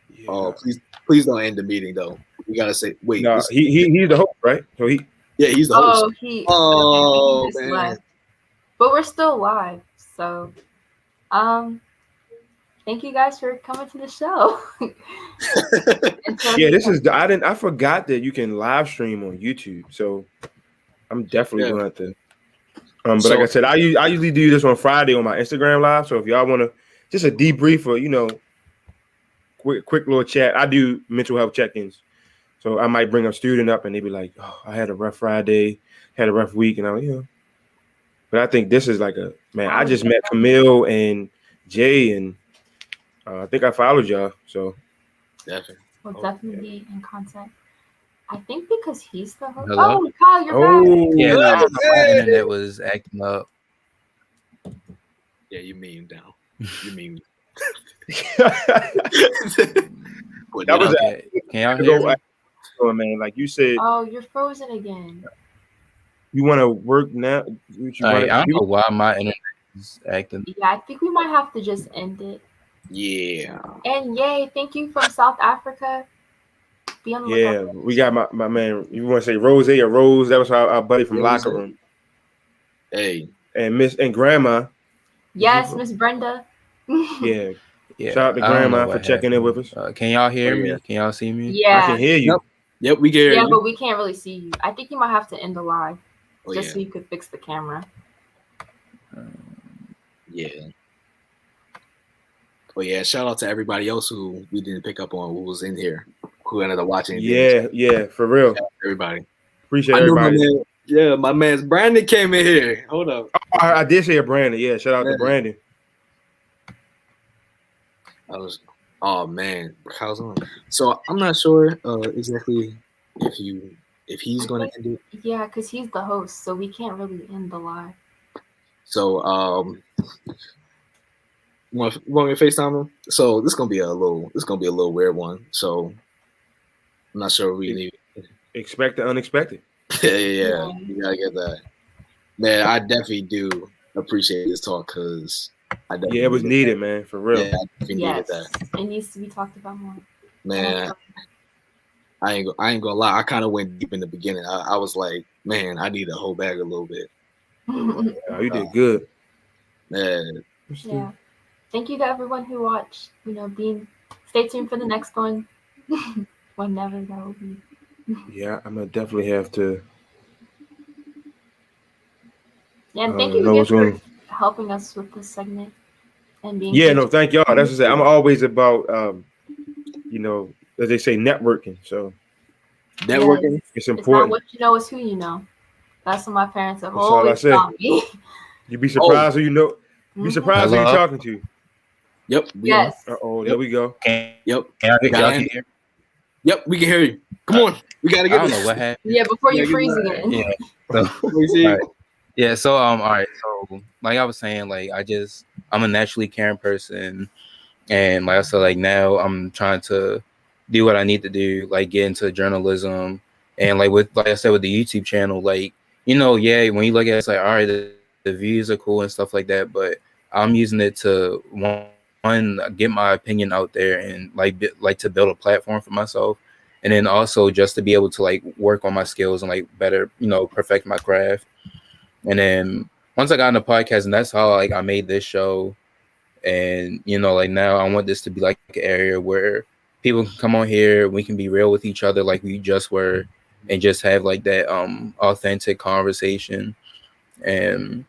Speaker 3: Yeah.
Speaker 2: Oh, please don't end the meeting though. We gotta say wait.
Speaker 3: No, he's the host, right? So
Speaker 2: he's the host.
Speaker 4: He
Speaker 2: man.
Speaker 4: left. But we're still live, so thank you guys for coming to the show.
Speaker 3: Yeah, this is I forgot that you can live stream on YouTube, so I'm definitely going to have to. But like I said, I usually do this on Friday on my Instagram live. So if y'all want to just a debrief or quick little chat, I do mental health check-ins. So I might bring a student up and they be like, "Oh, I had a rough Friday, had a rough week," and I'm But I think this is like I just met Camille and Jay, and I think I followed y'all. So
Speaker 2: definitely,
Speaker 4: we'll definitely be in contact. I think because he's the host.
Speaker 1: Hello?
Speaker 4: Oh, Kyle, you're back.
Speaker 1: Yeah, my internet was acting up.
Speaker 2: Yeah, you mean down. You mean.
Speaker 3: That was
Speaker 1: okay. Can y'all hear me?
Speaker 3: Man, like you said.
Speaker 4: Oh, you're frozen again.
Speaker 3: You want to work now?
Speaker 1: I don't know why my internet is acting.
Speaker 4: Yeah, I think we might have to just end it.
Speaker 2: Yeah.
Speaker 4: And yay, thank you from South Africa. Be on the lookout.
Speaker 3: We got my man. You want to say Rose or Rose? That was our buddy from Locker Room.
Speaker 2: Hey.
Speaker 3: And Miss and Grandma.
Speaker 4: Yes, Miss Brenda.
Speaker 3: Yeah. Shout out to Grandma for checking in with us.
Speaker 1: Can y'all hear me? Can y'all see me?
Speaker 4: Yeah.
Speaker 3: I can hear you.
Speaker 2: Yep, we can hear you.
Speaker 4: Yeah, but we can't really see you. I think you might have to end the live so you could fix the camera.
Speaker 2: Yeah. Well, yeah, shout out to everybody else who we didn't pick up on, who was in here, who ended up watching.
Speaker 3: Yeah, for real.
Speaker 2: Everybody.
Speaker 3: Appreciate everybody.
Speaker 2: My man's Brandon came in here. Hold up.
Speaker 3: Oh, I did say Brandon. Yeah, shout out to Brandon.
Speaker 2: Oh man, how's on? So I'm not sure exactly if he's
Speaker 4: I
Speaker 2: gonna
Speaker 4: think,
Speaker 2: end it.
Speaker 4: yeah, because he's the host, so we can't really end the live.
Speaker 2: So you want me to FaceTime him? So this gonna be a little weird one. So I'm not sure we need.
Speaker 3: Expect the unexpected.
Speaker 2: Yeah, you gotta get that. Man, I definitely do appreciate this talk because I definitely
Speaker 3: Yeah, it was
Speaker 2: needed
Speaker 3: needed, man, for real.
Speaker 2: that. Yeah, I definitely needed
Speaker 4: Yes,
Speaker 2: that.
Speaker 4: it needs to be talked about more.
Speaker 2: Man, I ain't gonna lie. I kind of went deep in the beginning. I was like, man, I need to hold back a little bit.
Speaker 3: Oh, you did good.
Speaker 2: Man,
Speaker 4: Yeah. Thank you to everyone who watched. Stay tuned for the next one. Whenever that will be.
Speaker 3: Yeah, I'm gonna definitely have to.
Speaker 4: Yeah, and thank you
Speaker 3: Know
Speaker 4: again
Speaker 3: what's
Speaker 4: for
Speaker 3: going.
Speaker 4: helping us with this segment and being
Speaker 3: Yeah,
Speaker 4: patient.
Speaker 3: no, thank y'all. That's what I say. I'm always about, as they say, networking. So
Speaker 2: networking.
Speaker 3: it's
Speaker 4: It's not
Speaker 3: important.
Speaker 4: what you know, it's who you know. That's what my parents have
Speaker 3: That's all I
Speaker 4: always
Speaker 3: say.
Speaker 4: taught me.
Speaker 3: You be
Speaker 2: Oh,
Speaker 3: surprised who you know. Be surprised who you're
Speaker 1: Hello?
Speaker 3: talking to.
Speaker 2: yep, we on.
Speaker 4: Yes.
Speaker 3: Oh, there
Speaker 2: Yep,
Speaker 3: we go.
Speaker 2: yep.
Speaker 1: Y'all
Speaker 2: Gotta
Speaker 1: can
Speaker 2: end.
Speaker 1: hear?
Speaker 2: Yep, we can hear you. Come on, we gotta
Speaker 1: I
Speaker 2: get
Speaker 1: don't know
Speaker 2: this.
Speaker 1: what happened.
Speaker 4: Yeah, before you
Speaker 2: Yeah, get
Speaker 4: freeze
Speaker 2: that.
Speaker 4: again.
Speaker 1: Yeah. So,
Speaker 2: We see.
Speaker 1: all right. Yeah. So all right. So like I was saying, like I'm a naturally caring person, and like I said, like now I'm trying to do what I need to do, like get into journalism, and like I said with the YouTube channel, like yeah, when you look at it, it's like all right, the views are cool and stuff like that, but I'm using it to one get my opinion out there and like to build a platform for myself, and then also just to be able to like work on my skills and like better perfect my craft. And then once I got in the podcast, and that's how like I made this show. And like now I want this to be like an area where people can come on here, we can be real with each other like we just were, and just have like that authentic conversation. And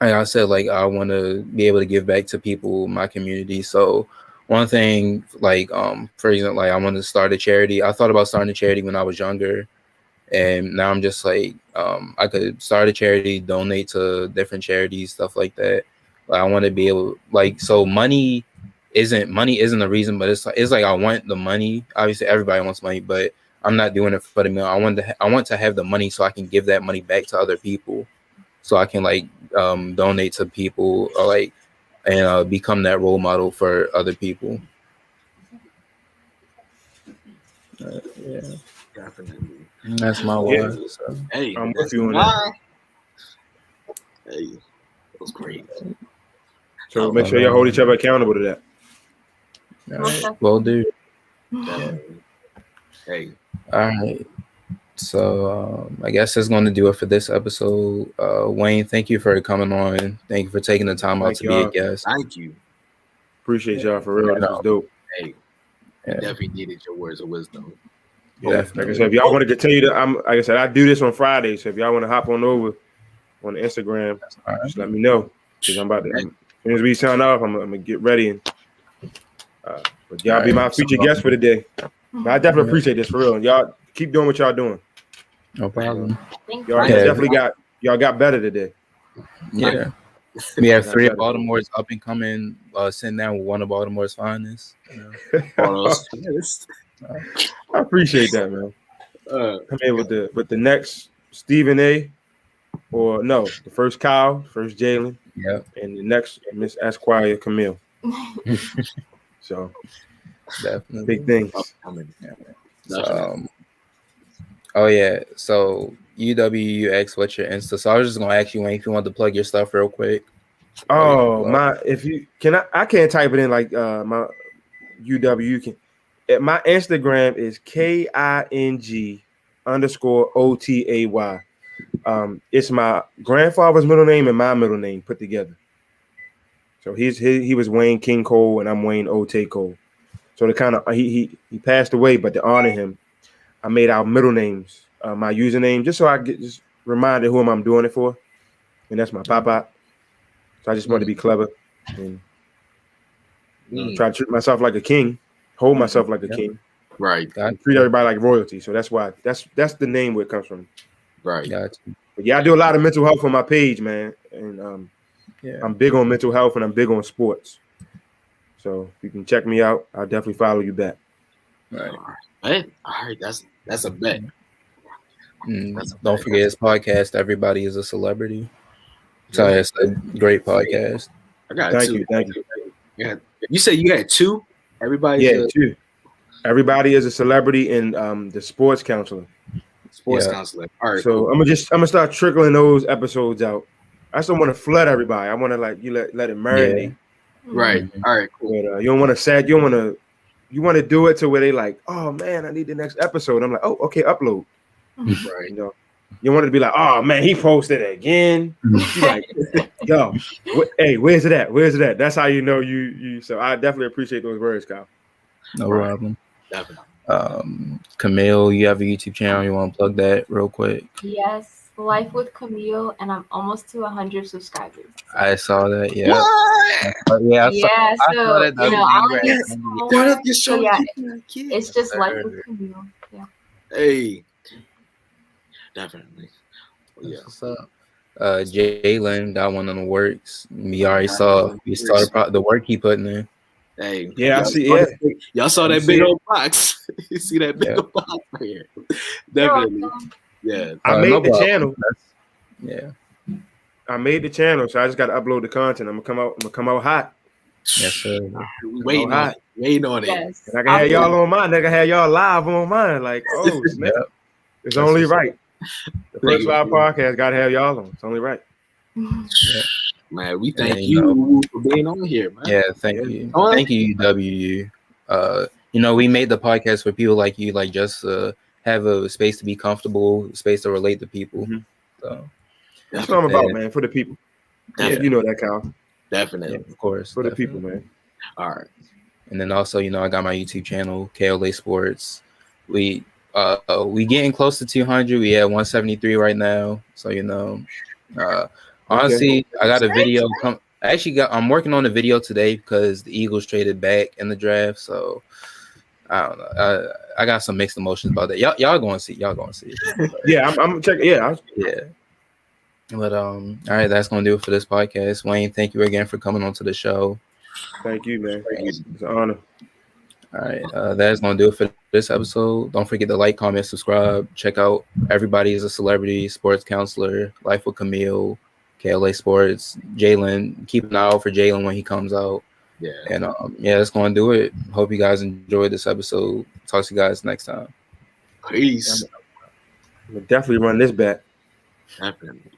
Speaker 1: like I said, like I want to be able to give back to people, my community. So one thing, like for example, like I want to start a charity. I thought about starting a charity when I was younger, and now I'm just like I could start a charity, donate to different charities, stuff like that. Like I want to be able, like, so money isn't the reason, but it's like I want the money. Obviously everybody wants money, but I'm not doing it for the meal. I want to have the money so I can give that money back to other people, so I can like donate to people, or like, and become that role model for other people. Yeah,
Speaker 2: Definitely.
Speaker 1: that's my
Speaker 3: Yeah,
Speaker 1: why. So.
Speaker 2: Hey,
Speaker 3: I'm with
Speaker 2: that's
Speaker 3: you on that.
Speaker 2: why. Hey, that was great.
Speaker 3: So make sure y'all hold each other accountable to that.
Speaker 1: All right, well, dude.
Speaker 2: Definitely. Hey,
Speaker 1: All right. So I guess that's going to do it for this episode. Wayne, thank you for coming on. Thank you for taking the time out
Speaker 3: Thank
Speaker 1: to be a
Speaker 3: y'all.
Speaker 1: guest.
Speaker 2: thank you.
Speaker 3: Appreciate y'all for real. This was dope.
Speaker 2: Hey,
Speaker 1: Yeah,
Speaker 2: definitely needed your words of wisdom.
Speaker 3: Yeah, like I
Speaker 1: definitely.
Speaker 3: said, if y'all want to continue to, like I said, I do this on Friday. So if y'all want to hop on over on Instagram,
Speaker 1: All right.
Speaker 3: just let me know. Because I'm about to, as soon as we sign off, I'm gonna get ready and but y'all be my featured guest for the day. But I definitely appreciate this for real. Y'all keep doing what y'all doing.
Speaker 1: No problem.
Speaker 4: Thank
Speaker 3: Y'all
Speaker 4: you.
Speaker 3: definitely got better today.
Speaker 1: Yeah. We have
Speaker 3: Got
Speaker 1: 3 of
Speaker 3: better.
Speaker 1: Baltimore's up and coming, sitting down with one of Baltimore's finest.
Speaker 3: I appreciate that, man. Come in with the next Stephen A. Or no, the first Kyle, first Jalen,
Speaker 1: Yep.
Speaker 3: and the next Miss Esquire Camille. So
Speaker 1: Definitely.
Speaker 3: big things.
Speaker 1: Yeah. So, oh yeah. So UWUX, what's your Insta? So I was just gonna ask you, Wayne, if you want to plug your stuff real quick.
Speaker 3: Oh my! If you can, I can't type it in like my UW can. My Instagram is KING_OTAY. It's my grandfather's middle name and my middle name put together. So he was Wayne King Cole and I'm Wayne Ote Cole. So the kind of he passed away, but to honor him, I made our middle names my username just so I get just reminded who I'm doing it for, and that's my papa. So I just wanted to be clever and try to treat myself like a king, hold myself like a king,
Speaker 2: right?
Speaker 3: And treat everybody like royalty. So that's why that's the name where it comes from,
Speaker 2: right?
Speaker 1: Gotcha.
Speaker 3: But yeah, I do a lot of mental health on my page, man, and I'm big on mental health and I'm big on sports. So you can check me out. I'll definitely follow you back.
Speaker 1: Right.
Speaker 2: All right. That's a bet.
Speaker 1: Don't forget his podcast. Everybody is a celebrity. So
Speaker 2: Yeah.
Speaker 1: it's a great podcast.
Speaker 2: I got
Speaker 3: Thank
Speaker 2: two.
Speaker 3: you. Thank you.
Speaker 2: Yeah. You said you had two. Everybody's
Speaker 3: Yeah,
Speaker 2: a
Speaker 3: too. Everybody is a celebrity in the sports counselor.
Speaker 2: sports
Speaker 1: Yeah.
Speaker 2: counselor. All right.
Speaker 3: So
Speaker 2: Cool.
Speaker 3: I'm gonna start trickling those episodes out. I just don't want to flood everybody. I want to let it marinate.
Speaker 2: Right.
Speaker 1: Mhm.
Speaker 2: All right. Cool.
Speaker 3: But you don't want to sad. You want to do it to where they like, oh man, I need the next episode. I'm like, oh okay, upload.
Speaker 2: Right.
Speaker 3: You know, you want to be like, oh man, he posted it again. You like, yo, hey, where's it at? Where's it at? That's how you know you. So I definitely appreciate those words, Kyle.
Speaker 1: No
Speaker 2: Right.
Speaker 1: problem.
Speaker 2: Definitely.
Speaker 1: Camille, you have a YouTube channel. You want to plug that real quick?
Speaker 4: Yes, Life with Camille, and I'm almost to 100 subscribers.
Speaker 1: I saw that. Yeah.
Speaker 2: What?
Speaker 1: Yeah.
Speaker 4: Yeah,
Speaker 1: I
Speaker 4: so
Speaker 1: saw that.
Speaker 4: you know, I only need
Speaker 2: Yes.
Speaker 4: some
Speaker 2: Turn
Speaker 4: more.
Speaker 2: up your
Speaker 4: So
Speaker 2: show.
Speaker 4: yeah,
Speaker 2: Kids.
Speaker 4: it's just Life
Speaker 1: sir.
Speaker 4: with Camille. Yeah.
Speaker 2: Hey. Definitely. Yeah.
Speaker 1: What's up? Jalen got one in the works. We already saw. We saw the work he putting in.
Speaker 2: Hey.
Speaker 3: Yeah, I
Speaker 2: y'all
Speaker 3: see.
Speaker 2: saw
Speaker 3: Yeah,
Speaker 2: that- Y'all saw
Speaker 3: You
Speaker 2: that
Speaker 3: see
Speaker 2: big
Speaker 3: it?
Speaker 2: old box. You see that big
Speaker 1: Yeah.
Speaker 2: old box right here.
Speaker 4: You're
Speaker 2: Definitely.
Speaker 4: welcome.
Speaker 2: Yeah.
Speaker 3: I
Speaker 1: No
Speaker 3: made the
Speaker 1: problem.
Speaker 3: channel.
Speaker 1: Yeah.
Speaker 3: I made the channel, so I just got to upload the content. I'm gonna come out hot,
Speaker 1: Yes, sir.
Speaker 2: We waiting on it. Waiting on it.
Speaker 4: Yes.
Speaker 3: and I can have y'all on mine. I can have y'all live on mine. Like, oh snap!
Speaker 1: Yep.
Speaker 3: It's
Speaker 1: That's
Speaker 3: only
Speaker 1: what's up.
Speaker 3: right. The
Speaker 2: Thank
Speaker 3: first
Speaker 2: you.
Speaker 3: live podcast got to have y'all on. It's only right.
Speaker 2: Man, we
Speaker 1: And
Speaker 2: thank
Speaker 1: then,
Speaker 2: you for being on here, man.
Speaker 1: Yeah, thank
Speaker 3: Yeah.
Speaker 1: you.
Speaker 2: All right.
Speaker 1: Thank you, UWU. We made the podcast for people like you, like just have a space to be comfortable, space to relate to people.
Speaker 3: Mhm.
Speaker 1: So
Speaker 3: That's what I'm about,
Speaker 1: Yeah.
Speaker 3: man. For the people.
Speaker 1: Yeah.
Speaker 3: You know that, Kyle.
Speaker 2: Definitely.
Speaker 1: yeah, of course.
Speaker 3: For the
Speaker 1: definitely.
Speaker 3: people, man.
Speaker 2: All right.
Speaker 1: And then also, I got my YouTube channel, KLA Sports. We getting close to 200. We at 173 right now. So honestly, I got a video I'm working on a video today because the Eagles traded back in the draft. So I don't know. I got some mixed emotions about that. Y'all going to see. Y'all going to see.
Speaker 3: Yeah, I'm checking. Yeah,
Speaker 1: Yeah. But all right, that's gonna do it for this podcast. Wayne, thank you again for coming onto the show.
Speaker 3: thank you, man. It's an honor.
Speaker 1: All right, that's gonna do it for this episode. Don't forget to like, comment, subscribe. Check out Everybody is a Celebrity, Sports Counselor, Life with Camille, KLA Sports, Jalen. Keep an eye out for Jalen when he comes out.
Speaker 2: Yeah.
Speaker 1: And that's gonna do it. Hope you guys enjoyed this episode. Talk to you guys next time.
Speaker 2: Peace.
Speaker 3: I'm gonna definitely run this back.
Speaker 2: Definitely.